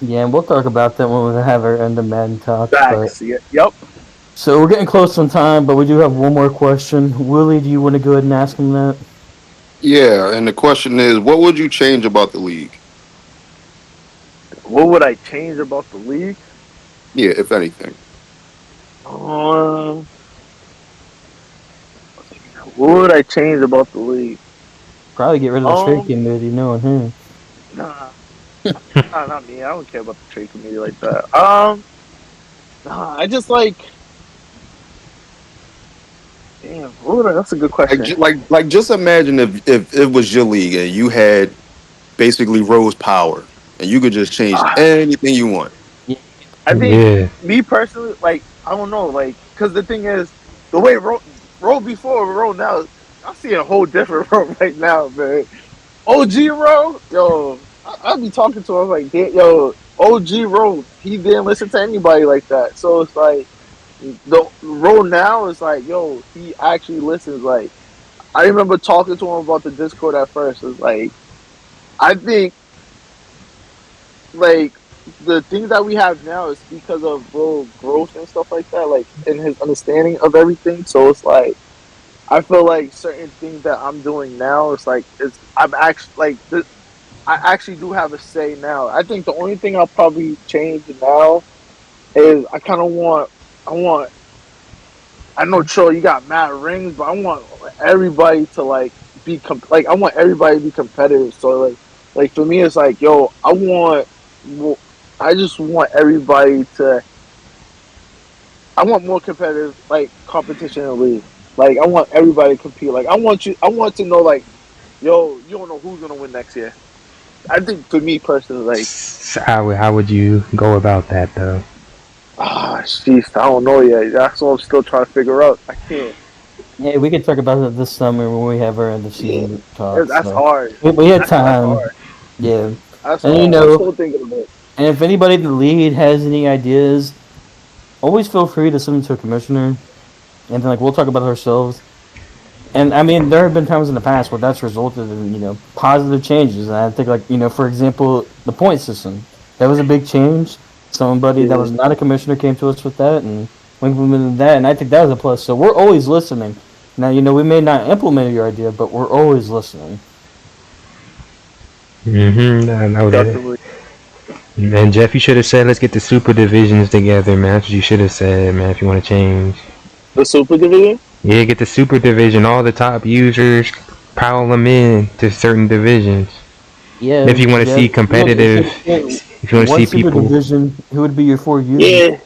[SPEAKER 2] Yeah, and we'll talk about that when we have our end of Madden talk.
[SPEAKER 6] Facts. Yep.
[SPEAKER 2] So we're getting close on time, but we do have one more question. Willie, do you want to go ahead and ask him that?
[SPEAKER 3] Yeah, and the question is, what would you change about the league?
[SPEAKER 6] What would I change about the league?
[SPEAKER 3] Yeah, if anything.
[SPEAKER 6] What would I change about the league?
[SPEAKER 2] Probably get rid of the trade committee, knowing him.
[SPEAKER 6] Nah, not me. I don't care about the trade committee like that. I just like. Damn, that's a good question.
[SPEAKER 3] Just imagine if it was your league and you had basically Rose power and you could just change anything you want.
[SPEAKER 6] I think me personally, like, I don't know, like, because the thing is, the way Ro before Ro now, I see a whole different Ro right now, man. OG Ro, yo, I'd be talking to him like, yo, OG Ro, he didn't listen to anybody like that. So it's like, the role now is like, yo, he actually listens. Like, I remember talking to him about the Discord at first. It's like, I think, like, the things that we have now is because of bro growth and stuff like that, like, in his understanding of everything. So it's like, I feel like certain things that I'm doing now, it's like, I'm actually, like, I actually do have a say now. I think the only thing I'll probably change now is I want, I know, Tro, you got mad rings, but I want everybody to like like I want everybody to be competitive. So like for me, it's like, yo, well, I just want everybody to. I want more competitive like competition in the league. Like I want everybody to compete. Like I want to know like, yo, you don't know who's gonna win next year. I think for me personally, like,
[SPEAKER 1] So how would you go about that though?
[SPEAKER 6] jeez, I don't know yet. That's what I'm still trying to figure out. I can't.
[SPEAKER 2] Yeah, we can talk about it this summer when we have our end of season talk.
[SPEAKER 6] That's
[SPEAKER 2] So
[SPEAKER 6] hard.
[SPEAKER 2] we had
[SPEAKER 6] That's
[SPEAKER 2] time.
[SPEAKER 6] hard.
[SPEAKER 2] Yeah,
[SPEAKER 6] That's
[SPEAKER 2] and
[SPEAKER 6] hard. I'm still thinking of it.
[SPEAKER 2] and if anybody in the league has any ideas, always feel free to send them to a commissioner, and then like we'll talk about it ourselves. And I mean, there have been times in the past where that's resulted in positive changes. And I think like for example, the point system that was a big change. Somebody that was not a commissioner came to us with that, and we implemented that, and I think that was a plus. So we're always listening. Now we may not implement your idea, but we're always listening.
[SPEAKER 1] I know that.
[SPEAKER 6] Definitely.
[SPEAKER 1] And Jeff, you should have said, let's get the super divisions together, man. That's what you should have said, man, if you want to change.
[SPEAKER 6] The Super Division?
[SPEAKER 1] Yeah, get the super division, all the top users, pile them in to certain divisions.
[SPEAKER 2] Yeah.
[SPEAKER 1] If you want to see competitive, if you want to see
[SPEAKER 2] super
[SPEAKER 1] people.
[SPEAKER 2] division, who would be your 4 users?
[SPEAKER 6] Yeah.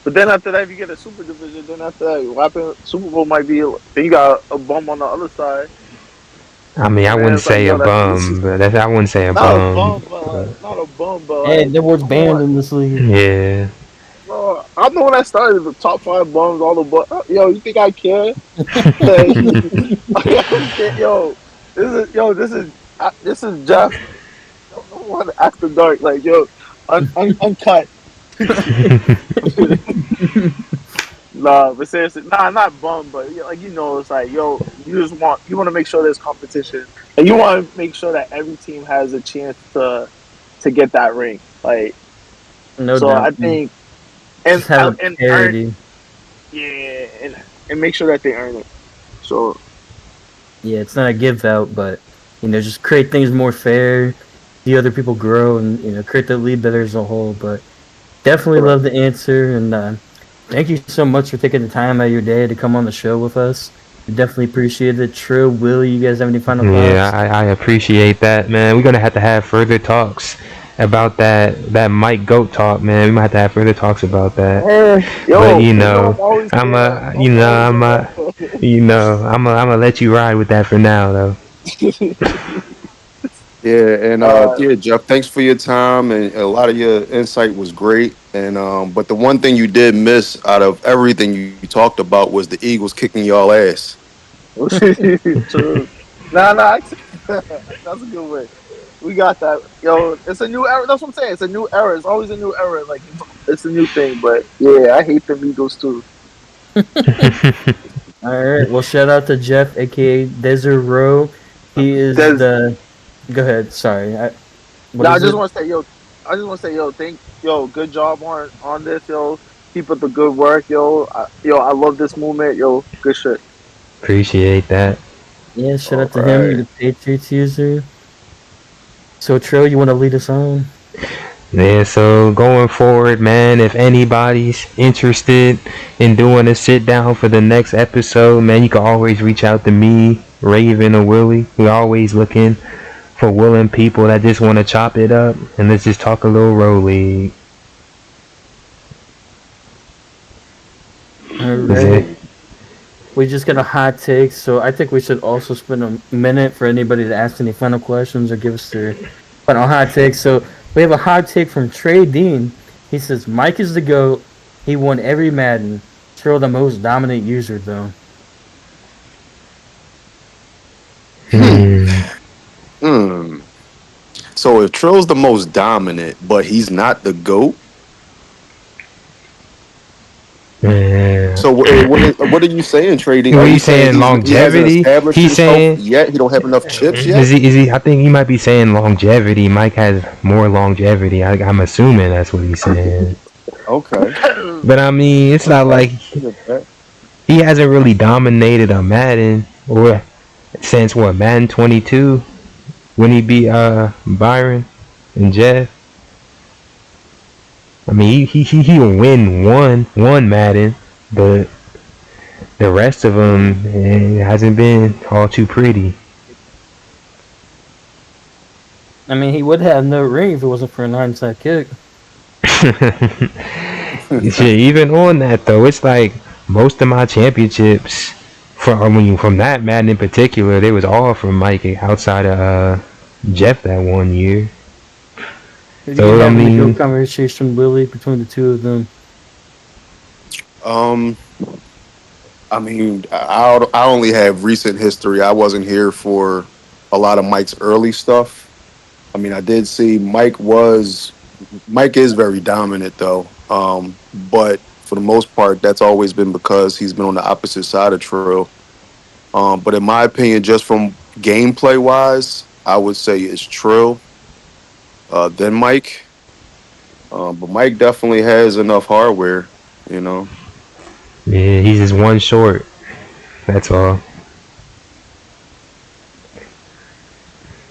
[SPEAKER 6] But then after that, if you get a Super Division, then after that, what happened? Super Bowl might be. Then you got a bum on the other side.
[SPEAKER 1] I mean, I
[SPEAKER 6] Man,
[SPEAKER 1] wouldn't
[SPEAKER 6] it's like,
[SPEAKER 1] say
[SPEAKER 6] yo,
[SPEAKER 1] a
[SPEAKER 6] that's-
[SPEAKER 1] bum, but I wouldn't say a
[SPEAKER 6] Not a
[SPEAKER 1] bum.
[SPEAKER 6] bum, but like, not a bum, but
[SPEAKER 2] Hey,
[SPEAKER 6] like,
[SPEAKER 2] there was
[SPEAKER 6] come
[SPEAKER 2] banned
[SPEAKER 6] on.
[SPEAKER 2] in this league.
[SPEAKER 1] Yeah.
[SPEAKER 6] Bro, I'm the one that started the top 5 bums, all the bums. Yo, you think I care? Like, I don't care. Yo, this is Jeff. No one after dark. Like, yo, uncut. Nah, but seriously, not bum, but like it's like, yo, you want to make sure there's competition, and you want to make sure that every team has a chance to get that ring. Like,
[SPEAKER 2] No
[SPEAKER 6] so
[SPEAKER 2] doubt.
[SPEAKER 6] I think,
[SPEAKER 2] Just have
[SPEAKER 6] and
[SPEAKER 2] parity.
[SPEAKER 6] and make sure that they earn it. So
[SPEAKER 2] Yeah, it's not a give out, but just create things more fair, see other people grow, and create the league better as a whole. But definitely love the answer, and thank you so much for taking the time out of your day to come on the show with us. We definitely appreciate it. Trill, Will, you guys have any final thoughts?
[SPEAKER 1] Yeah, I appreciate that, man. We're gonna have to have further talks about that Mike Goat talk, man. We might have to have further talks about that. But I'm gonna let you ride with that for now, though.
[SPEAKER 3] Yeah, and yeah, Jeff, thanks for your time, and a lot of your insight was great. And but the one thing you did miss out of everything you talked about was the Eagles kicking y'all ass.
[SPEAKER 6] True. Nah, that's a good way. We got that. Yo, it's a new era. That's what I'm saying. It's a new era. It's always a new era. Like, it's a new thing. But yeah, I hate the Eagles too.
[SPEAKER 2] All right. Well, shout out to Jeff, aka Desert Row. He is the. Go ahead. Sorry. I
[SPEAKER 6] just want to say, good job on this, yo. Keep up the good work, yo. I love this movement, yo. Good shit.
[SPEAKER 1] Appreciate that.
[SPEAKER 2] Yeah, shout out to him, the Patriots user. So, Trill, you want to lead us on?
[SPEAKER 1] Yeah, so going forward, man, if anybody's interested in doing a sit down for the next episode, man, you can always reach out to me, Raven, or Willie. We're always looking for willing people that just want to chop it up, and let's just talk a little road league.
[SPEAKER 2] Alright. We just got a hot take, so I think we should also spend a minute for anybody to ask any final questions or give us their final hot take. So we have a hot take from Trey Dean. He says Mike is the GOAT. He won every Madden. Trill the most dominant user though.
[SPEAKER 3] So if Trill's the most dominant, but he's not the GOAT,
[SPEAKER 1] Yeah.
[SPEAKER 3] So what are you saying, trading?
[SPEAKER 1] What
[SPEAKER 3] Are
[SPEAKER 1] are you
[SPEAKER 3] you saying
[SPEAKER 1] saying?
[SPEAKER 3] he hasn't
[SPEAKER 1] Longevity?
[SPEAKER 3] established
[SPEAKER 1] He's
[SPEAKER 3] himself
[SPEAKER 1] saying.
[SPEAKER 3] yet? He don't have enough chips
[SPEAKER 1] Is
[SPEAKER 3] yet?
[SPEAKER 1] he? Is he? I think he might be saying longevity. Mike has more longevity. I'm assuming that's what he's saying.
[SPEAKER 3] Okay.
[SPEAKER 1] But I mean, it's not
[SPEAKER 3] Okay.
[SPEAKER 1] like he hasn't really dominated a Madden or since what Madden 22 when he beat Byron and Jeff. I mean, he'll win one Madden, but the rest of them hasn't been all too pretty.
[SPEAKER 2] I mean, he would have no ring if it wasn't for a 9-side kick.
[SPEAKER 1] Shit, even on that though, it's like most of my championships from that Madden in particular, they was all from Mike outside of Jeff that one year.
[SPEAKER 2] You
[SPEAKER 1] So I
[SPEAKER 2] having a
[SPEAKER 1] mean,
[SPEAKER 2] good conversation, Willie, between the two of them.
[SPEAKER 3] Um, I mean, I only have recent history. I wasn't here for a lot of Mike's early stuff. I mean, I did see Mike is very dominant though. But for the most part, that's always been because he's been on the opposite side of Trill. But in my opinion, just from gameplay wise, I would say it's Trill, then Mike. But Mike definitely has enough hardware, you know.
[SPEAKER 1] yeah, he's just one short. That's all.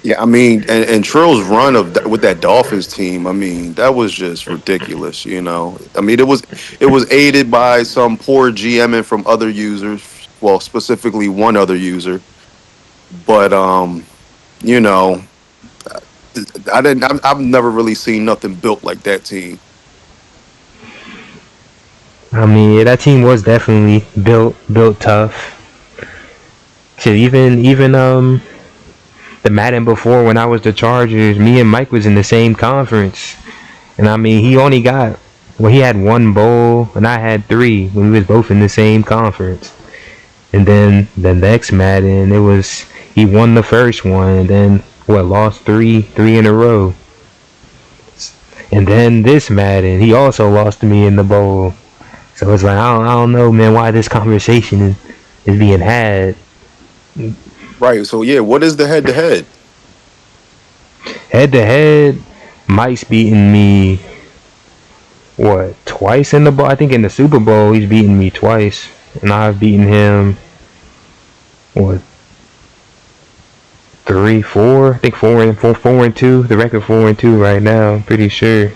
[SPEAKER 3] Yeah, I mean, and Trill's run with that Dolphins team, I mean, that was just ridiculous. You know, I mean, it was aided by some poor GMing from other users. Well, specifically one other user, but you know, I've never really seen nothing built like that team.
[SPEAKER 1] I mean, yeah, that team was definitely built tough. Shit, even the Madden before when I was the Chargers, me and Mike was in the same conference, and I mean he had one bowl and I had three when we was both in the same conference. And then the next Madden, he won the first one, and then lost three in a row. And then this Madden, he also lost to me in the bowl. So it's like I don't know, man, why this conversation is being had.
[SPEAKER 3] Right. So yeah, what is the head to head?
[SPEAKER 1] Head to head, Mike's beating me twice in the bowl. I think in the Super Bowl he's beaten me twice, and I've beaten him what 3, 4. I think 4 and 2. The record 4-2 right now. I'm pretty sure.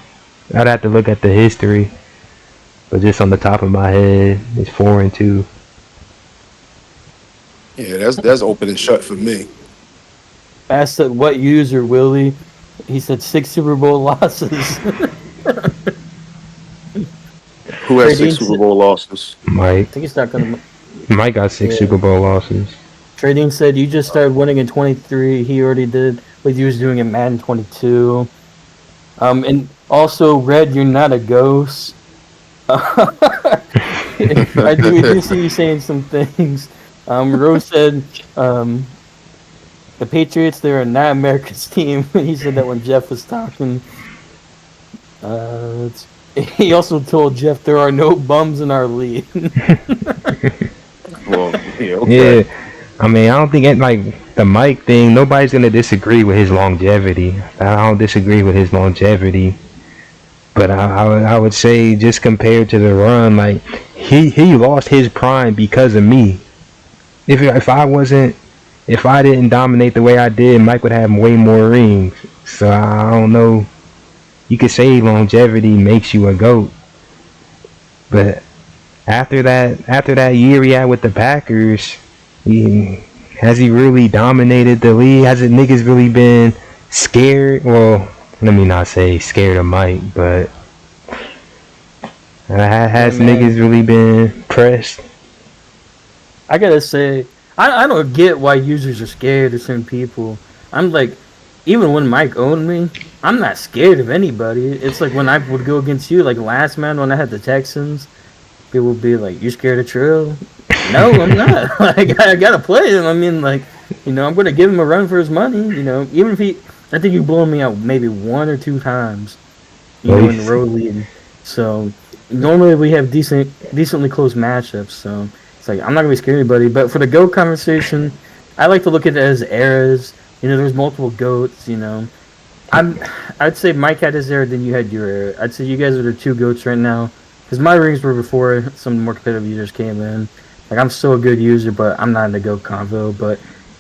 [SPEAKER 1] I'd have to look at the history, but just on the top of my head, it's 4-2.
[SPEAKER 3] Yeah, that's open and shut for me.
[SPEAKER 2] Asked what user, Willie. He said 6 Super Bowl losses.
[SPEAKER 3] Who has
[SPEAKER 2] Trading
[SPEAKER 3] 6 Super Bowl losses?
[SPEAKER 2] I
[SPEAKER 1] Mike
[SPEAKER 2] think he's not gonna.
[SPEAKER 1] got 6
[SPEAKER 2] Yeah.
[SPEAKER 1] Super Bowl losses.
[SPEAKER 2] Trading said you just started winning in 23. He already did what he was doing in Madden 22. And also, Red, you're not a ghost. I do see you saying some things. Rose said the Patriots, they're not America's team. He said that when Jeff was talking. He also told Jeff there are no bums in our league.
[SPEAKER 3] Well, yeah, okay.
[SPEAKER 1] Yeah, I mean, I don't think the Mike thing. Nobody's gonna disagree with his longevity. I don't disagree with his longevity, but I would say just compared to the run, like he lost his prime because of me. If I didn't dominate the way I did, Mike would have way more rings. So I don't know. You could say longevity makes you a GOAT, but after that year he had with the Packers, has he really dominated the league? Has it niggas really been scared? Well, let me not say scared of Mike, but has niggas really been pressed?
[SPEAKER 2] I gotta say, I don't get why users are scared of certain people. I'm like, even when Mike owned me, I'm not scared of anybody. It's like when I would go against you, like last man when I had the Texans, people would be like, "You scared of Trill?" No, I'm not. Like I gotta play him. I mean, like, I'm gonna give him a run for his money. Even if I think he blown me out maybe 1 or 2 times. In the road leading. So normally we have decently close matchups, so it's like I'm not gonna be scared of anybody. But for the GOAT conversation, I like to look at it as eras. You know, there's multiple GOATs. You know, I'd say Mike had his era, then you had your era. I'd say you guys are the two GOATs right now, because my rings were before some more competitive users came in. Like I'm still a good user, but I'm not in the GOAT convo. But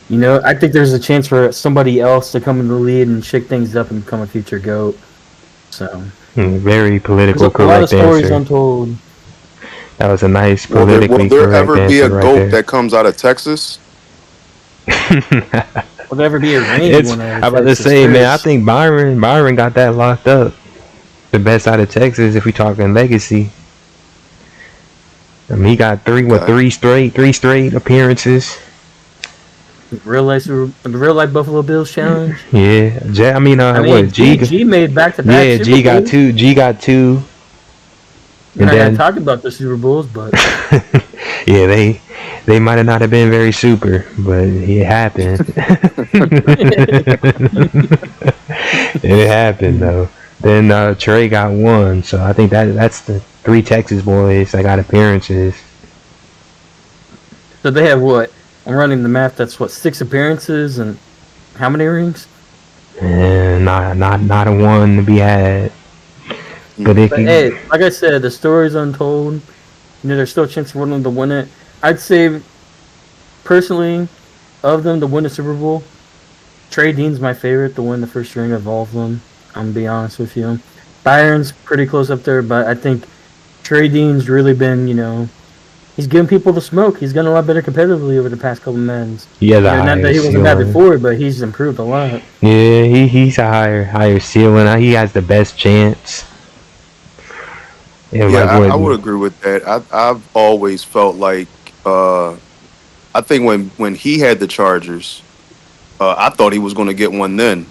[SPEAKER 2] you know, I think there's a chance for somebody else to come in the lead and shake things up and become a future GOAT. So.
[SPEAKER 1] Very
[SPEAKER 2] There's
[SPEAKER 1] political
[SPEAKER 2] a lot of
[SPEAKER 1] correct
[SPEAKER 2] stories
[SPEAKER 1] answer.
[SPEAKER 2] untold.
[SPEAKER 1] That was a nice
[SPEAKER 3] Will
[SPEAKER 1] politically
[SPEAKER 3] there
[SPEAKER 1] correct
[SPEAKER 3] ever be a
[SPEAKER 1] answer right
[SPEAKER 3] GOAT
[SPEAKER 1] there.
[SPEAKER 3] that comes out of Texas?
[SPEAKER 2] Will there ever be a reigning
[SPEAKER 1] It's,
[SPEAKER 2] one?
[SPEAKER 1] I'm about to say, man, I think Byron got that locked up. The best out of Texas, if we talking legacy. I mean, he got three straight appearances.
[SPEAKER 2] real life Buffalo Bills challenge.
[SPEAKER 1] Yeah, what
[SPEAKER 2] G made back to back.
[SPEAKER 1] Yeah, G got two. G got two. And
[SPEAKER 2] I
[SPEAKER 1] then
[SPEAKER 2] talked about the Super Bowls, but
[SPEAKER 1] yeah, they might have not have been very super, but it happened. It happened though. Then Trey got one, so I think that's the three Texas boys that got appearances.
[SPEAKER 2] so they have what? I'm running the math. That's what 6 appearances and how many rings?
[SPEAKER 1] And not a one to be had. But if
[SPEAKER 2] But
[SPEAKER 1] you,
[SPEAKER 2] hey, like I said, the story's untold. You know, there's still a chance for one of them to win it. I'd say, personally, of them to win the Super Bowl, Trey Dean's my favorite to win the first ring of all of them. I'm gonna be honest with you. Byron's pretty close up there, but I think Trey Dean's really been, you know, he's giving people the smoke. He's gotten a lot better competitively over the past couple months.
[SPEAKER 1] he has a
[SPEAKER 2] Not that he
[SPEAKER 1] higher
[SPEAKER 2] wasn't bad
[SPEAKER 1] ceiling.
[SPEAKER 2] before, but he's improved a lot.
[SPEAKER 1] Yeah, he's a higher ceiling. He has the best chance.
[SPEAKER 3] Yeah, I would agree with that. I've always felt like I think when he had the Chargers, I thought he was going to get one then.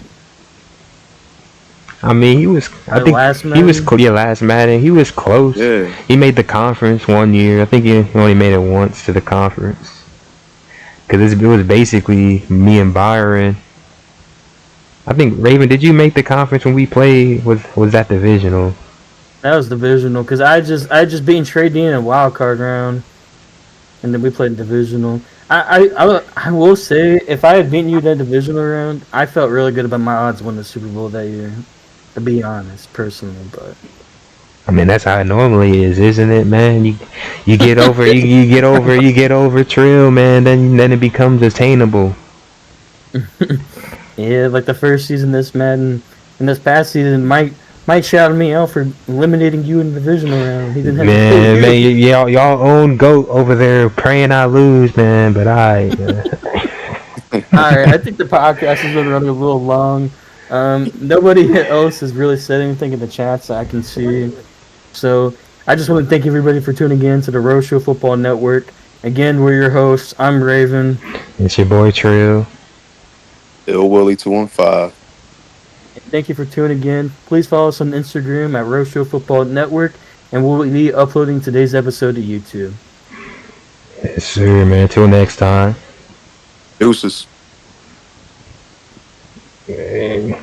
[SPEAKER 1] I mean, he was. I think
[SPEAKER 2] Last
[SPEAKER 1] he was.
[SPEAKER 2] Madden?
[SPEAKER 1] Last Madden, he was close.
[SPEAKER 3] Yeah.
[SPEAKER 1] He made the conference one year. I think he only made it once to the conference. Because it was basically me and Byron. I think Raven, did you make the conference when we played? Was that divisional?
[SPEAKER 2] That was divisional because I just beaten Trey Dean in a wild card round, and then we played divisional. I will say if I had beaten you that divisional round, I felt really good about my odds winning the Super Bowl that year. To be honest, personally, but
[SPEAKER 1] I mean, that's how it normally is, isn't it, man? You get over you get over Trill, man. Then it becomes attainable.
[SPEAKER 2] yeah, like the first season this Madden and this past season, Mike shouted me out for eliminating you in the divisional round. He didn't have
[SPEAKER 1] Man, y'all own GOAT over there praying I lose, man. But
[SPEAKER 2] All right, I think the podcast has been running a little long. Nobody else has really said anything in the chat, so I can see. So I just want to thank everybody for tuning in to the Roadshow Football Network. Again, we're your hosts. I'm Raven.
[SPEAKER 1] it's your boy Trill.
[SPEAKER 3] Ill Willie 215.
[SPEAKER 2] Thank you for tuning in. Please follow us on Instagram at Roadshow Football Network, and we'll be uploading today's episode to YouTube.
[SPEAKER 1] Yes, sir, man. Till next time.
[SPEAKER 3] Deuces.
[SPEAKER 1] Yeah.